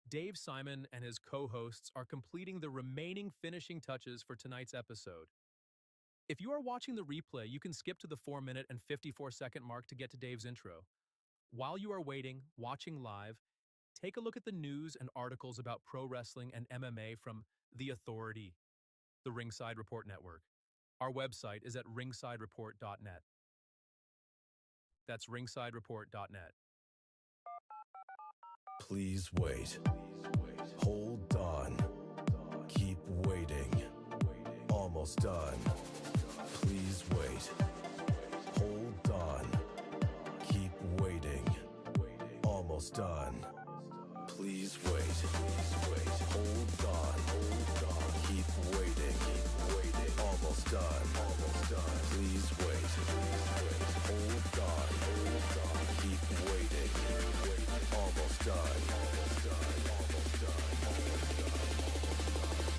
Dave Simon and his co-hosts are completing the remaining finishing touches for tonight's episode. If you are watching the replay, you can skip to the 4-minute and 54-second mark to get to Dave's intro. While you are waiting, watching live, take a look at the news and articles about pro wrestling and MMA from The Authority, the Ringside Report Network. Our website is at ringsidereport.net. That's ringsidereport.net. Please wait. Hold on. Keep waiting. Almost done. Please wait. Hold on. Keep waiting. Almost done. Please wait. Hold on. Keep waiting. Almost done. Please wait. Hold on. Keep waiting. Almost done.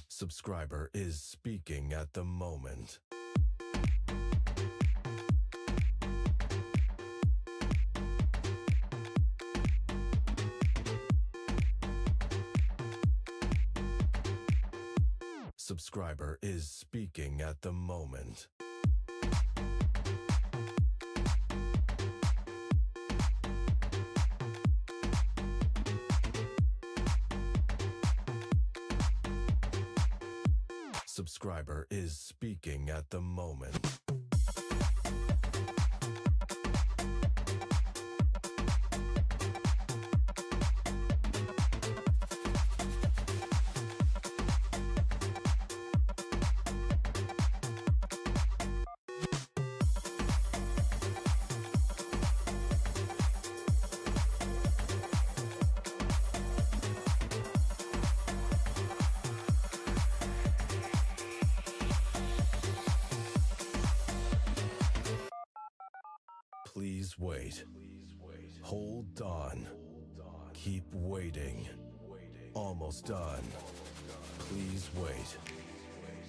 Subscriber is speaking at the moment. Subscriber is speaking at the moment. Subscriber is speaking at the moment. Please wait. Hold on. Keep waiting. Almost done. Please wait.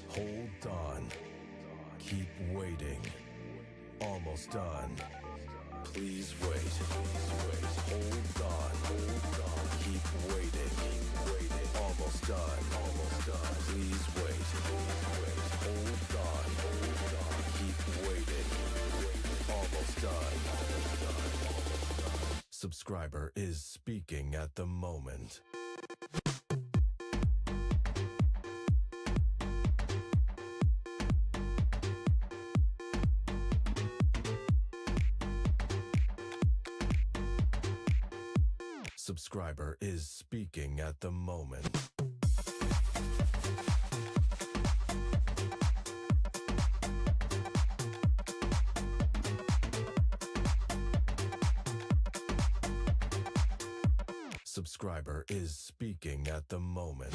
Hold on. Keep waiting. Almost done. Please wait. Hold on. Keep waiting. Almost done. Please wait. Hold on. Keep waiting. Almost done. Subscriber is speaking at the moment. Subscriber is speaking at the moment. Subscriber is speaking at the moment.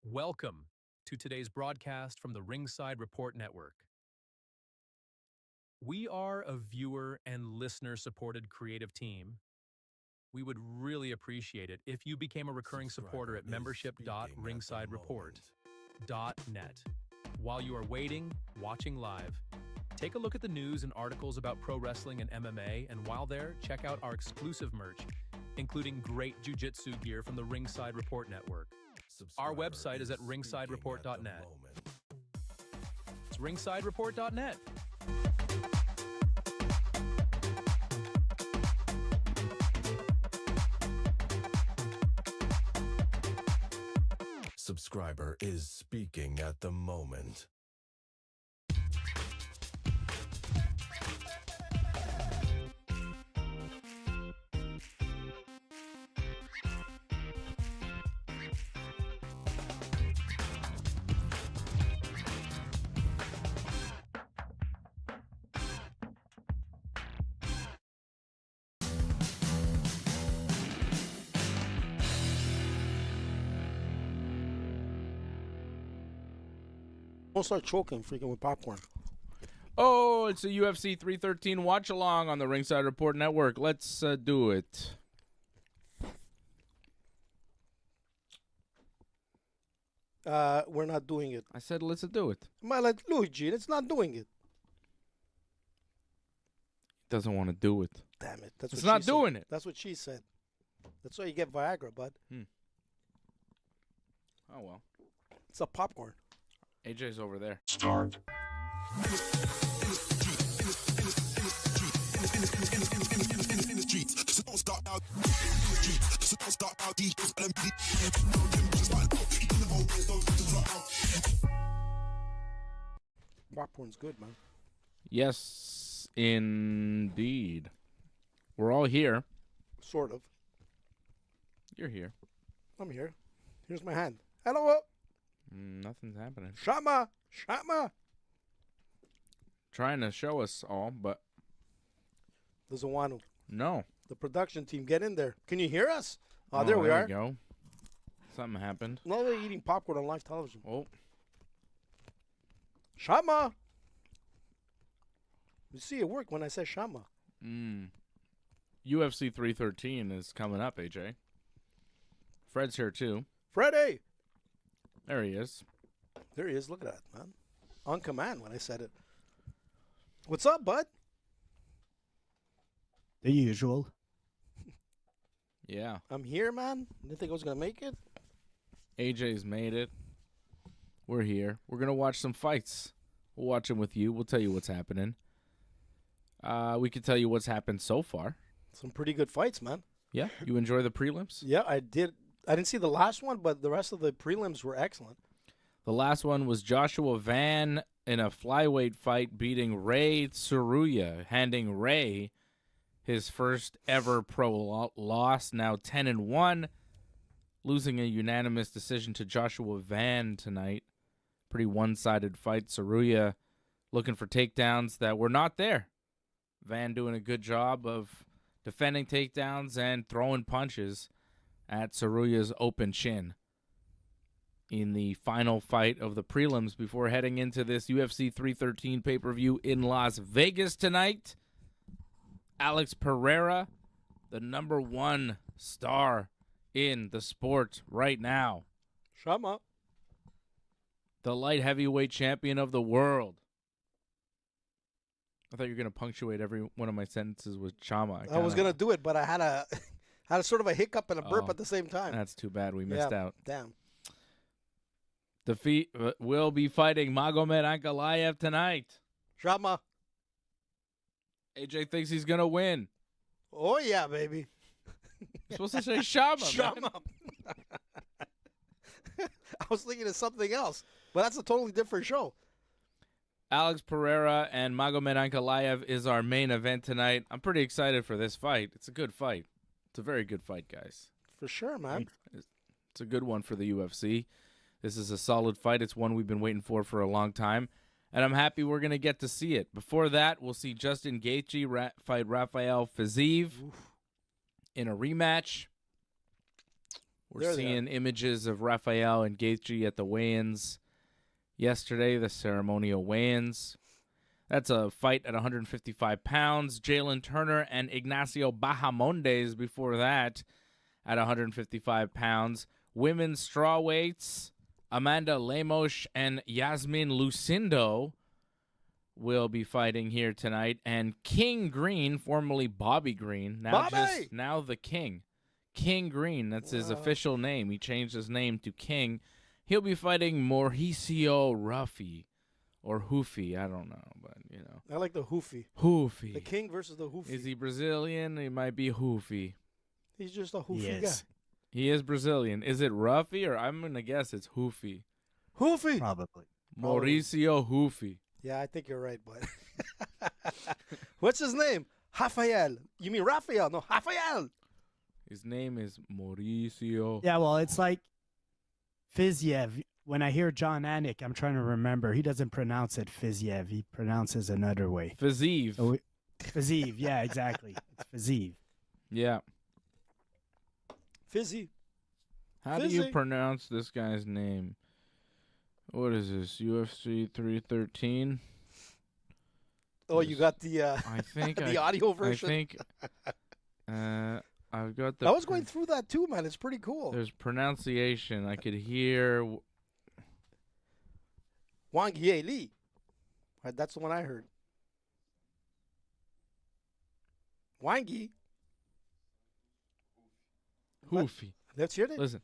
Welcome to today's broadcast from the Ringside Report Network. We are a viewer and listener-supported creative team. We would really appreciate it if you became a recurring supporter at membership.ringsidereport.net. While you are waiting, watching live, take a look at the news and articles about pro wrestling and MMA, and while there, check out our exclusive merch, including great jiu-jitsu gear from the Ringside Report Network. Our website is at ringsidereport.net. It's ringsidereport.net. Subscriber is speaking at the moment. Don't start choking freaking with popcorn. Oh, it's a UFC 313 watch along on the Ringside Report Network. Let's do it. We're not doing it. I said let's do it. My like Luigi, it's not doing it. Doesn't want to do it. Damn it. That's It's what not she said. doing it. That's what she said. That's why you get Viagra, bud. Oh, well. It's a popcorn. AJ's over there. Start. Popcorn's good, man. Yes, indeed. We're all here. Sort of. You're here. I'm here. Here's my hand. Hello. Nothing's happening. Shama. Shama. Trying to show us all, but Doesn't want to. no. The production team, get in there. Can you hear us? Oh, Oh, there we are. go. Something happened. No, they're eating popcorn on live television. Oh, Shama. You see, it worked when I said Shama. UFC 313 is coming up, AJ. Fred's here, too. Freddie. There he is. There he is. Look at that, man. On command when I said it. What's up, bud? The usual. Yeah. I'm here, man. Didn't think I was going to make it. AJ's made it. We're here. We're going to watch some fights. We'll watch them with you. We'll tell you what's happening. We can tell you what's happened so far. Some pretty good fights, man. Yeah? You enjoy the prelims? Yeah, I did. I didn't see the last one, but the rest of the prelims were excellent. The last one was Joshua Van in a flyweight fight beating Ray Tsuruya, handing Ray his first ever pro loss, now 10-1, losing a unanimous decision to Joshua Van tonight. Pretty one-sided fight. Tsuruya looking for takedowns that were not there. Van doing a good job of defending takedowns and throwing punches at Tsuruya's open chin. In the final fight of the prelims before heading into this UFC 313 pay-per-view in Las Vegas tonight, Alex Pereira, the #1 star in the sport right now, Shama. the light heavyweight champion of the world. I thought you were going to punctuate every one of my sentences with Chama. I was going to do it, but I had a sort of a hiccup and a burp Oh, at the same time. That's too bad. We missed out. Damn. Will be fighting Magomed Ankalaev tonight. Shama. AJ thinks he's going to win. Oh, yeah, baby. You're supposed to say Shama, man. Shama. I was thinking of something else, but that's a totally different show. Alex Pereira and Magomed Ankalaev is our main event tonight. I'm pretty excited for this fight. It's a good fight. It's a very good fight, guys. For sure, man. It's a good one for the UFC. This is a solid fight. It's one we've been waiting for a long time, and I'm happy we're going to get to see it. Before that, we'll see Justin Gaethje fight Rafael Fiziev in a rematch. We're seeing images of Rafael and Gaethje at the weigh-ins yesterday, the ceremonial weigh-ins. That's a fight at 155 pounds. Jalen Turner and Ignacio Bahamondes before that at 155 pounds. Women's strawweights, Amanda Lamos and Yasmin Lucindo will be fighting here tonight. And King Green, formerly Bobby Green, now the King. King Green, that's his official name. He changed his name to King. He'll be fighting Mauricio Ruffy or Hoofy. I don't know, but, you know. I like the Hoofy. Hoofy. The King versus the Hoofy. Is he Brazilian? He might be Hoofy. He's just a Hoofy guy. He is Brazilian. Is it Ruffy or I'm going to guess it's Hoofy? Hoofy. Probably. Mauricio Hoofy. Yeah, I think you're right, bud. What's his name? Rafael. You mean Rafael? No, Rafael. His name is Mauricio. Yeah, well, it's like Fiziev. When I hear John Anik, I'm trying to remember. He doesn't pronounce it Fiziev. He pronounces another way. Fiziev. So Fiziev. Yeah, exactly. It's Fiziev. Yeah. Fizzy. How do you pronounce this guy's name? What is this? UFC 313? Oh, you got the I think the audio version. I think I've got the I was going through that too, man. It's pretty cool. There's pronunciation. I could hear Wang Ye Li. Right, that's the one I heard. Wang Yi. Hoofy. Let's hear it. Listen.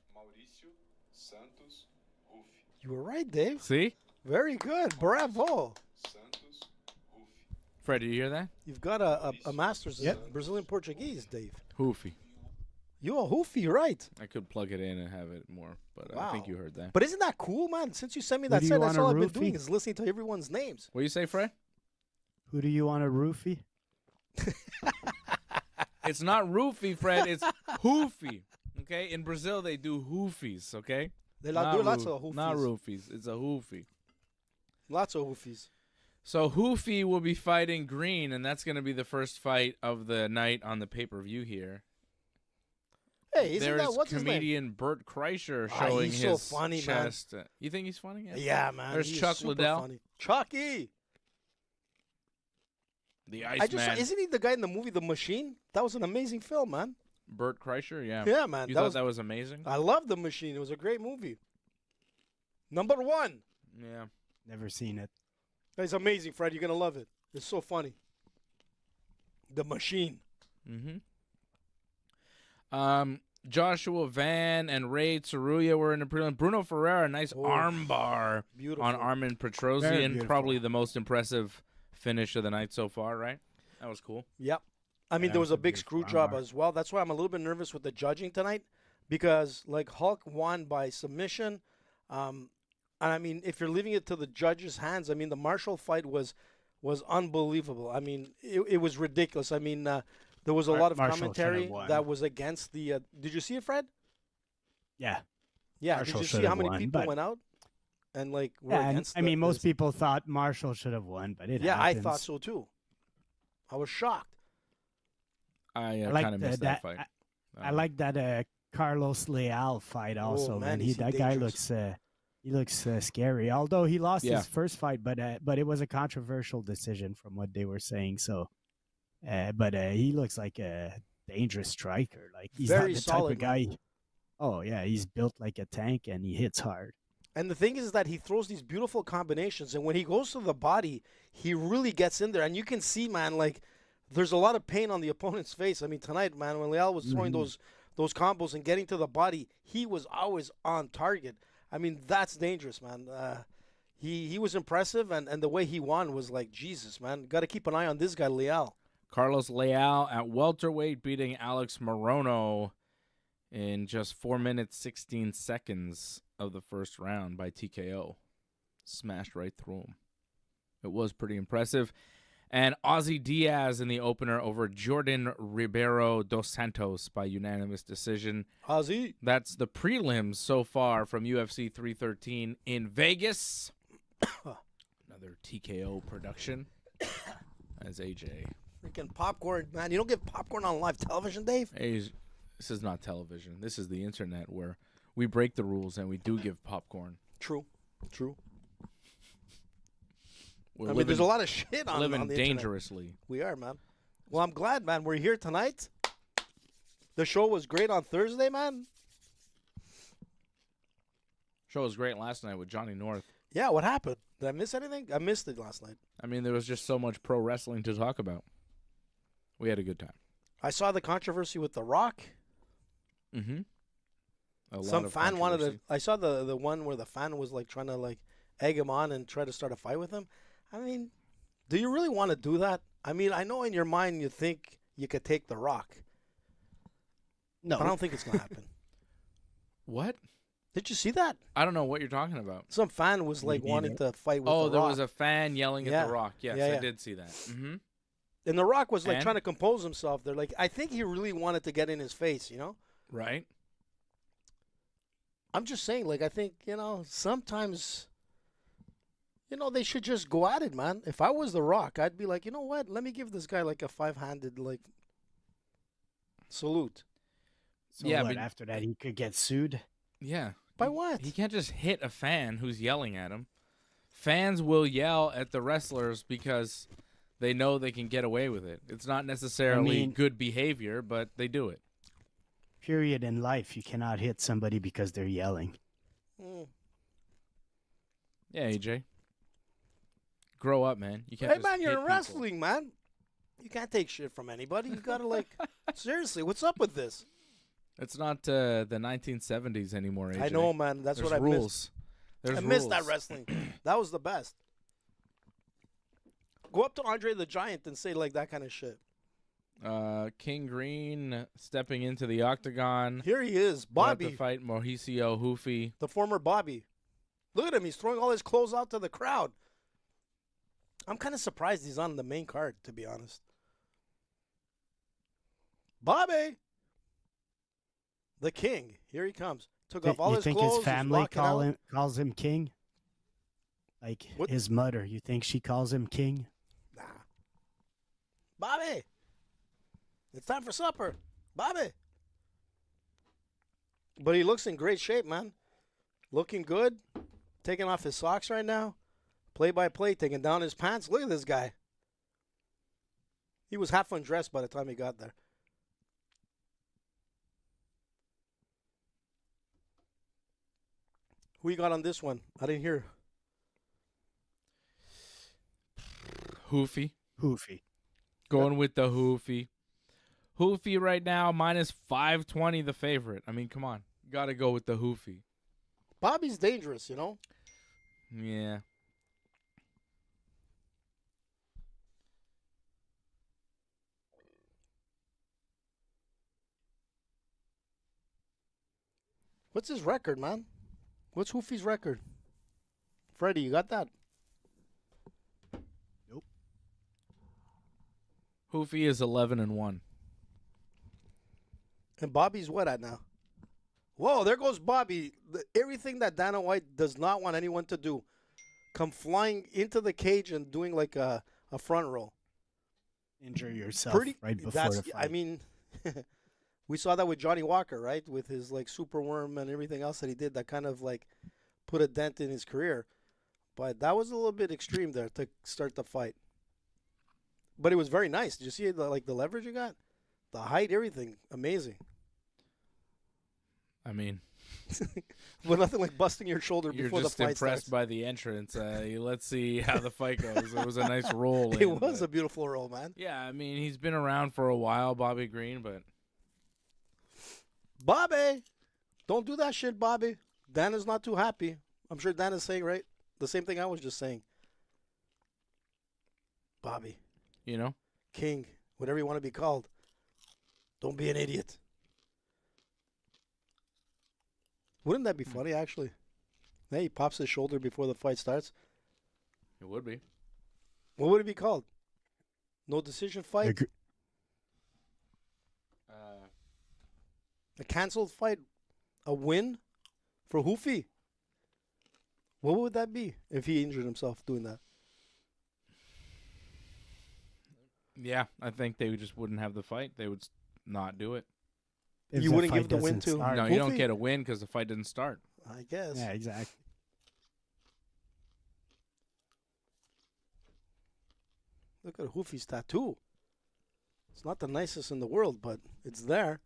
You were right, Dave. See? Very good. Bravo. Fred, did you hear that? You've got a master's in Brazilian Portuguese, Dave. Hoofy. You are Hoofy, right? I could plug it in and have it more, but Wow. I think you heard that. But isn't that cool, man? Since you sent me Who that do you set, that's want, a all I've been roofie? doing is listening to everyone's names. What do you say, Fred? Who do you want a roofie? It's not roofie, Fred. It's hoofy. Okay? In Brazil, they do hoofies, okay? They do lots of hoofies. Not roofies. It's a hoofy. Lots of hoofies. So Hoofy will be fighting Green, and that's going to be the first fight of the night on the pay-per-view here. Hey, isn't There's that what's his name? comedian Bert Kreischer showing he's his so funny, man. chest. You think he's funny? Yeah, man. There's he is Chuck super Liddell. Funny. Chucky. The I just Iceman. isn't he the guy in the movie The Machine? That was an amazing film, man. Bert Kreischer, yeah. Yeah, man. You thought that was amazing? I love The Machine. It was a great movie. Number 1. Yeah. Never seen it. It's amazing, Fred. You're gonna love it. It's so funny. The Machine. Mm-hmm. Joshua Van and Ray Tsuruya were in the prelim. Bruno Ferreira, nice arm bar Beautiful. on Armin Very Petrosian. beautiful. Probably the most impressive finish of the night so far, right? That was cool. Yep. I mean, Yeah, there was it's a a big beautiful screw job armbar. as well. That's why I'm a little bit nervous with the judging tonight, because like Hulk won by submission. And I mean, if you're leaving it to the judges' hands, I mean, the Marshall fight was unbelievable. I mean, it was ridiculous. I mean, there was a lot of Marshall should have commentary won. that was against the. Did you see it, Fred? Yeah. Yeah. Marshall Did you should see how have many won, people but- went out and like were Yeah, and, against? I mean, most this? people thought Marshall should have won, but it Yeah, I happens. thought so too. I was shocked. I like kind of missed that fight. I like that Carlos Leal fight also, man, man. is he That guy dangerous. looks scary. Although he lost Yeah. his first fight, but it was a controversial decision from what they were saying. So, but he looks like a dangerous striker. Like he's Very not the solid, type of guy. Oh yeah, he's built like a tank and he hits hard. And the thing is that he throws these beautiful combinations, and when he goes to the body, he really gets in there, and you can see, man, like there's a lot of pain on the opponent's face. I mean, tonight, man, when Leal was throwing those combos and getting to the body, he was always on target. I mean, that's dangerous, man. He was impressive, and the way he won was like, Jesus, man. Got to keep an eye on this guy, Leal. Carlos Leal at welterweight beating Alex Morono in just 4 minutes, 16 seconds of the first round by TKO. Smashed right through him. It was pretty impressive. And Ozzy Diaz in the opener over Jordan Ribeiro dos Santos by unanimous decision. Ozzy. That's the prelims so far from UFC 313 in Vegas. Another TKO production. As AJ. Freaking popcorn, man. You don't get popcorn on live television, Dave? Hey, this is not television. This is the internet where we break the rules and we do give popcorn. True. We're I mean, there's a lot of shit on living the internet. dangerously. We are, man. Well, I'm glad, man. We're here tonight. The show was great on Thursday, man. Show was great last night with Johnny North. Yeah, what happened? Did I miss anything? I missed it last night. I mean, there was just so much pro wrestling to talk about. We had a good time. I saw the controversy with The Rock. Mm-hmm. Some fan wanted to. I saw the one where the fan was like trying to like egg him on and try to start a fight with him. I mean, do you really want to do that? I mean, I know in your mind you think you could take The Rock. No, But I don't think it's gonna happen. What? Did you see that? I don't know what you're talking about. Some fan was like Me wanting neither. to fight with Oh, The there Rock. was a fan yelling Yeah. at The Rock. Yes, Yeah, I yeah. did see that. Mm-hmm. And The Rock was like And? trying to compose himself. They're like, I think he really wanted to get in his face, you know? Right? I'm just saying, like, I think, sometimes, they should just go at it, man. If I was The Rock, I'd be like, you know what? Let me give this guy like a 5-handed, like, salute. So Yeah, what, but- after that he could get sued. Yeah. By what? He can't just hit a fan who's yelling at him. Fans will yell at the wrestlers because they know they can get away with it. It's not necessarily mean- good behavior, but they do it. Period in life, you cannot hit somebody because they're yelling. Mm. Yeah, AJ. Grow up, man. You can't Hey, just man, you're hit in people. wrestling, man. You can't take shit from anybody. You gotta, like, seriously, what's up with this? It's not the 1970s anymore, AJ. I know, man. That's There's what I rules. missed. There's I missed that rules. wrestling. That was the best. Go up to Andre the Giant and say, like, that kind of shit. King Green stepping into the octagon. Here he is, About Bobby, to fight Mauricio Hoofy. the former Bobby. Look at him. He's throwing all his clothes out to the crowd. I'm kind of surprised he's on the main card, to be honest. Bobby, the king. Here he comes. Took off all You his think clothes. his family he's walking out. calls him king? Like What? his mother, you think she calls him king? Nah. Bobby, it's time for supper. Bobby. But he looks in great shape, man. Looking good. Taking off his socks right now. Play by play, taking down his pants. Look at this guy. He was half undressed by the time he got there. Who you got on this one? I didn't hear. Hoofy. Hoofy. Going with the Hoofy. Hoofy right now, minus 520 the favorite. I mean, come on. Got to go with the Hoofy. Bobby's dangerous, you know? Yeah. What's his record, man? What's Hoofy's record? Freddie, you got that? Hoofy is 11-1. And Bobby's what at now? Whoa, there goes Bobby. Everything that Dana White does not want anyone to do. Come flying into the cage and doing like a front roll. Injure yourself right before the fight. I mean, we saw that with Johnny Walker, right? With his like super worm and everything else that he did that kind of like put a dent in his career. But that was a little bit extreme there to start the fight. But it was very nice. Did you see the leverage you got? The height, everything. Amazing. I mean, But nothing like busting your shoulder you're before the just fight impressed starts. by the entrance. Let's see how the fight goes. It was a nice roll. It was a beautiful roll, man. Yeah, I mean, he's been around for a while, Bobby Green, but Bobby, don't do that shit, Bobby. Dan is not too happy. I'm sure Dan is saying, right, the same thing I was just saying. Bobby, you know, King, whatever you want to be called, don't be an idiot. Wouldn't that be funny, actually? Hey, he pops his shoulder before the fight starts. it would be. What would it be called? No decision fight? A canceled fight? A win for Hoofy? What would that be if he injured himself doing that? Yeah, I think they just wouldn't have the fight. They would not do it. If You the wouldn't fight give the win doesn't to- start. No, you don't Hoofy? get a win because the fight didn't start. I guess. Yeah, exactly. Look at Hoofy's tattoo. It's not the nicest in the world, but it's there.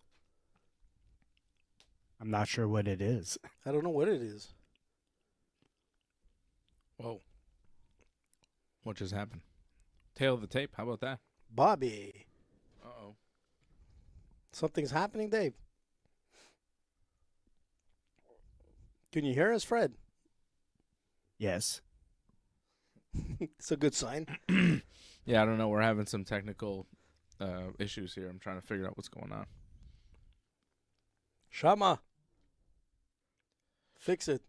I'm not sure what it is. I don't know what it is. Whoa. What just happened? Tail of the tape. How about that? Bobby. Uh-oh. Something's happening, Dave. Can you hear us, Fred? Yes. It's a good sign. Yeah, I don't know. We're having some technical issues here. I'm trying to figure out what's going on. Shama. Fix it.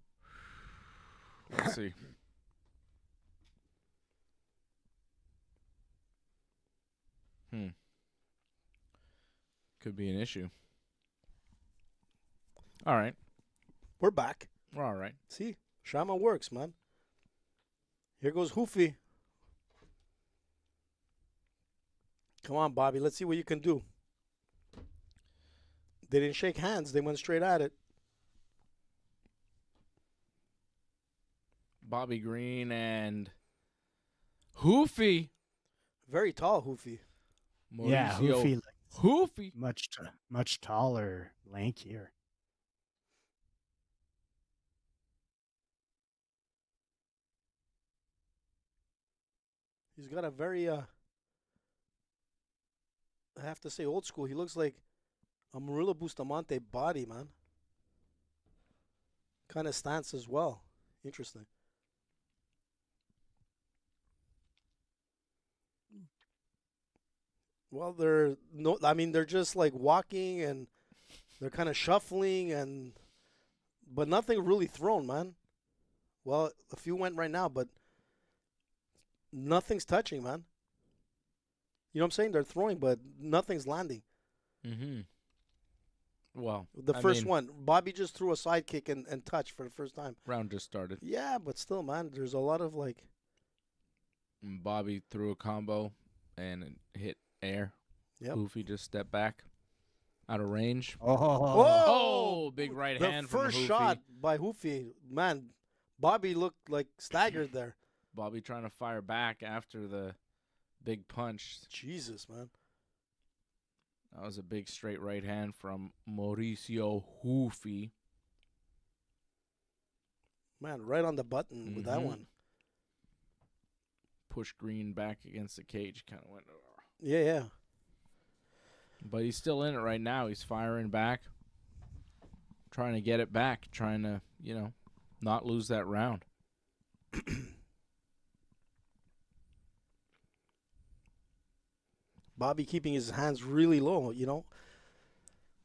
Let's see. Could be an issue. All right. We're back. We're all right. See? Shama works, man. Here goes Hoofy. Come on, Bobby. Let's see what you can do. They didn't shake hands. They went straight at it. Bobby Green and Hoofy. Very tall, Hoofy. Yeah, Mauricio Hoofy, Hoofy. much taller, lankier. He's got a very, I have to say, old school. He looks like a Murilo Bustamante body, man. Kind of stance as well. Interesting. Well, they're just like walking and they're kind of shuffling but nothing really thrown, man. Well, a few went right now, but nothing's touching, man. You know what I'm saying? They're throwing, but nothing's landing. Mm-hmm. Well, The first one, Bobby just threw a side kick and touched for the first time. round just started. Yeah, but still, man, there's a lot of like. Bobby threw a combo and it hit air. Yep. Goofy just stepped back out of range. Oh, Big right the hand from first Hoofy. shot by Hoofy, man. Bobby looked like staggered there. Bobby trying to fire back after the big punch. Jesus, man. That was a big straight right hand from Mauricio Hoofy. Man, right on the button with that one. Push Green back against the cage. Kind of went. Yeah. But he's still in it right now. He's firing back. Trying to get it back. Trying to, not lose that round. Bobby keeping his hands really low,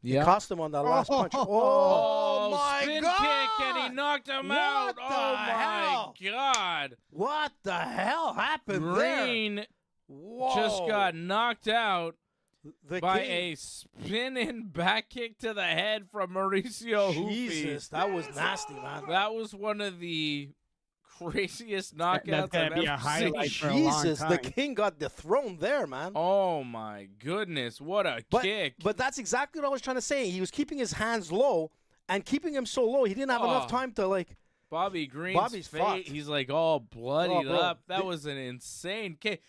Yeah. It cost him on that last punch. Oh, my spin God. kick, and he knocked him out. What the Oh, hell? my God. What the hell happened there? Green Whoa. just got knocked out The by king- a spinning back kick to the head from Mauricio Hoofy. Jesus, that was nasty, man. That was one of the craziest That's knockouts gonna I've be a ever highlight seen. for a long Jesus, time. the king got dethroned there, man. Oh, my goodness. What a kick. But that's exactly what I was trying to say. He was keeping his hands low and keeping him so low, he didn't have enough time to, like... Bobby's face, fucked. he's like all bloodied bro. up. That was an insane kick.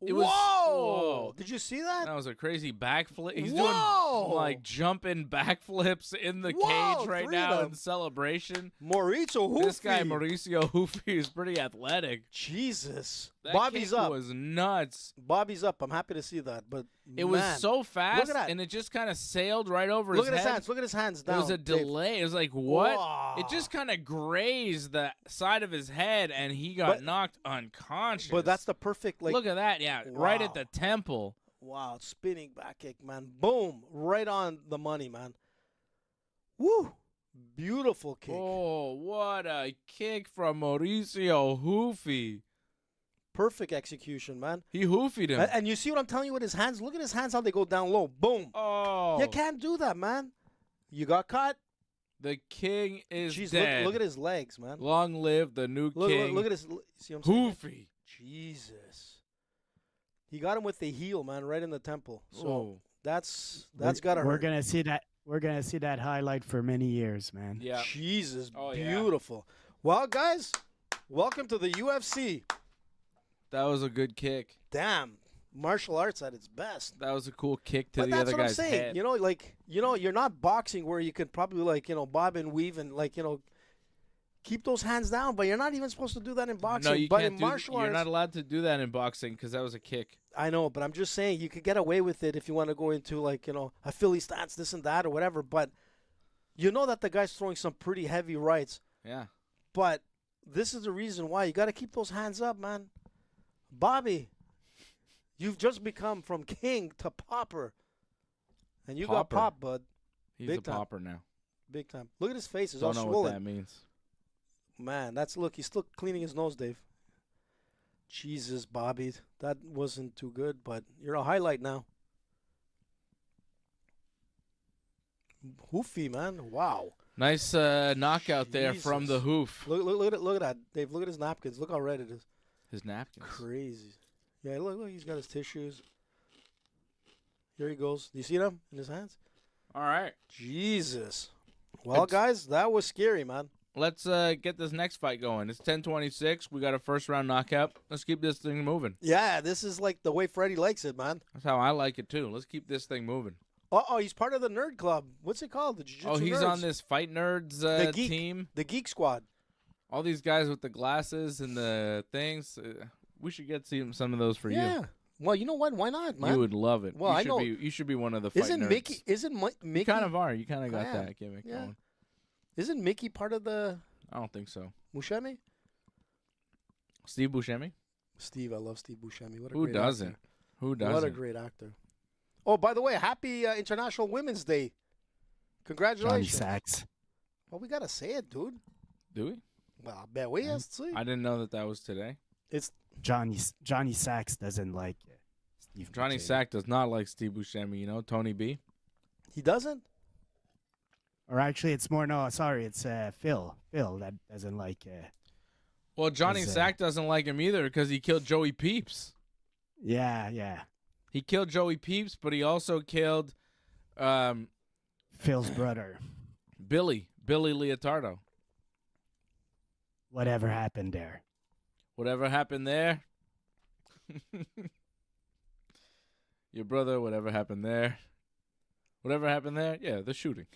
It Whoa! was, whoa. Did you see that? That was a crazy backflip. He's Whoa! doing like jumping backflips in the Whoa, cage right three of now them. in celebration. Mauricio Hoofy. This guy Mauricio Hoofy is pretty athletic. Jesus. That Bobby's kick up. was nuts. Bobby's up. I'm happy to see that. But It was man, so fast, Look at that. and it just kind of sailed right over Look his at his head. hands. Look at his hands There down. was a Dave. delay. It was like, what? Wow. It just kind of grazed the side of his head, and he got But- knocked unconscious. But that's the perfect, like... Look at that, yeah, right at Wow. the temple. Wow, spinning back kick, man. Boom. Right on the money, man. Woo. Beautiful kick. Oh, what a kick from Mauricio Hoofy. Perfect execution, man. He hoofied him. And you see what I'm telling you with his hands? Look at his hands, how they go down low. Boom. Oh, You can't do that, man. You got caught. the king is Jeez, dead. look at his legs, man. Long live the new Look, king. look at his... See what I'm saying? Hoofy. Jesus. He got him with the heel, man, right in the temple. So Oh. that's got to hurt. We're gonna see that. We're gonna see that highlight for many years, man. Yeah. Jesus, Oh, yeah. beautiful. Well, guys, welcome to the UFC. That was a good kick. Damn, martial arts at its best. That was a cool kick to But the that's other what I'm guy's saying. head. You're not boxing where you could probably bob and weave and keep those hands down. But you're not even supposed to do that in boxing. No, you but can't in do. martial You're arts, not allowed to do that in boxing because that was a kick. I know, but I'm just saying you could get away with it if you want to go into a Philly stance, this and that, or whatever. But you know that the guy's throwing some pretty heavy rights. Yeah. But this is the reason why you got to keep those hands up, man. Bobby, you've just become from king to pauper, and you got Pauper. popped, bud, He's Big a time. pauper now. big time. Look at his face; it's Don't all know swollen. what that means. Man, he's still cleaning his nose, Dave. Jesus, Bobby, that wasn't too good, but you're a highlight now. Hoofy, man, wow. Nice knockout there from the Jesus. hoof. Look at that, Dave. Look at his napkins. Look how red it is. His napkins. Crazy. Yeah, look, he's got his tissues. Here he goes. Do you see them in his hands? All right. Jesus. Well, It's- guys, that was scary, man. Let's get this next fight going. It's 10:26. We got a first round knockout. Let's keep this thing moving. Yeah, this is like the way Freddie likes it, man. That's how I like it too. Let's keep this thing moving. Oh, he's part of the nerd club. What's it called? The Jiu-Jitsu Oh, he's Nerds. on this Fight Nerds The Geek. team. The Geek Squad. All these guys with the glasses and the things. We should get some of those for Yeah. you. Well, you know what? Why not, man? You would love it. Well, you I should know- You should be one of the fight Isn't nerds. Mickey? Isn't Mickey? You kind of are. You kind of got I am. that gimmick Yeah. going. Isn't Mickey part of the I don't think so. Buscemi? Steve Buscemi? Steve, I love Steve Buscemi. What a Who great doesn't? actor. Who doesn't? What a great actor. Oh, by the way, happy International Women's Day. Johnny Congratulations. Sacks. Well, we got to say it, dude. Do we? Well, I bet we have to see. I didn't know that was today. It's Johnny Sacks doesn't like Steve Johnny Buscemi. Sack does not like Steve Buscemi. You know, Tony B. He doesn't? Or actually, it's more. No, sorry, it's Phil. Phil that doesn't like. Well, Johnny Is, Sack doesn't like him either because he killed Joey Peeps. Yeah. He killed Joey Peeps, but he also killed Phil's brother. Billy Leotardo. Whatever happened there? Whatever happened there? Your brother, whatever happened there? Whatever happened there? Yeah, the shooting.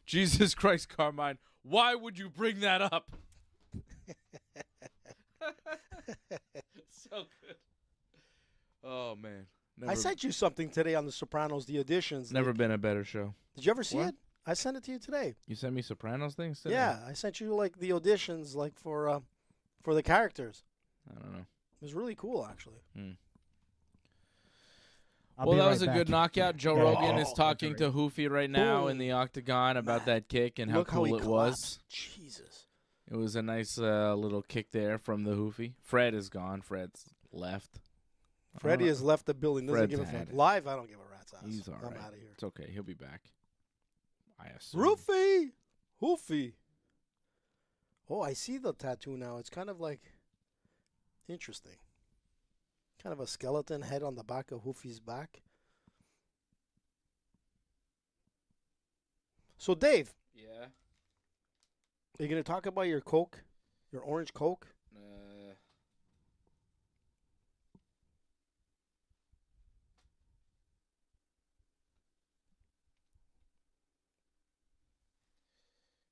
Jesus Christ, Carmine, why would you bring that up? So good. Oh, man. I sent you something today on The Sopranos, the auditions. Never been a better show. Did you ever see What? it? I sent it to you today. You sent me Sopranos things today? Yeah, I sent you like the auditions, like for the characters. I don't know. It was really cool, actually. I'll Well, be that right was a back. good knockout. Joe Yeah. Rogan is Oh, talking to Hoofy right now in the octagon about that kick and how Look how he cool it collapsed. was. Jesus. It was a nice little kick there from the Hoofy. Fred is gone. Fred's left. Freddie has left the building. Doesn't Fred's give a had fuck. it. Live, I don't give a rat's ass. He's all I'm right. out of here. It's okay. He'll be back. I assume. Ruffy! Hoofy. Oh, I see the tattoo now. It's kind of like interesting. Kind of a skeleton head on the back of Hoofy's back. So, Dave, Yeah. are you going to talk about your Coke? Your orange Coke?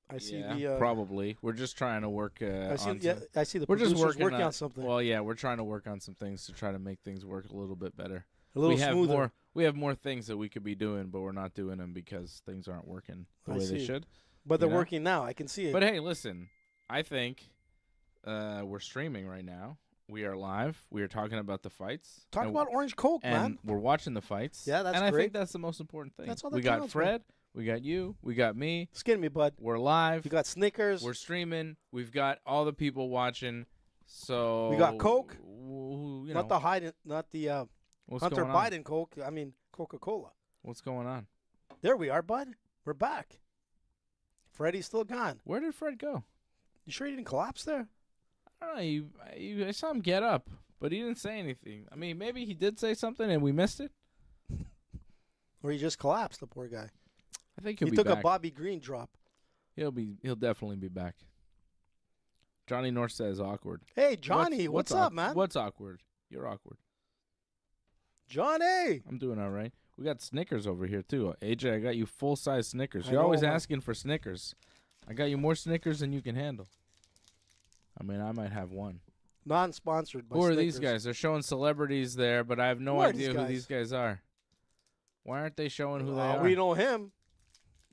I see the probably. We're just trying to work I see, on yeah, some- I see the We're just producers working on something. Well, yeah, we're trying to work on some things to try to make things work a little bit better. a little we have smoother. we have more things that we could be doing, but we're not doing them because things aren't working the I way they see. should. But they're you know? working now. I can see it. But hey, listen, I think we're streaming right now. We are live. We are talking about the fights. Talk and, about orange Coke, and man. we're watching the fights. Yeah, that's and I great. think that's the most important thing. That's all that we got counts, man. Fred. We got you. We got me. Skin me, bud. We're live. You got Snickers. We're streaming. We've got all the people watching. So We got Coke. You know, not the Hyden, not the what's Hunter going on? Biden Coke. I mean Coca-Cola. What's going on? There we are, bud. We're back. Freddie's still gone. Where did Fred go? You sure he didn't collapse there? I don't know. I saw him get up, but he didn't say anything. I mean, maybe he did say something and we missed it. Or he just collapsed, the poor guy. I think he'll He be took back. a Bobby Green drop. He'll definitely be back. Johnny North says awkward. Hey, Johnny, what's up, man? What's awkward? You're awkward. Johnny! I'm doing all right. We got Snickers over here too. AJ, I got you full-size Snickers. I You're know, always man. asking for Snickers. I got you more Snickers than you can handle. I mean, I might have one. Non-sponsored by Who are Snickers. these guys? They're showing celebrities there, but I have no Who are idea these who guys? these guys are. Why aren't they showing who they are? We know him.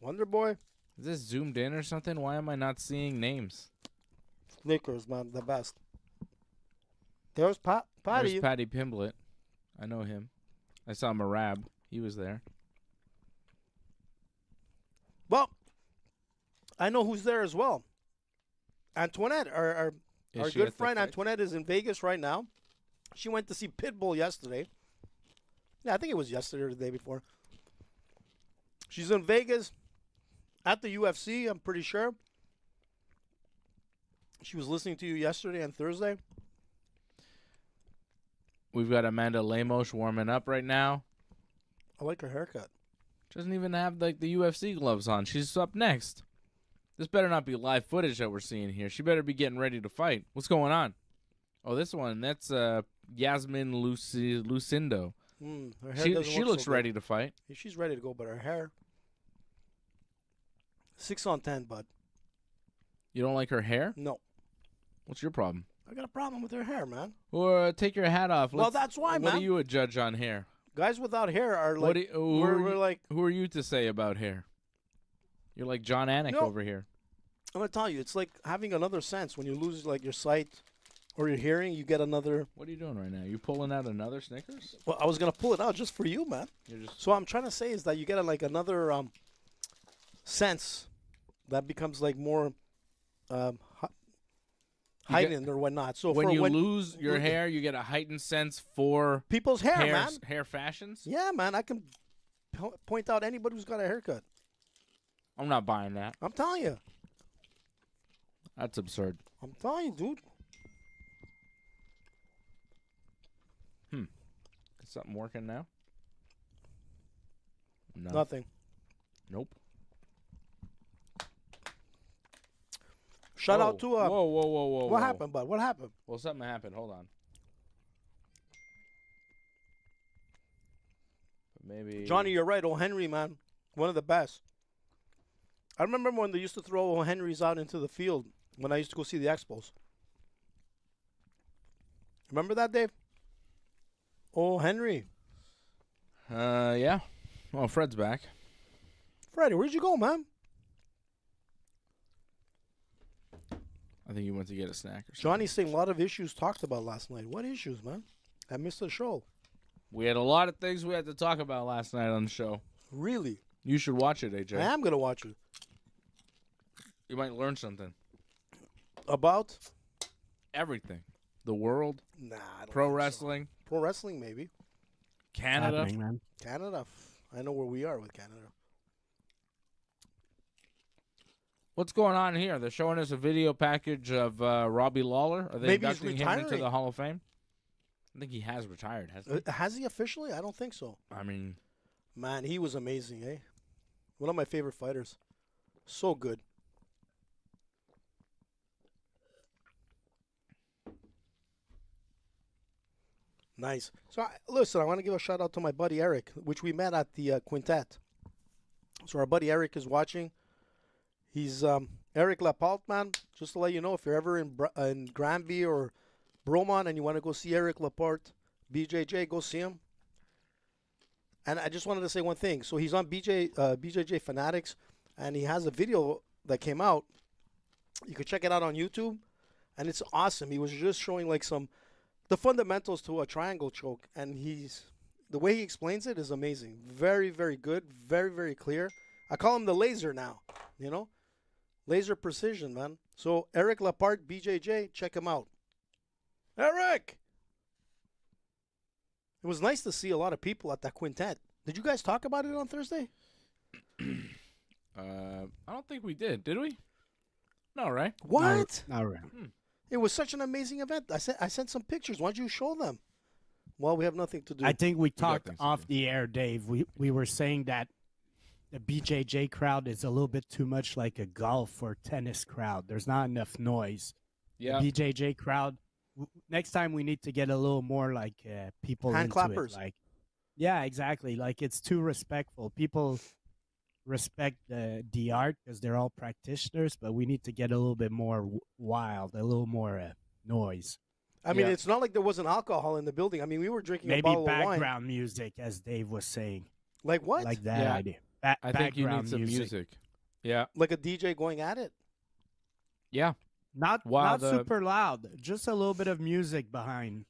Wonder Boy. Is this zoomed in or something? Why am I not seeing names? Snickers, man, the best. There's Patty. There's Patty Pimblett. I know him. I saw Marab. He was there. Well, I know who's there as well. Antoinette, our Is she good at the friend fight? Antoinette is in Vegas right now. She went to see Pitbull yesterday. Yeah, I think it was yesterday or the day before. She's in Vegas at the UFC, I'm pretty sure. She was listening to you yesterday and Thursday. We've got Amanda Lamos warming up right now. I like her haircut. Doesn't even have like the UFC gloves on. She's up next. This better not be live footage that we're seeing here. She better be getting ready to fight. What's going on? Oh, this one. That's Yasmin Lucindo. Her hair She doesn't look looks so good. ready to fight. She's ready to go, but her hair. 6 on 10, bud. You don't like her hair? No. What's your problem? I got a problem with their hair, man. Or take your hat off. Well, that's why, What man. are you a judge on hair? Guys without hair are What like, do you- we're like, Who are you to say about hair? You're like John Anik No. over here. I'm gonna tell you, it's like having another sense. When you lose like your sight or your hearing, you get another. What are you doing right now? You pulling out another Snickers? Well, I was gonna pull it out just for you, man. You're just So what I'm trying to say is that you get like another sense that becomes like more heightened or whatnot. So when for you when lose your hair, you get a heightened sense for people's hair, man. hair fashions. Yeah, man. I can point out anybody who's got a haircut. I'm not buying that. I'm telling you. That's absurd. I'm telling you, dude. Is something working now? No. Nothing. Nope. Shout out to whoa. what happened, bud? What happened? Well, something happened. Hold on. Maybe Johnny, you're right. O. Henry, man, one of the best. I remember when they used to throw O. Henrys out into the field when I used to go see the Expos. Remember that, Dave? O. Henry. Yeah. Well, Fred's back. Freddie, where'd you go, man? I think he went to get a snack or something. Johnny's saying a lot of issues talked about last night. What issues, man? I missed the show. We had a lot of things we had to talk about last night on the show. Really? You should watch it, AJ. I am going to watch it. You might learn something. About? Everything. The world, Nah, I don't pro think so. wrestling, Pro wrestling, maybe. Canada. Happening, man. Canada. I know where we are with Canada. What's going on here? They're showing us a video package of Robbie Lawler. Are they Maybe he's inducting him into retiring. the Hall of Fame? I think he has retired, hasn't he? Has he officially? I don't think so. I mean, Man, he was amazing, eh? One of my favorite fighters. So good. Nice. So, listen, I want to give a shout out to my buddy Eric, which we met at the Quintet. So, our buddy Eric is watching. He's Eric Laporte, man. Just to let you know, if you're ever in Granby or Bromont and you want to go see Eric Laporte, BJJ, go see him. And I just wanted to say one thing. So he's on BJJ Fanatics, and he has a video that came out. You could check it out on YouTube, and it's awesome. He was just showing like the fundamentals to a triangle choke, and the way he explains it is amazing. Very, very good. Very, very clear. I call him the laser now, you know? Laser precision, man. So Eric Laporte, BJJ, check him out. Eric! It was nice to see a lot of people at that quintet. Did you guys talk about it on Thursday? I don't think we did we? No, right? What? All right. It was such an amazing event. I sent some pictures. Why don't you show them? Well, we have nothing to do. I think we got talked things to off do. the air, Dave. We were saying that the BJJ crowd is a little bit too much like a golf or tennis crowd. There's not enough noise. Yeah. The BJJ crowd. Next time we need to get a little more like people Hand into clappers. it. Like, yeah, exactly. Like it's too respectful. People respect the art because they're all practitioners, but we need to get a little bit more wild, a little more noise. I mean, Yeah. it's not like there wasn't alcohol in the building. I mean, we were drinking a Maybe bottle of wine. background music, as Dave was saying. Like what? Like that Yeah. idea. I think you need Background some music. Yeah. Like a DJ going at it? Yeah. Not While the- super loud, just a little bit of music behind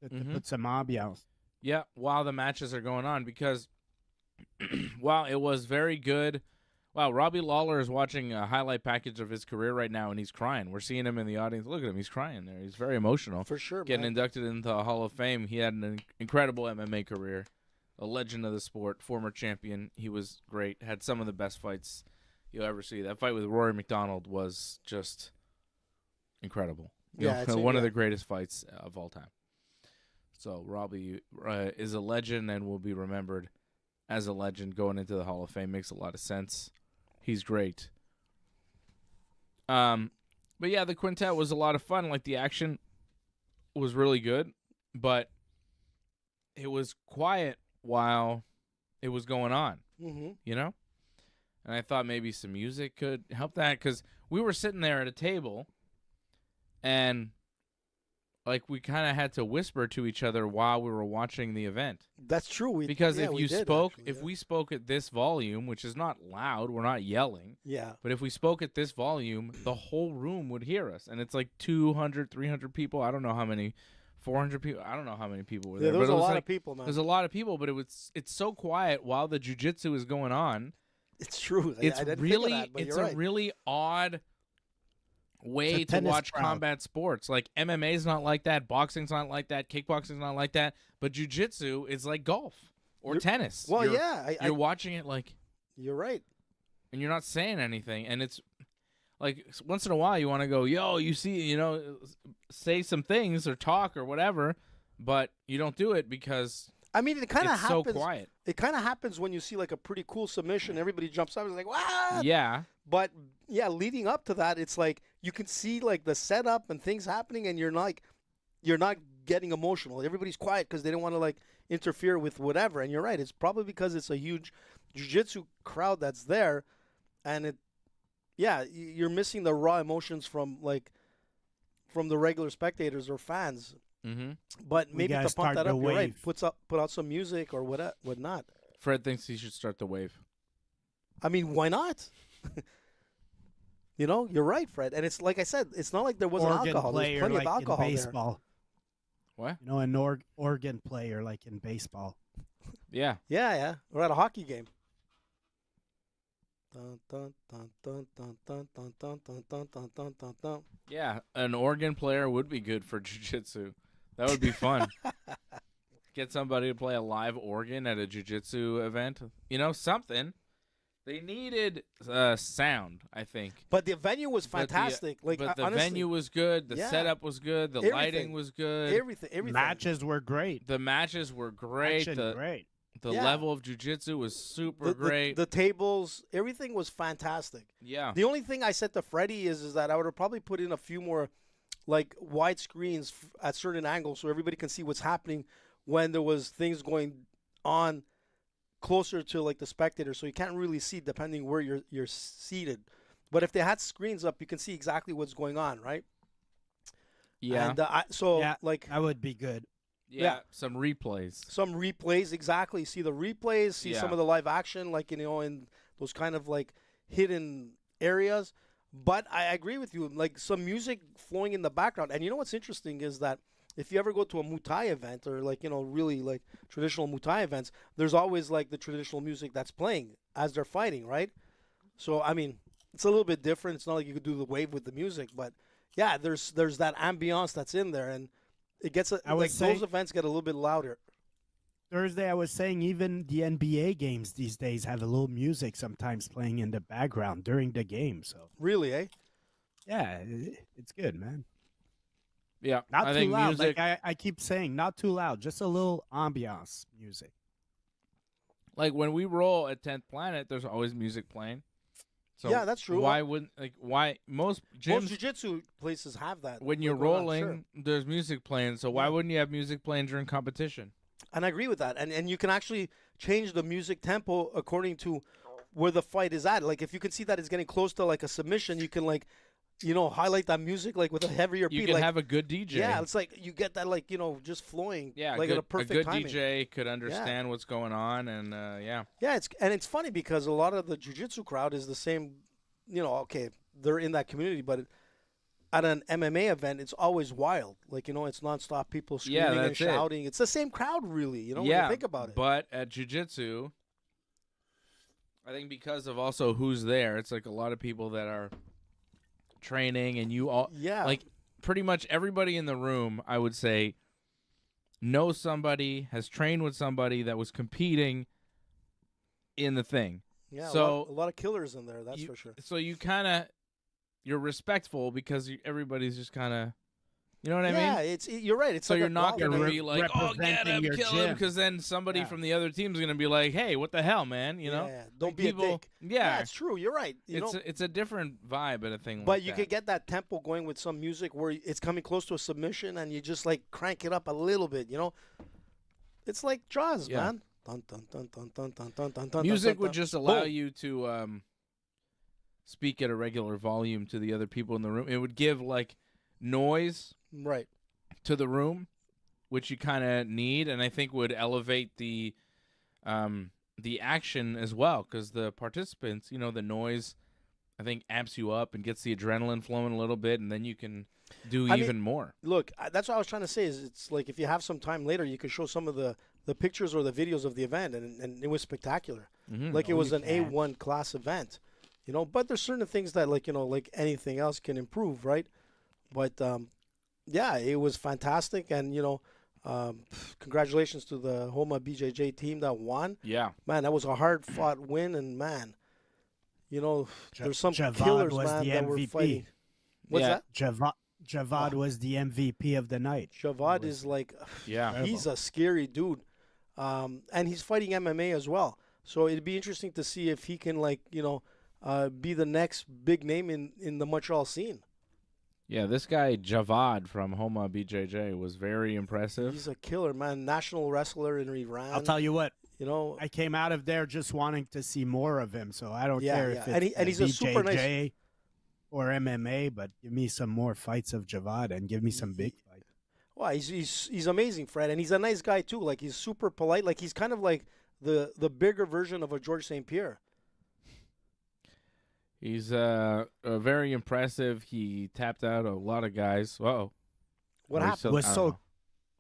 to Mhm. put some ambiance. Yeah, while the matches are going on, because while it was very good, wow, Robbie Lawler is watching a highlight package of his career right now, and he's crying. We're seeing him in the audience. Look at him, he's crying there. He's very emotional. For sure, Getting man. inducted into the Hall of Fame. He had an incredible MMA career, a legend of the sport, former champion. He was great, had some of the best fights you'll ever see. That fight with Rory McDonald was just incredible. You Yeah, know, I'd say, one of yeah. the greatest fights of all time. So Robbie is a legend and will be remembered as a legend going into the Hall of Fame. Makes a lot of sense. He's great. But yeah, the quintet was a lot of fun. Like the action was really good, but it was quiet while it was going on, Mm-hmm. you know? And I thought maybe some music could help that, because we were sitting there at a table and like we kind of had to whisper to each other while we were watching the event. That's true. Because yeah, if we you did, spoke, actually, if we spoke at this volume, which is not loud, we're not yelling. yeah. But if we spoke at this volume, the whole room would hear us. And it's like 200, 300 people. I don't know how many, 400 people. I don't know how many people were there. There was but a it was lot like, of people, man. There's a lot of people, but it's so quiet while the jiu-jitsu is going on. It's true. It's I didn't really, think of that, but it's you're a right. really odd way to tennis watch crowd. combat sports. Like MMA's not like that, boxing's not like that, kickboxing's not like that, but jiu-jitsu is like golf or tennis. Well, You're- yeah. You're watching it like, You're right. and you're not saying anything, and it's like once in a while you want to go, yo, you see, say some things or talk or whatever, but you don't do it because I mean, it kind of it's happens. so quiet. It kind of happens when you see like a pretty cool submission. Everybody jumps up and is like, "Wow!" Yeah, But yeah, leading up to that, it's like you can see like the setup and things happening, and you're not getting emotional. Everybody's quiet because they don't want to like interfere with whatever. And you're right. It's probably because it's a huge jiu-jitsu crowd that's there, and you're missing the raw emotions from the regular spectators or fans. mm-hmm. But We maybe gotta to pump start that the up, you're right. wave. Put out some music or whatnot. Fred thinks he should start the wave. I mean, why not? You're right, Fred. And it's like I said, it's not like there wasn't Organ alcohol. There's player plenty like of alcohol in there. baseball. What? An organ player like in baseball. Yeah. Yeah. We're at a hockey game. Dun, dun, dun, dun, dun, dun, dun, dun, dun, dun, dun, dun, dun, dun. Yeah, an organ player would be good for jiu-jitsu. That would be fun. Get somebody to play a live organ at a jiu-jitsu event. Something. They needed sound, I think. But the venue was But the- fantastic. But the honestly, venue was good. The Yeah. setup was good. The Everything. lighting was good. everything. Matches were great. The matches were great. Action, great. The Yeah. level of jiu-jitsu was super The great. the tables, everything was fantastic. Yeah. The only thing I said to Freddie is that I would have probably put in a few more like wide screens at certain angles so everybody can see what's happening when there was things going on closer to like the spectator, so you can't really see depending where you're seated. But if they had screens up, you can see exactly what's going on, right? Yeah. And Yeah. like That would be good. yeah. Some replays. some replays, exactly. See the replays, see some Yeah. of the live action, like in those kind of like hidden areas. But I agree with you, like some music flowing in the background. And you know what's interesting is that if you ever go to a Muay Thai event or like really like traditional Muay Thai events, there's always like the traditional music that's playing as they're fighting, right? So I mean, it's a little bit different. It's not like you could do the wave with the music, but yeah, there's that ambiance that's in there, and it gets I would like say- those events get a little bit louder. Thursday, I was saying even the NBA games these days have a little music sometimes playing in the background during the game. So Really, eh? yeah, it's good, man. Yeah. Not I too think loud. music. Like I keep saying, not too loud. Just a little ambiance music. Like when we roll at 10th Planet, there's always music playing. So Yeah, that's true. Why wouldn't why most gyms Most jiu-jitsu places have that. when you're like, going on, rolling, sure. there's music playing. So why Yeah. wouldn't you have music playing during competition? And I agree with that. And you can actually change the music tempo according to where the fight is at. Like if you can see that it's getting close to like a submission, you can like, highlight that music like with a heavier You beat. can like, have a good DJ. yeah, it's like you get that like just flowing. Yeah, like good, at a perfect good timing. DJ could understand what's going on, and yeah. Yeah, it's funny because a lot of the jiu-jitsu crowd is the same. Okay, they're in that community, but at an MMA event, it's always wild. Like it's nonstop, people Yeah, screaming and that's it. shouting. It's the same crowd, really. When yeah, you think about it. But at jiu-jitsu, I think because of also who's there, it's like a lot of people that are training, and you all Yeah, like pretty much everybody in the room, I would say, knows somebody, has trained with somebody that was competing in the thing. yeah. so a lot of killers in there. That's for sure. So you're respectful because everybody's just kind of, you know what I mean? Yeah, you're right. It's So like you're a not going quality. to be like, oh, get representing him, your kill him, gym. because then somebody Yeah. from the other team's going to be like, hey, what the hell, man? You know? Yeah, don't Like, be people, a dick. Yeah, it's true. You're right. it's a different vibe at a thing but like you that. could get that tempo going with some music where it's coming close to a submission, and you just like crank it up a little bit. It's like Jaws, Yeah. man. Dun, dun, dun, dun, dun, dun, dun, dun, dun, Music dun, would dun. just allow Boom. you to speak at a regular volume to the other people in the room. It would give like noise Right. to the room, which you kind of need, and I think would elevate the action as well, because the participants, the noise, I think amps you up and gets the adrenaline flowing a little bit, and then you can do even more. Look, that's what I was trying to say. Is it's like if you have some time later, you could show some of the pictures or the videos of the event, and it was spectacular. Like it was an A1 class event, But there's certain things that like anything else can improve, right? But yeah, it was fantastic, and congratulations to the Homa BJJ team that won. Yeah, man, that was a hard fought win, and man, there's some Javad killers, was man, the that were MVP. fighting. What's that? Javad was the MVP of the night. Javad is like, he's a scary dude, and he's fighting MMA as well. So it'd be interesting to see if he can be the next big name in the Montreal scene. Yeah, this guy Javad from Homa BJJ was very impressive. He's a killer, man. National wrestler in Iran. I'll tell you what. I came out of there just wanting to see more of him, so I don't care if it's and he's a super nice or MMA, but give me some more fights of Javad and give me some big fights. Well, he's amazing, Fred, and he's a nice guy too. Like he's super polite. Like he's kind of like the bigger version of a George St. Pierre. He's very impressive. He tapped out a lot of guys. Uh-oh. What happened? Was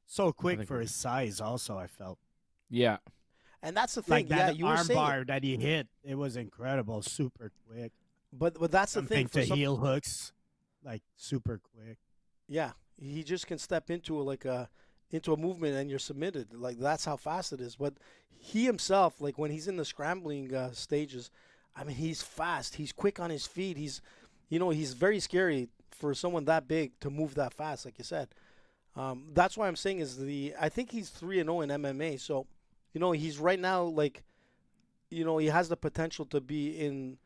so quick for his size. Also, I felt. Yeah. And that's the thing. Like that you were saying. armbar that he hit, it was incredible, super quick. But that's the thing. For heel hooks, like super quick. Yeah, he just can step into a movement and you're submitted. Like that's how fast it is. But he himself, like when he's in the scrambling stages, I mean, he's fast. He's quick on his feet. He's very scary for someone that big to move that fast, like you said. That's why I'm saying I think he's 3-0 in MMA. So, he's right now like, he has the potential to be in,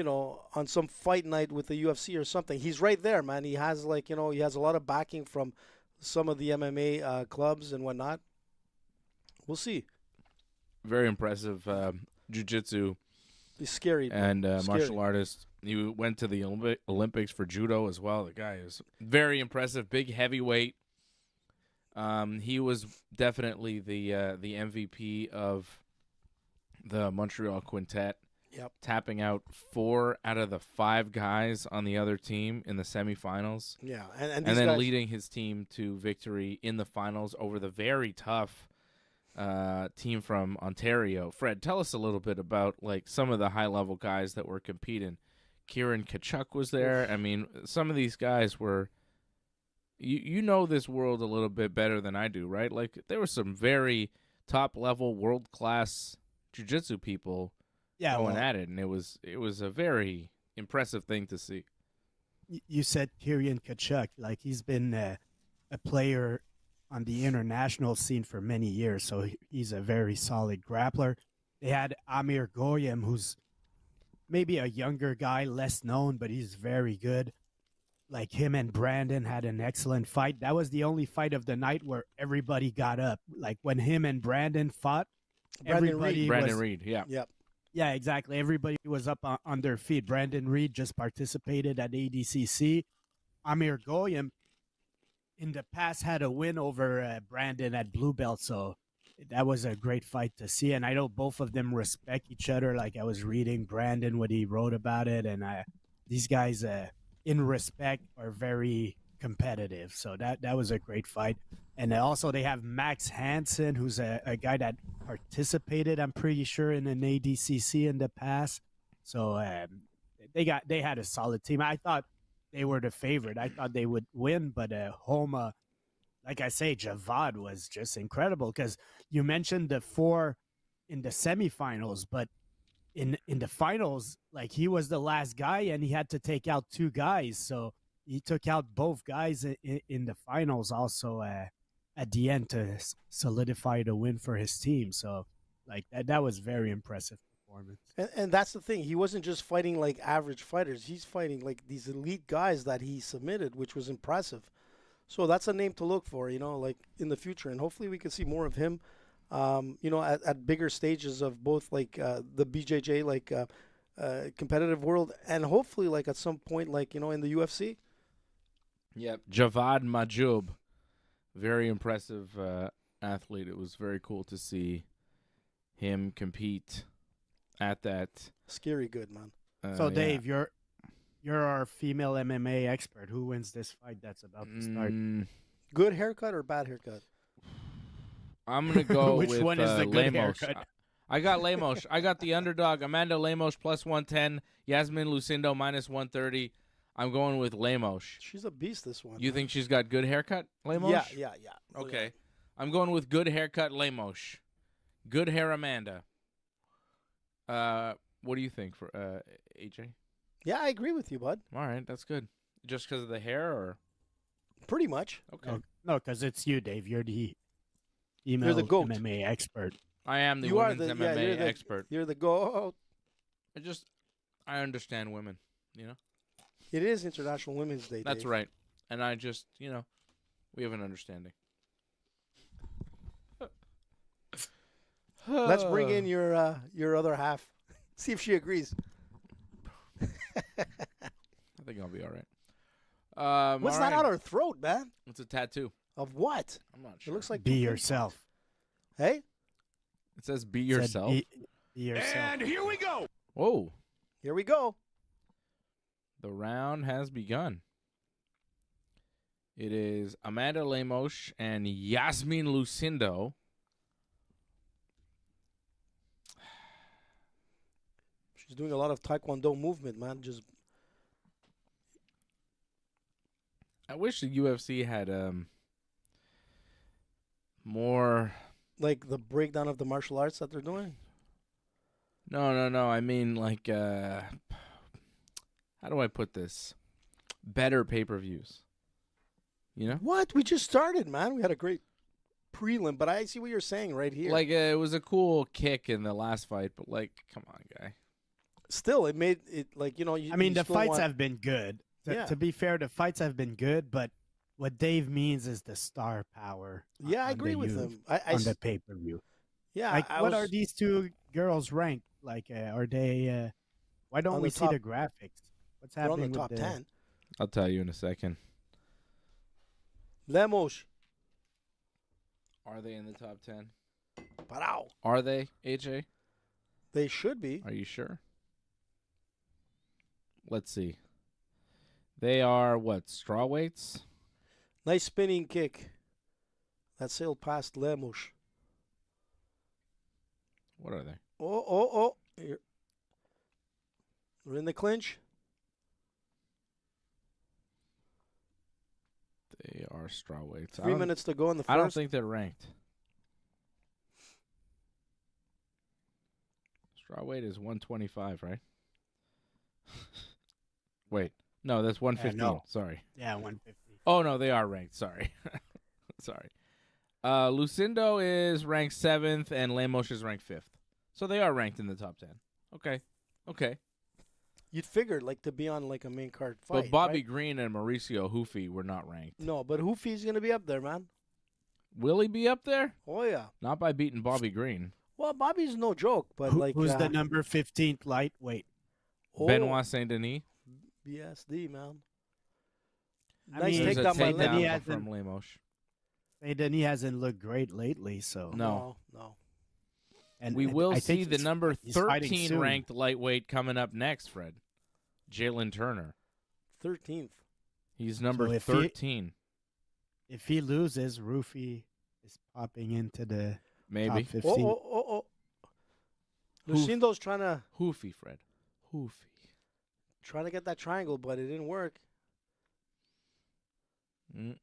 on some fight night with the UFC or something. He's right there, man. He has he has a lot of backing from some of the MMA clubs and whatnot. We'll see. Very impressive jiu-jitsu. He's scary. And martial artist. He went to the Olympics for judo as well. The guy is very impressive. Big heavyweight. He was definitely the MVP of the Montreal Quintet. Yep. Tapping out 4 out of the 5 guys on the other team in the semifinals. Yeah, and then guys... leading his team to victory in the finals over the very tough team from Ontario. Fred, tell us a little bit about like some of the high-level guys that were competing. Kieran Kachuk was there. I mean, some of these guys were. You know this world a little bit better than I do, right? Like there were some very top-level, world-class jiu-jitsu people. Going at it, and it was a very impressive thing to see. You said Kieran Kachuk, like he's been a player on the international scene for many years, so he's a very solid grappler. They had Amir Goyim, who's maybe a younger guy, less known, but he's very good. Like him and Brandon had an excellent fight. That was the only fight of the night where everybody got up. Like when him and Brandon fought, Brandon Reed, yeah. Yep. Yeah, exactly. Everybody was up on their feet. Brandon Reed just participated at ADCC. Amir Goyim, in the past, had a win over Brandon at Blue Belt, so that was a great fight to see. And I know both of them respect each other. Like I was reading Brandon, what he wrote about it, and these guys, in respect, are very competitive. So that was a great fight. And also they have Max Hansen, who's a guy that participated, I'm pretty sure, in an ADCC in the past. So they had a solid team. I thought they were the favorite. I thought they would win, but Homa, like I say, Javad was just incredible because you mentioned the 4 in the semifinals, but in the finals, like he was the last guy and he had to take out 2 guys. So he took out both guys in the finals also at the end to solidify the win for his team. So like that was very impressive performance. And that's the thing. He wasn't just fighting like average fighters. He's fighting like these elite guys that he submitted, which was impressive. So that's a name to look for, like in the future. And hopefully we can see more of him, at bigger stages of both like the BJJ, like competitive world, and hopefully like at some point, like, in the UFC. Yep. Javad Majoub Very impressive athlete. It was very cool to see him compete at that. Scary good, man. So, yeah. Dave, you're our female MMA expert. Who wins this fight that's about to start? Good haircut or bad haircut? I'm going to go Which with one is the good Lamos. haircut? I got Lamos. I got the underdog, Amanda Lamos, plus 110. Yasmin Lucindo, minus 130. I'm going with Lamos. She's a beast, this one. You think she's got good haircut, Lamos? Yeah. Okay. I'm going with good haircut, Lamos. Good hair, Amanda. What do you think for AJ? Yeah, I agree with you, bud. All right, that's good. Just because of the hair, or Pretty much. okay? No, because it's you, Dave. You're the female You're the GOAT. MMA expert. I am the You are women's the- yeah, MMA you're the- expert. You're the GOAT. I understand women. You know, It is International Women's Day. that's Dave. right. And I just, we have an understanding. Let's bring in your other half. See if she agrees. I think I'll be all right. What's that on her throat, man? It's a tattoo. Of what? I'm not It sure. looks like Be two yourself. Hey, It says be Said yourself. Be yourself. And here we go. Whoa. here we go. The round has begun. It is Amanda Lemos and Yasmin Lucindo. She's doing a lot of Taekwondo movement, man. Just I wish the UFC had more. like the breakdown of the martial arts that they're doing. No. I mean, like, how do I put this? Better pay-per-views. You know? What? We just started, man. We had a great prelim, but I see what you're saying right here. Like, it was a cool kick in the last fight, but, like, come on, guy. Still, it made it like you. I mean, you the still fights want- have been good. Yeah. To be fair, the fights have been good, but what Dave means is the star power. Yeah, I on agree the with U- him. on the pay-per-view. Yeah, Like, I what was, are these two girls ranked? Like, are they? Why don't On we the see top- the graphics? What's they're on happening the top with the 10. I'll tell you in a second. Lemos, Are they in the top 10? parao. Are they, AJ? They should be. Are you sure? Let's see. They are, what, straw weights? Nice spinning kick. That sailed past Lemos. What are they? Oh. Here. We're in the clinch. They are straw weights. 3 minutes to go in the first. I don't think they're ranked. Straw weight is 125, right? Wait. No, that's 115. no. Sorry. 150? Oh, no, they are ranked. Sorry. Sorry. Lucindo is ranked 7th, and Lemos is ranked 5th. So they are ranked in the top 10. Okay. You'd figure like to be on like a main card fight. But Bobby right? Green and Mauricio Hoofy were not ranked. No, but Hoofy's gonna be up there, man. Will he be up there? Oh yeah. Not by beating Bobby Green. Well, Bobby's no joke, but like Who's the number 15th lightweight? Benoit Saint Denis. BSD, man. I Nice mean, There's a takedown by Saint Lemos. Denis takedown hasn't- from Lemos. Saint Denis hasn't looked great lately, so No. And We and will I think see the he's- number he's fighting 13 soon. ranked lightweight coming up next, Fred. Jalen Turner. 13th. He's number So if he- 13. If he loses, Ruffy is popping into the Maybe. top 15. Oh. Lucindo's trying Hoofy, Fred. Hoofy. to get that triangle, but it didn't work. Mm.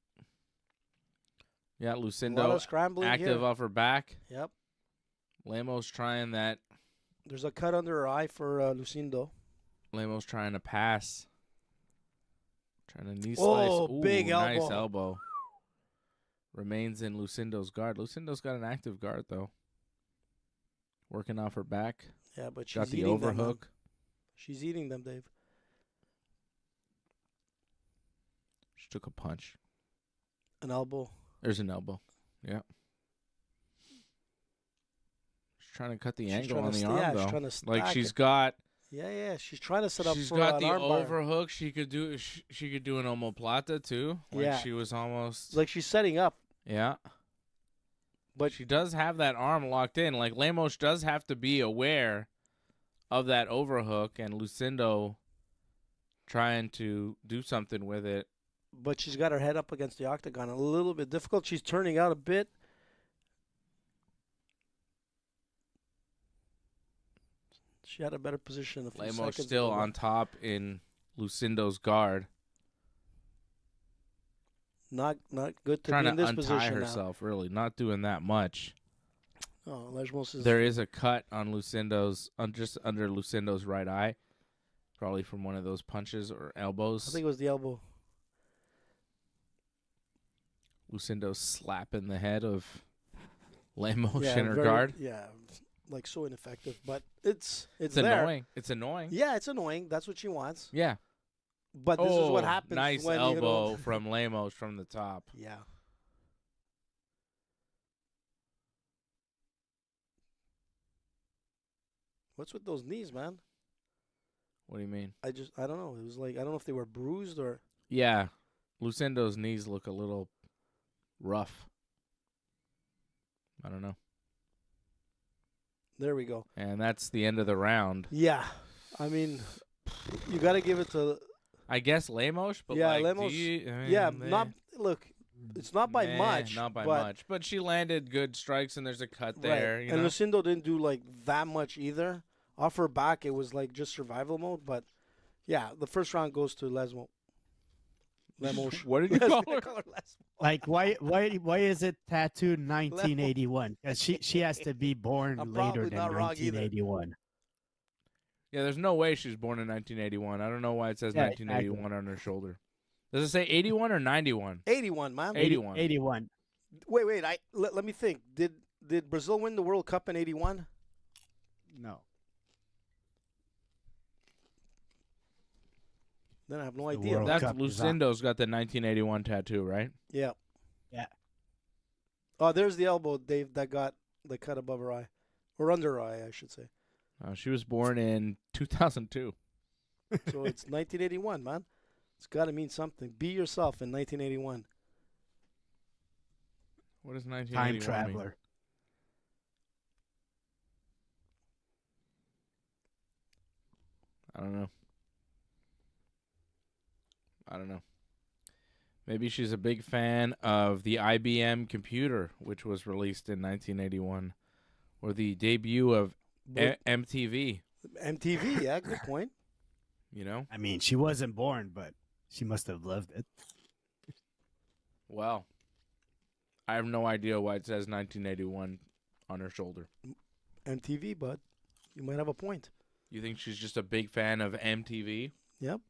Yeah, A lot Lucindo of scrambling active here. off her back. Yep. Lemos trying that. There's a cut under her eye for Lucindo. Lemos trying to pass. Trying to knee Oh, slice. Ooh, big nice elbow. elbow. Remains in Lucindo's guard. Lucindo's got an active guard, though. Working off her back. Yeah, but she's Got the eating them, man. overhook. She's eating them, Dave. She took a punch. An elbow. There's an elbow. Yeah. She's trying to cut the She's angle trying on to the st- yeah, arm, she's though. trying to Like stack she's it. got, Yeah. She's trying to set up she's for got an the arm bar. overhook. She could do an omoplata too. Like Yeah. she was almost. Like she's setting up. Yeah. But She does have that arm locked in. Like, Lamos does have to be aware of that overhook, and Lucindo trying to do something with it. but she's got her head up against the octagon. A little bit difficult. She's turning out a bit. She had a better position a few Lamos seconds still ago. on top in Lucindo's guard. Not good to Trying be in to this untie position herself, really. Not doing that much. now. Oh, Lemos is There is a cut on Lucindo's, just under Lucindo's right eye. Probably from one of those punches or elbows. I think it was the elbow. Lucindo slapping the head of Lamos Yeah, in her very- guard. Yeah, like so ineffective, but it's It's there. annoying. It's annoying. Yeah, it's annoying. That's what she wants. Yeah. But this is what happens Nice when elbow you don't. from Lamos from the top. Yeah. What's with those knees, man? What do you mean? I don't know. It was like, I don't know if they were bruised or. Yeah. Lucindo's knees look a little rough. I don't know. There we go. And that's the end of the round. Yeah. I mean, you got to give it to. I guess Lamos, but Yeah, like, Lamos- do you, I mean, Yeah, meh, not. Look, it's not by meh, much. Not by but, much. But she landed good strikes, and there's a cut Right. there. You And know? Lucindo didn't do like that much either. Off her back, it was like just survival mode. But yeah, the first round goes to Lemos. What did you call her? Like, why is it tattooed 1981? Because she has to be born I'm later probably than not wrong either. 1981. Yeah, there's no way she was born in 1981. I don't know why it says Yeah, 1981 on her shoulder. Does it say 81 or 91? 81, man. 81. 81. Wait. Let me think. Did Brazil win the World Cup in 81? No. Then I have no The idea. World That's Cup is on. Lucindo's got the 1981 tattoo, right? Yeah. Yeah. Oh, there's the elbow, Dave, that got the cut above her eye. Or under her eye, I should say. She was born in 2002. So it's 1981, man. It's got to mean something. Be yourself in 1981. What does 1981 Time traveler. I don't know. Maybe she's a big fan of the IBM computer, which was released in 1981, or the debut of MTV. MTV, yeah, good point. You know? I mean, she wasn't born, but she must have loved it. Well, I have no idea why it says 1981 on her shoulder. MTV, bud. You might have a point. You think she's just a big fan of MTV? Yep.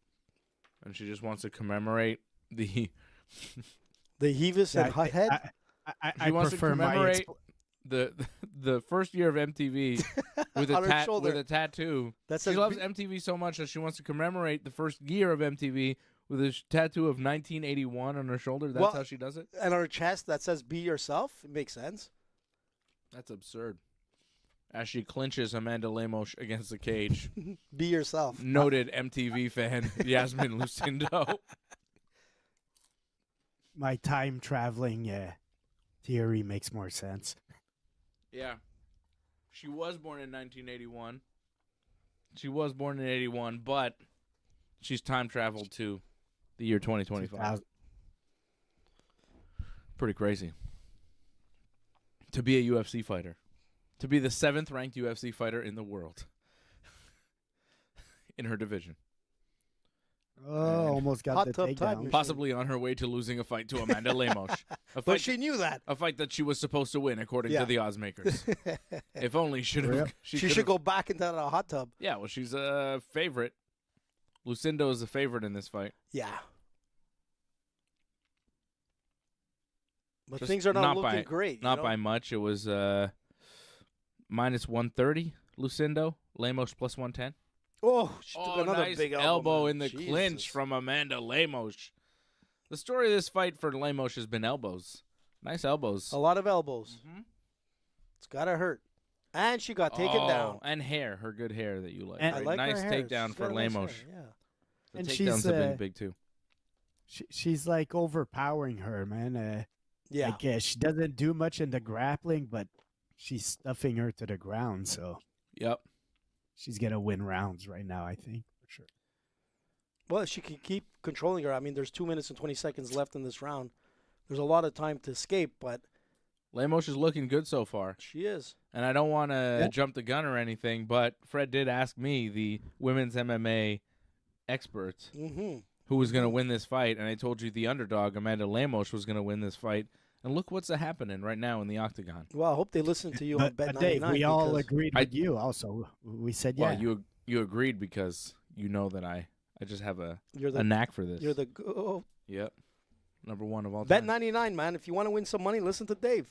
And she just wants to commemorate the... The Heavis and Hothead. She wants to prefer my commemorate the first year of MTV with On her a shoulder. with a tattoo. That She says loves MTV so much that she wants to commemorate the first year of MTV with a tattoo of 1981 on her shoulder. That's Well- how she does it? and on her chest that says "Be yourself." It makes sense. That's absurd. As she clinches Amanda Lemos against the cage. Be yourself. Noted MTV fan Yasmin Lucindo. My time traveling theory makes more sense. Yeah. She was born in 1981. She was born in 81, but she's time traveled to the year 2025. 2000. Pretty crazy. To be a UFC fighter. To be the 7th ranked UFC fighter in the world. In her division. Oh, almost got Hot the tub time takedown. machine. Possibly on her way to losing a fight to Amanda Lemos. But fight, she knew that. a fight that she was supposed to win, according Yeah. to the odds makers. If only should have. Yep. She could've- should go back into that hot tub. Yeah, well, she's a favorite. Lucindo is the favorite in this fight. Yeah. But Just things are not looking by, great. Not you know? by much. It was minus 130, Lucindo. Lemos plus 110. Oh, she took another nice big elbow man. in the Jesus. clinch from Amanda Lemos. The story of this fight for Lemos has been elbows. Nice elbows. A lot of elbows. Mhm. It's gotta hurt. And she got taken down. And hair, her good hair that you like. And- I right? like nice her hair. takedown She's for got a nice Lemos. hair, Yeah. The And takedowns she's, have been big too. She's like overpowering her, man. Yeah. Like, she doesn't do much in the grappling, but she's stuffing her to the ground, so Yep. she's gonna win rounds right now, I think, for sure. Well, if she can keep controlling her. I mean, there's 2 minutes and 20 seconds left in this round. There's a lot of time to escape, but Lamos is looking good so far. she is. And I don't want to jump the gun or anything, but Fred did ask me, the women's MMA expert, Mm-hmm. who was going to win this fight, and I told you the underdog, Amanda Lamos, was going to win this fight. And look what's happening right now in the octagon. Well, I hope they listen to you on Bet But Dave, 99. we all because- agreed with you also. We said, yeah. Well, you agreed because you know that I just have a You're the knack for this. You're the Yep. Number one of all Bet time. 99, man. If you want to win some money, listen to Dave.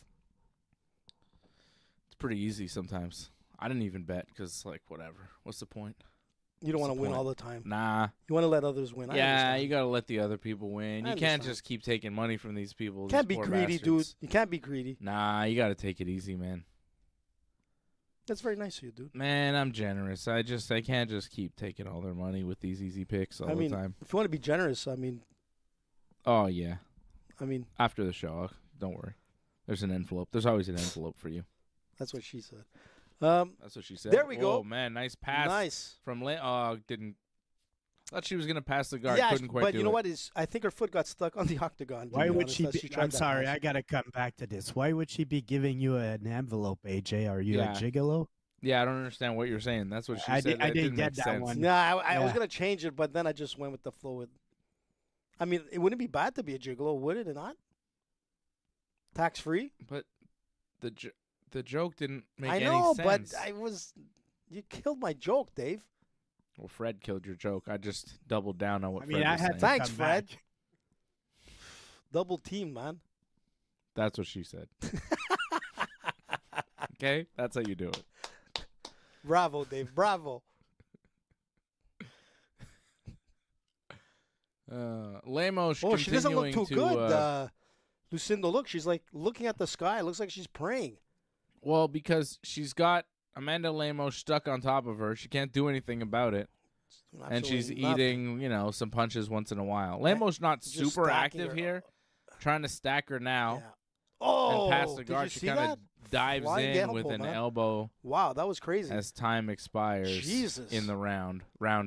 It's pretty easy sometimes. I didn't even bet because, like, whatever. What's the point? You don't What's want to the win point? all the time. Nah. You want to let others win. I Yeah, understand. you got to let the other people win. I You can't understand. just keep taking money from these people. Can't these be poor greedy, bastards. dude. You can't be greedy. Nah, you got to take it easy, man. That's very nice of you, dude. Man, I'm generous. I can't just keep taking all their money with these easy picks all I mean, the time. if you want to be generous, I mean, Oh, yeah. After the show, don't worry. There's an envelope. There's always an envelope for you. that's what she said. That's what she said. There we go. Oh, man, nice pass. Nice. From didn't. Thought she was going to pass the guard. Yeah, Couldn't quite but do you know it. what is? I think her foot got stuck on the octagon. to Why be would honest, she as be? tried I'm that sorry, pass. I got to come back to this. Why would she be giving you an envelope, AJ? Are you Yeah. a gigolo? Yeah, I don't understand what you're saying. That's what she I said. didn't didn't get make that sense. one. Nah, I was Yeah. gonna change it, but then I just went with the flow. I mean, it wouldn't be bad to be a gigolo, would it not? Tax free. But the joke didn't make I any know, sense. but you killed my joke, Dave. Well, Fred killed your joke. I just doubled down on what I mean, Fred I was had saying. to Thanks, come Fred. back. Double team, man. That's what she said. Okay? That's how you do it. Bravo, Dave. Bravo. Lamos Oh, she doesn't look continuing too to, good. Lucindo, look, she's like looking at the sky. It looks like she's praying. well, because she's got Amanda Lamos stuck on top of her. She can't do anything about it. And she's Absolutely nothing. eating, some punches once in a while. Lamos not Just super stacking active her. here. Trying to stack her now. Yeah. Oh, And pass the did you guard. She see kind that? of dives Flying in with elbow, an man. elbow Wow, that was crazy. as time expires Jesus. in the round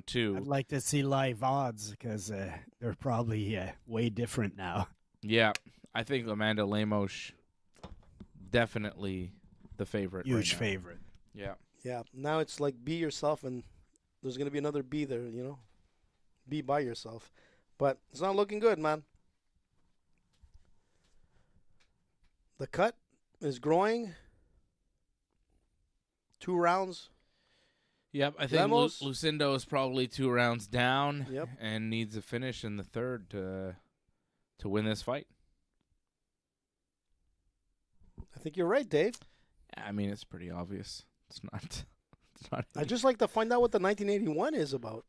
two. I'd like to see live odds because they're probably way different now. Yeah, I think Amanda Lamos definitely the favorite. Huge right now. favorite. Yeah. Yeah, now it's like be yourself, and there's going to be another be there, Be by yourself. But it's not looking good, man. The cut is growing. 2 rounds. Yep, I think Lamos? Lucindo is probably 2 rounds down Yep. and needs a finish in the third to win this fight. I think you're right, Dave. I mean, it's pretty obvious. It's not. I'd just like to find out what the 1981 is about.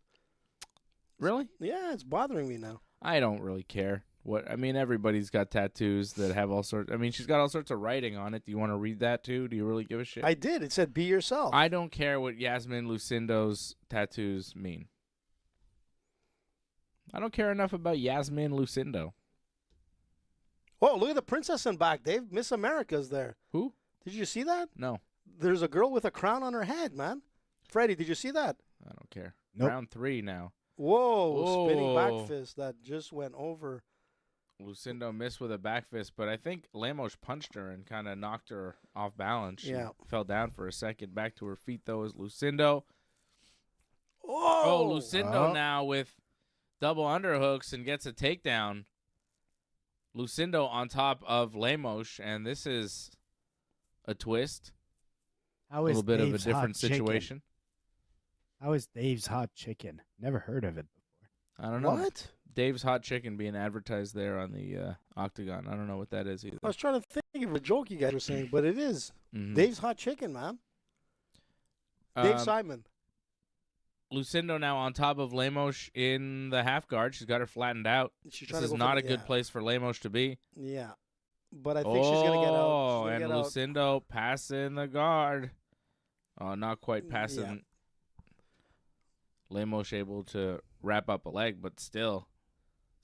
Really? Yeah, it's bothering me now. I don't really care. Everybody's got tattoos that have all sorts. She's got all sorts of writing on it. Do you want to read that too? Do you really give a shit? I did. It said be yourself. I don't care what Yasmin Lucindo's tattoos mean. I don't care enough about Yasmin Lucindo. Oh, look at the princess in back, Dave. Miss America's there. Who? Did you see that? No, There's a girl with a crown on her head, man. Freddie, did you see that? I don't care. Nope. Round 3 now. Whoa, spinning back Whoa. fist that just went over. Lucindo missed with a back fist, but I think Lamos punched her and kind of knocked her off balance. She Yeah. fell down for a second. Back to her feet, though, is Lucindo. Oh, Lucindo now with double underhooks and gets a takedown. Lucindo on top of Lamos, and this is a twist. How A is little bit of a Dave's different hot chicken? situation. How is Dave's hot chicken? Never heard of it before. I don't know. What? Dave's Hot Chicken being advertised there on the octagon. I don't know what that is either. I was trying to think of a joke you guys were saying, but it is. Mhm. Dave's Hot Chicken, man. Dave Um, Simon. Lucindo now on top of Lamos in the half guard. She's got her flattened out. She's This trying to is go not for a good place for Lamos to be. Yeah. But I think she's going to get out. She's gonna And get out. Lucindo passing the guard. Oh, not quite passing. Yeah. Lamos able to wrap up a leg, but still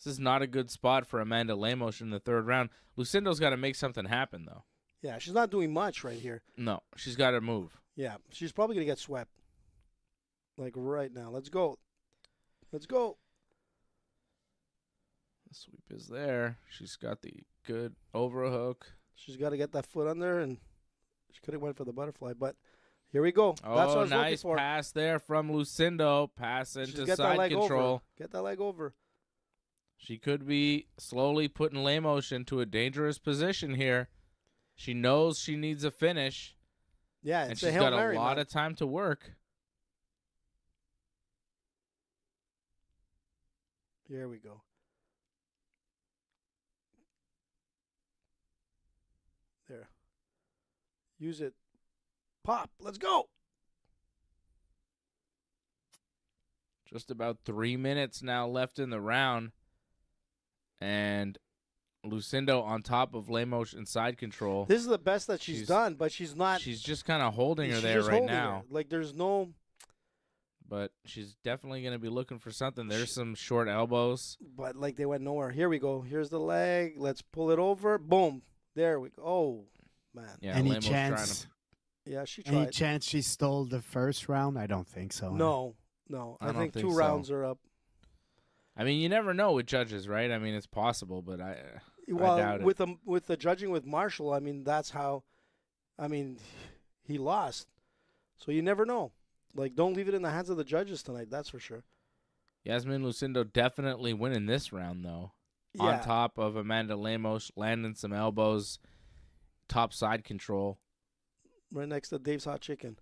This is not a good spot for Amanda Lamos in the third round. Lucindo's got to make something happen, though. Yeah, she's not doing much right here. No, she's got to move. Yeah, she's probably going to get swept. Like right now. Let's go. Let's go. The sweep is there. She's got the good overhook. She's got to get that foot under, and she could have went for the butterfly, but here we go. That's what I was looking nice for. pass there from Lucindo. Pass into side control. Over. Get that leg over. She could be slowly putting Lamos into a dangerous position here. She knows she needs a finish. Yeah, and it's she's got a lot of time to work. Here we go. There. Use it. Pop. Let's go. Just about 3 minutes now left in the round. And Lucindo on top of Lamos in side control. This is the best that she's done, but she's not. She's just kind of holding her there right now. Like there's no. But she's definitely going to be looking for something. There's some short elbows. But like they went nowhere. Here we go. Here's the leg. Let's pull it over. Boom. There we go. Oh, man. Yeah, Any Lamos chance? Yeah, she tried. Any chance she stole the first round? I don't think so. No. I think 2 rounds are up. I mean, you never know with judges, right? I mean, it's possible, but I doubt it. With the judging with Marshall, I mean, that's how. I mean, he lost, so you never know. Like, don't leave it in the hands of the judges tonight. That's for sure. Yasmin Lucindo definitely winning this round, though. Yeah. On top of Amanda Lamos, landing some elbows, top side control. Right next to Dave's Hot Chicken.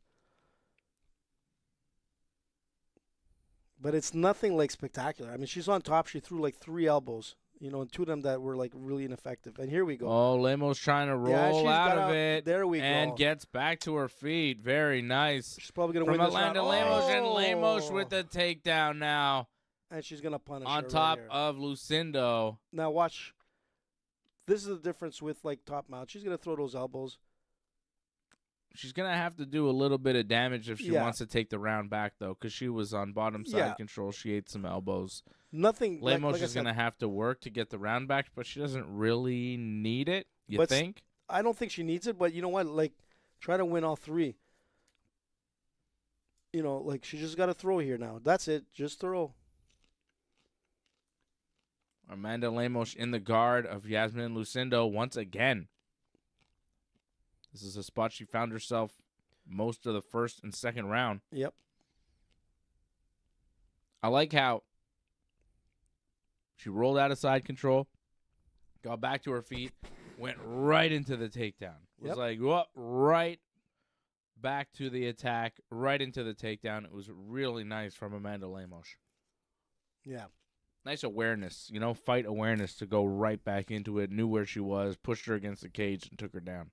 But it's nothing like spectacular. I mean, she's on top. She threw like 3 elbows, and 2 of them that were like really ineffective. And here we go. Oh, Lamos trying to roll out of it. There we go. And gets back to her feet. Very nice. She's probably going to win this round. From Amanda Lamos, and Lamos with the takedown now. And she's going to punish her on top of Lucindo. Now watch. This is the difference with like top mount. She's going to throw those elbows. She's going to have to do a little bit of damage if she wants to take the round back, though, because she was on bottom side control. She ate some elbows. Nothing. Lamos is going to have to work to get the round back, but she doesn't really need it, you think? I don't think she needs it, but you know what? Like, try to win all 3. Like, she just got to throw here now. That's it. Just throw. Amanda Lamos in the guard of Yasmin Lucindo once again. This is a spot she found herself most of the first and second round. Yep. I like how she rolled out of side control, got back to her feet, went right into the takedown. It was like, whoop, right back to the attack, right into the takedown. It was really nice from Amanda Lamos. Yeah. Nice awareness, fight awareness to go right back into it, knew where she was, pushed her against the cage, and took her down.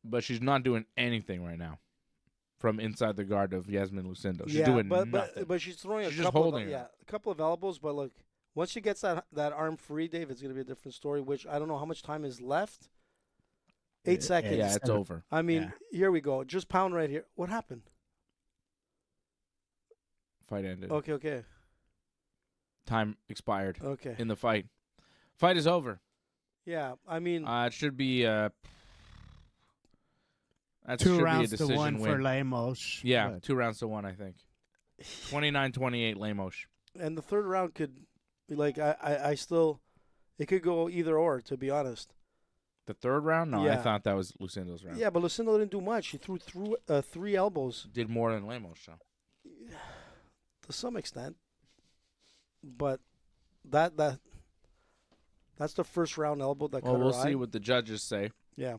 But she's not doing anything right now from inside the guard of Yasmin Lucindo. She's doing nothing. But she's throwing just holding a couple of elbows. But look, once she gets that arm free, Dave, it's going to be a different story, which I don't know how much time is left. 8 seconds. Yeah, it's over. I mean, here we go. Just pound right here. What happened? Fight ended. Okay. Time expired. Okay. In the fight. Fight is over. Yeah, I mean. It should be... That 2 should rounds be a decision to 1 win. for Lamos. Yeah, 2 rounds to 1, I think. 29-28 Lamos. And the third round could be like, I still, it could go either or, to be honest. The third round? No, I thought that was Lucindo's round. Yeah, but Lucindo didn't do much. He threw 3 elbows. Did more than Lamos, so. To some extent. But that's the first round elbow that cut her we'll eye. see what the judges say. Yeah.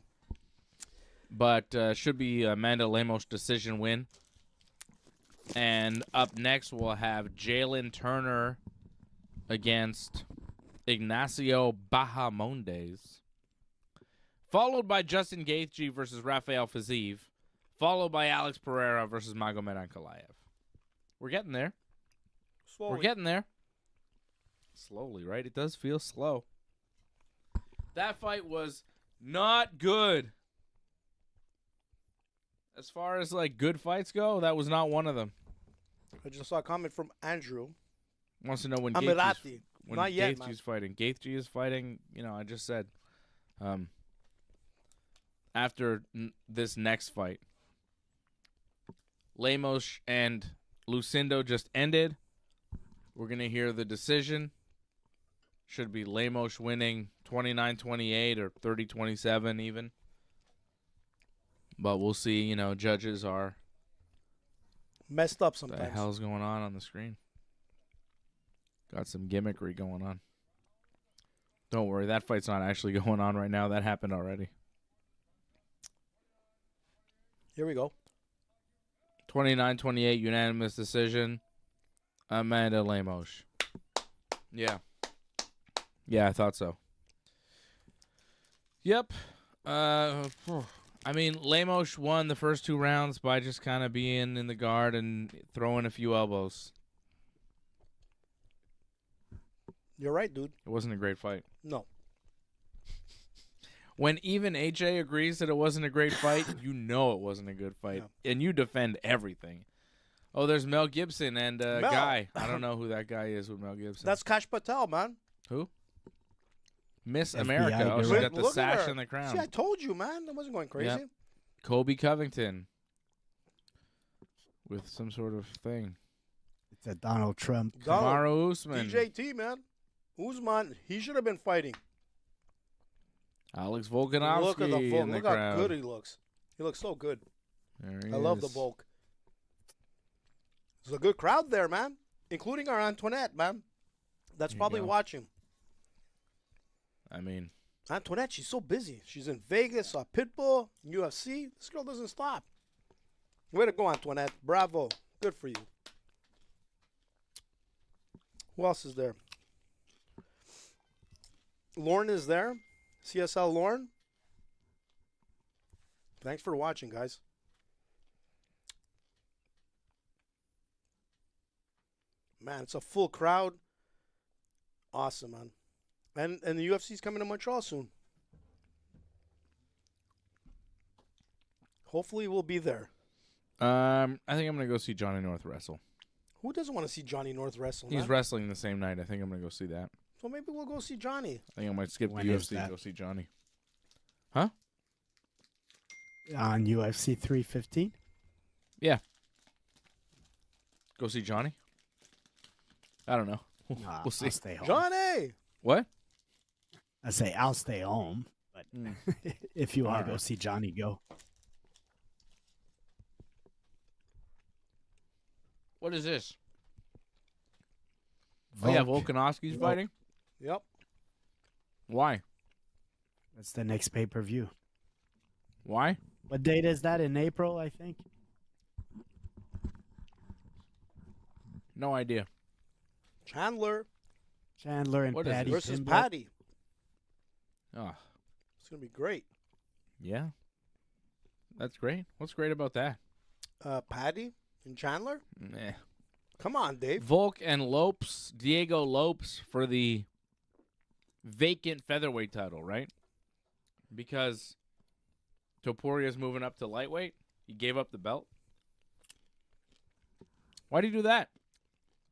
But should be Amanda Lamos decision win. And up next, we'll have Jalen Turner against Ignacio Bahamondes. Followed by Justin Gaethje versus Rafael Fiziev. Followed by Alex Pereira versus Magomed Ankalaev. We're getting there. Slowly. We're getting there. Slowly, right? It does feel slow. That fight was not good. As far as like good fights go, that was not one of them. I just saw a comment from Andrew. Wants to know when Amirati. when Not yet, man. Gaethje's fighting. Gaethje is fighting. You know, I just said after this next fight, Lamos and Lucindo just ended. We're gonna hear the decision. Should be Lamos winning 29-28 or 30-27 even. But we'll see. You know, judges are Messed up what sometimes. the hell's going on the screen. Got some gimmickry going on. Don't worry, that fight's not actually going on right now. That happened already. Here we go. 29-28 unanimous decision. Amanda Lamos. Yeah. Yeah, I thought so. Yep. I mean, Lamos won the first 2 rounds by just kind of being in the guard and throwing a few elbows. You're right, dude. It wasn't a great fight. No. When even AJ agrees that it wasn't a great fight, you know it wasn't a good fight. Yeah. And you defend everything. Oh, there's Mel Gibson and a Mel. guy. I don't know who that guy is with Mel Gibson. That's Kash Patel, man. Who? Miss FBI America. Oh, she director. got the Look at sash her. and the crown. See, I told you, man. I wasn't going crazy. Yep. Kobe Covington. With some sort of thing. It's a Donald Trump. Kamaru Usman. DJT, man. Usman, he should have been fighting. Alex Volkanovski Look at the in Volk. the Look crowd. how good he looks. He looks so good. There he I love the is. Volk. There's a good crowd there, man. Including our Antoinette, man. That's There you probably go. watching. I mean, Antoinette, she's so busy. She's in Vegas, Pitbull, UFC. This girl doesn't stop. Way to go, Antoinette. Bravo. Good for you. Who else is there? Lauren is there. CSL Lauren. Thanks for watching, guys. Man, it's a full crowd. Awesome, man. And the UFC's coming to Montreal soon. Hopefully we'll be there. I think I'm going to go see Johnny North wrestle. Who doesn't want to see Johnny North wrestle? He's man? wrestling the same night. I think I'm going to go see that. So maybe we'll go see Johnny. I think I might skip When the is UFC and that? go see Johnny. On UFC 315. Yeah. Go see Johnny? I don't know. Nah, We'll see. I'll stay home. Johnny! What? I say I'll stay home, but Mm. if you want to go Alright. see Johnny, go. What is this? Oh, yeah, Volk. Volkanovski's Volk. fighting? Yep. Why? That's the next pay-per-view. Why? What date is that? In April, I think. No idea. Chandler Chandler and What is Patty this? versus Pimblett. Patty. Oh, It's going to be great. yeah. That's great. What's great about that? Patty and Chandler? Meh. Come on, Dave. Volk and Lopes, Diego Lopes for the vacant featherweight title, right? Because Toporia's moving up to lightweight. He gave up the belt. Why'd he do that?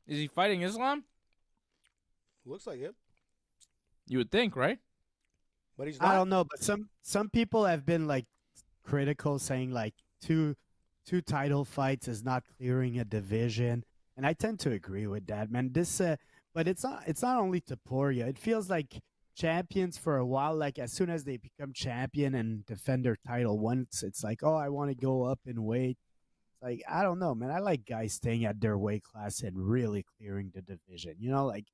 Is he fighting Islam? Looks like it. You would think, right? But he's I not. don't know, but some people have been like critical, saying like two title fights is not clearing a division, and I tend to agree with that, man. This, but it's not only Topuria. It feels like champions for a while, like as soon as they become champion and defend their title once, it's like, oh, I want to go up in weight. It's like, I don't know, man. I like guys staying at their weight class and really clearing the division. You know, like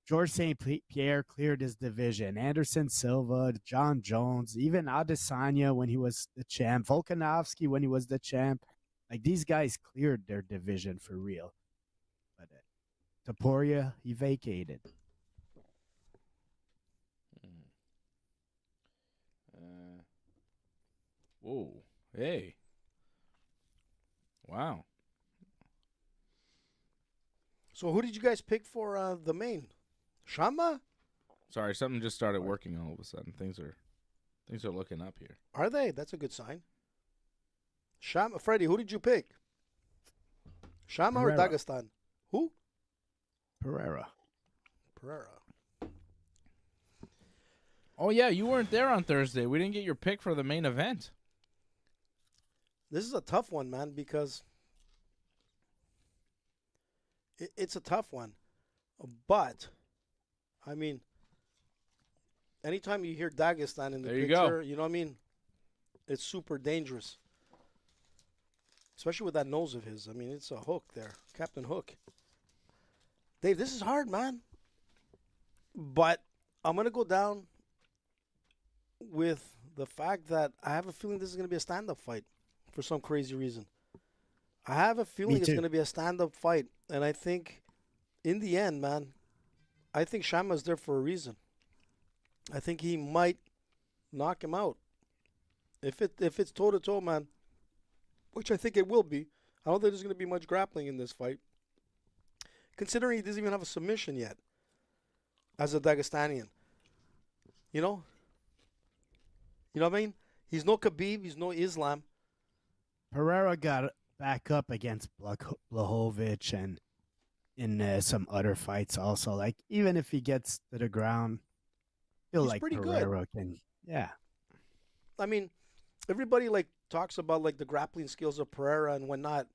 George St. Pierre cleared his division. Anderson Silva, John Jones, even Adesanya when he was the champ, Volkanovski when he was the champ. Like these guys cleared their division for real. But Topuria, he vacated. Whoa. Hey. Wow. So who did you guys pick for the main? Shama? Sorry, something just started working all of a sudden. Things are looking up here. Are they? That's a good sign. Shama, Freddie, who did you pick? Shama or Pereira. Dagestan? Who? Pereira. Pereira. Oh yeah, you weren't there on Thursday. We didn't get your pick for the main event. This is a tough one, man, because it's a tough one. But, I mean, anytime you hear Dagestan in the There you picture, go. you know what I mean? It's super dangerous. Especially with that nose of his. I mean, it's a hook there. Captain Hook. Dave, this is hard, man. But I'm going to go down with the fact that I have a feeling this is going to be a stand-up fight for some crazy reason. I have a feeling it's too. going to be a stand-up fight. And I think, in the end, man, I think Shama's there for a reason. I think he might knock him out. If it's toe-to-toe, man, which I think it will be, I don't think there's going to be much grappling in this fight. Considering he doesn't even have a submission yet as a Dagestanian. You know? You know what I mean? He's no Khabib. He's no Islam. Pereira got back up against Blachowicz and in some other fights also. Like, even if he gets to the ground, I feel He's like pretty good. Pereira can, yeah. I mean, everybody, like, talks about, like, the grappling skills of Pereira and whatnot.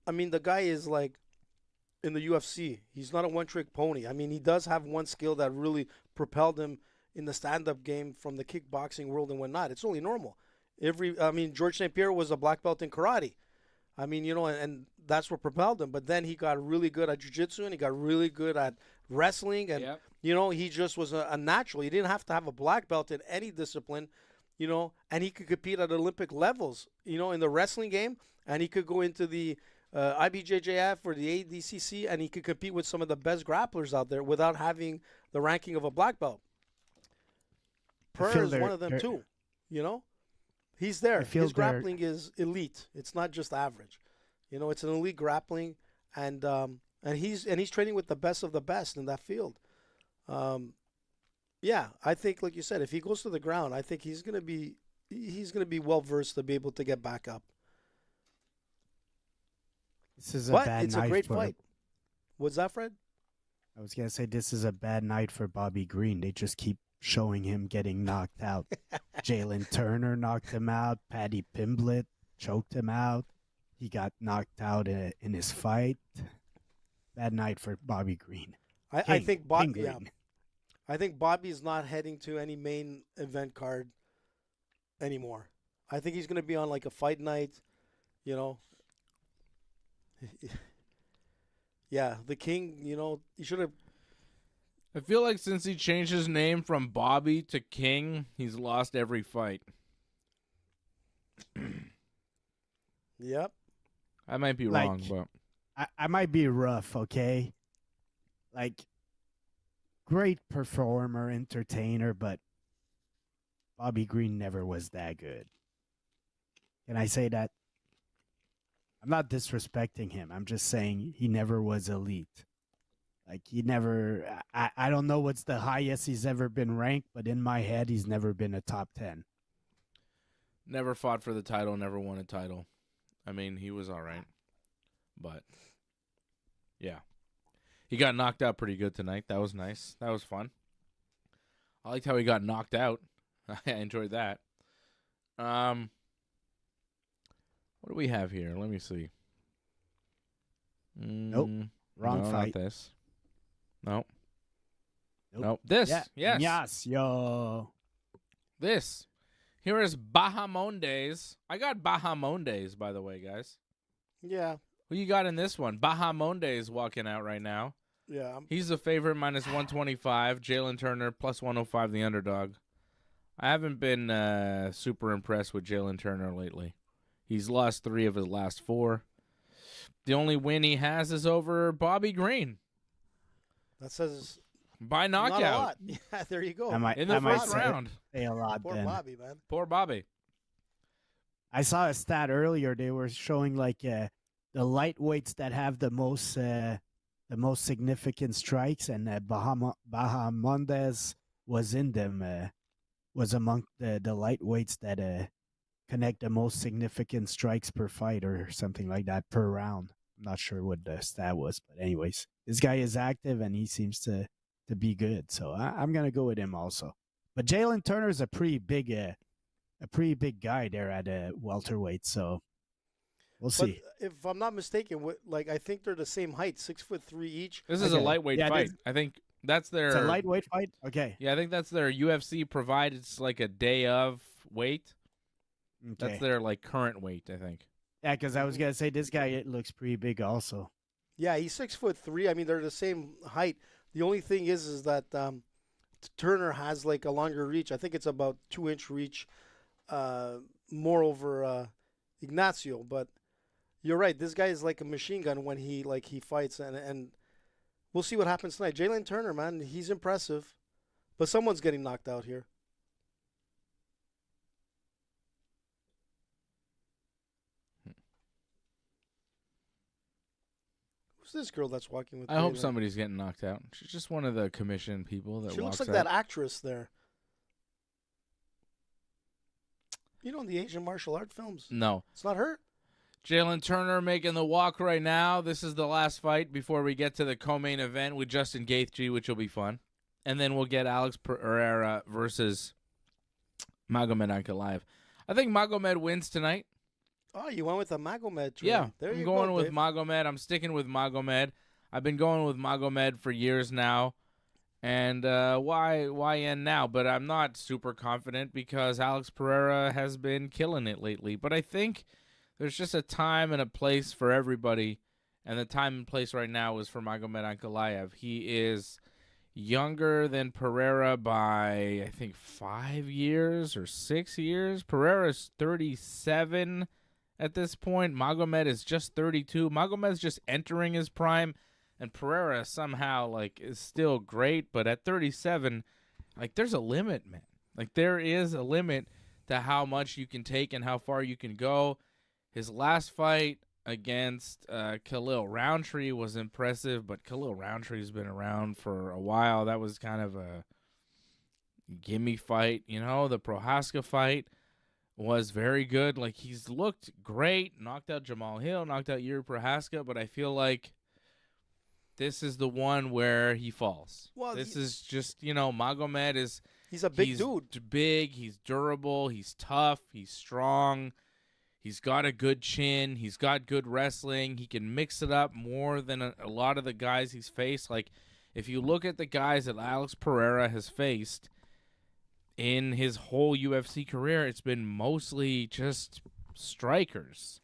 I mean, the guy is, like, in the UFC. He's not a one-trick pony. I mean, he does have one skill that really propelled him in the stand-up game from the kickboxing world and whatnot. It's only normal. George St. Pierre was a black belt in karate. I mean, you know, and that's what propelled him. But then he got really good at jiu-jitsu and he got really good at wrestling. And, Yep. you know, he just was a natural. He didn't have to have a black belt in any discipline, you know, and he could compete at Olympic levels, you know, in the wrestling game. And he could go into the IBJJF or the ADCC and he could compete with some of the best grapplers out there without having the ranking of a black belt. Pereira is one of them too, you know? He's there. His grappling is elite. It's not just average. You know, it's an elite grappling, and he's training with the best of the best in that field. Yeah, I think, like you said, if he goes to the ground, I think he's gonna be well versed to be able to get back up. This is a But bad it's night a great for, fight. What's that, Fred? I was going to say this is a bad night for Bobby Green. They just keep showing him getting knocked out. Jalen Turner knocked him out. Paddy Pimblett choked him out. He got knocked out in his fight. Bad night for Bobby Green. I think King yeah, Green. I think Bobby's not heading to any main event card anymore. I think he's going to be on like a fight night, you know. Yeah, the King, you know, he should have. I feel like since he changed his name from Bobby to King, he's lost every fight. Yep. I might be Like- wrong, but I might be rough, okay? Like, great performer, entertainer, but Bobby Green never was that good. Can I say that? I'm not disrespecting him. I'm just saying he never was elite. Like, he never, I don't know what's the highest he's ever been ranked, but in my head, he's never been a top 10. never fought for the title, never won a title. I mean, he was all right. But, yeah. He got knocked out pretty good tonight. That was nice. That was fun. I liked how he got knocked out. I enjoyed that. What do we have here? Let me see. Nope. Wrong no, fight. Not this. Nope. Nope. Nope. This. Yeah. Yes. Yes, yo. This. Here is Bahamondes. I got Bahamondes, by the way, guys. Yeah. Who you got in this one? Bahamondes walking out right now. Yeah. He's the favorite, minus 125. Jalen Turner, plus 105, the underdog. I haven't been super impressed with Jalen Turner lately. He's lost 3 of his last 4. The only win he has is over Bobby Green That says by not a knockout lot. Yeah, there you go. in the I might first say- round. say a lot Poor then. Bobby, man. Poor Bobby. I saw a stat earlier. They were showing like the lightweights that have the most significant strikes, and Bahamondes was in them. Was among the lightweights that connect the most significant strikes per fight or something like that per round. I'm not sure what the stat was, but anyways, this guy is active and he seems to be good. So I'm gonna go with him also. But Jalen Turner's a pretty big guy there at a welterweight. So we'll see. But if I'm not mistaken, like I think they're the same height, 6'3" each. This is a Okay. lightweight Yeah, it fight. is. I think that's their. It's a lightweight fight. Okay. Yeah, I think that's their UFC provided. It's like a day of weight. Okay. That's their like current weight, I think. Yeah, because I was gonna say this guy it looks pretty big also. Yeah, he's 6'3". I mean, they're the same height. The only thing is that Turner has like a longer reach. I think it's about 2-inch reach, more over Ignacio. But you're right. This guy is like a machine gun when he fights, and we'll see what happens tonight. Jalen Turner, man, he's impressive, but someone's getting knocked out here. Who's this girl that's walking with? I hope Pereira? somebody's getting knocked out. She's just one of the commission people that She walks looks like out. that actress there. You know, in the Asian martial art films. No. It's not her. Jalen Turner making the walk right now. This is the last fight before we get to the co-main event with Justin Gaethje, which will be fun. And then we'll get Alex Pereira versus Magomed Ankalaev. I think Magomed wins tonight. Oh, you went with a Magomed train. Yeah, There I'm you going go, with Dave. Magomed. I'm sticking with Magomed. I've been going with Magomed for years now. And why end now? But I'm not super confident because Alex Pereira has been killing it lately. But I think there's just a time and a place for everybody. And the time and place right now is for Magomed Ankalaev. He is younger than Pereira by, I think, 5 years or 6 years. Pereira's 37 at this point. Magomed is just 32. Magomed's just entering his prime. And Pereira somehow, is still great. But at 37, there's a limit, man. There is a limit to how much you can take and how far you can go. His last fight against Khalil Roundtree was impressive, but Khalil Roundtree's been around for a while. That was kind of a gimme fight. The Prohaska fight was very good. He's looked great. Knocked out Jamal Hill, knocked out Yuri Prohaska, but I feel like this is the one where he falls. Well, this is just, Magomed is... He's a big dude. Big, he's durable, he's tough, he's strong. He's got a good chin. He's got good wrestling. He can mix it up more than a lot of the guys he's faced. If you look at the guys that Alex Pereira has faced in his whole UFC career, it's been mostly just strikers.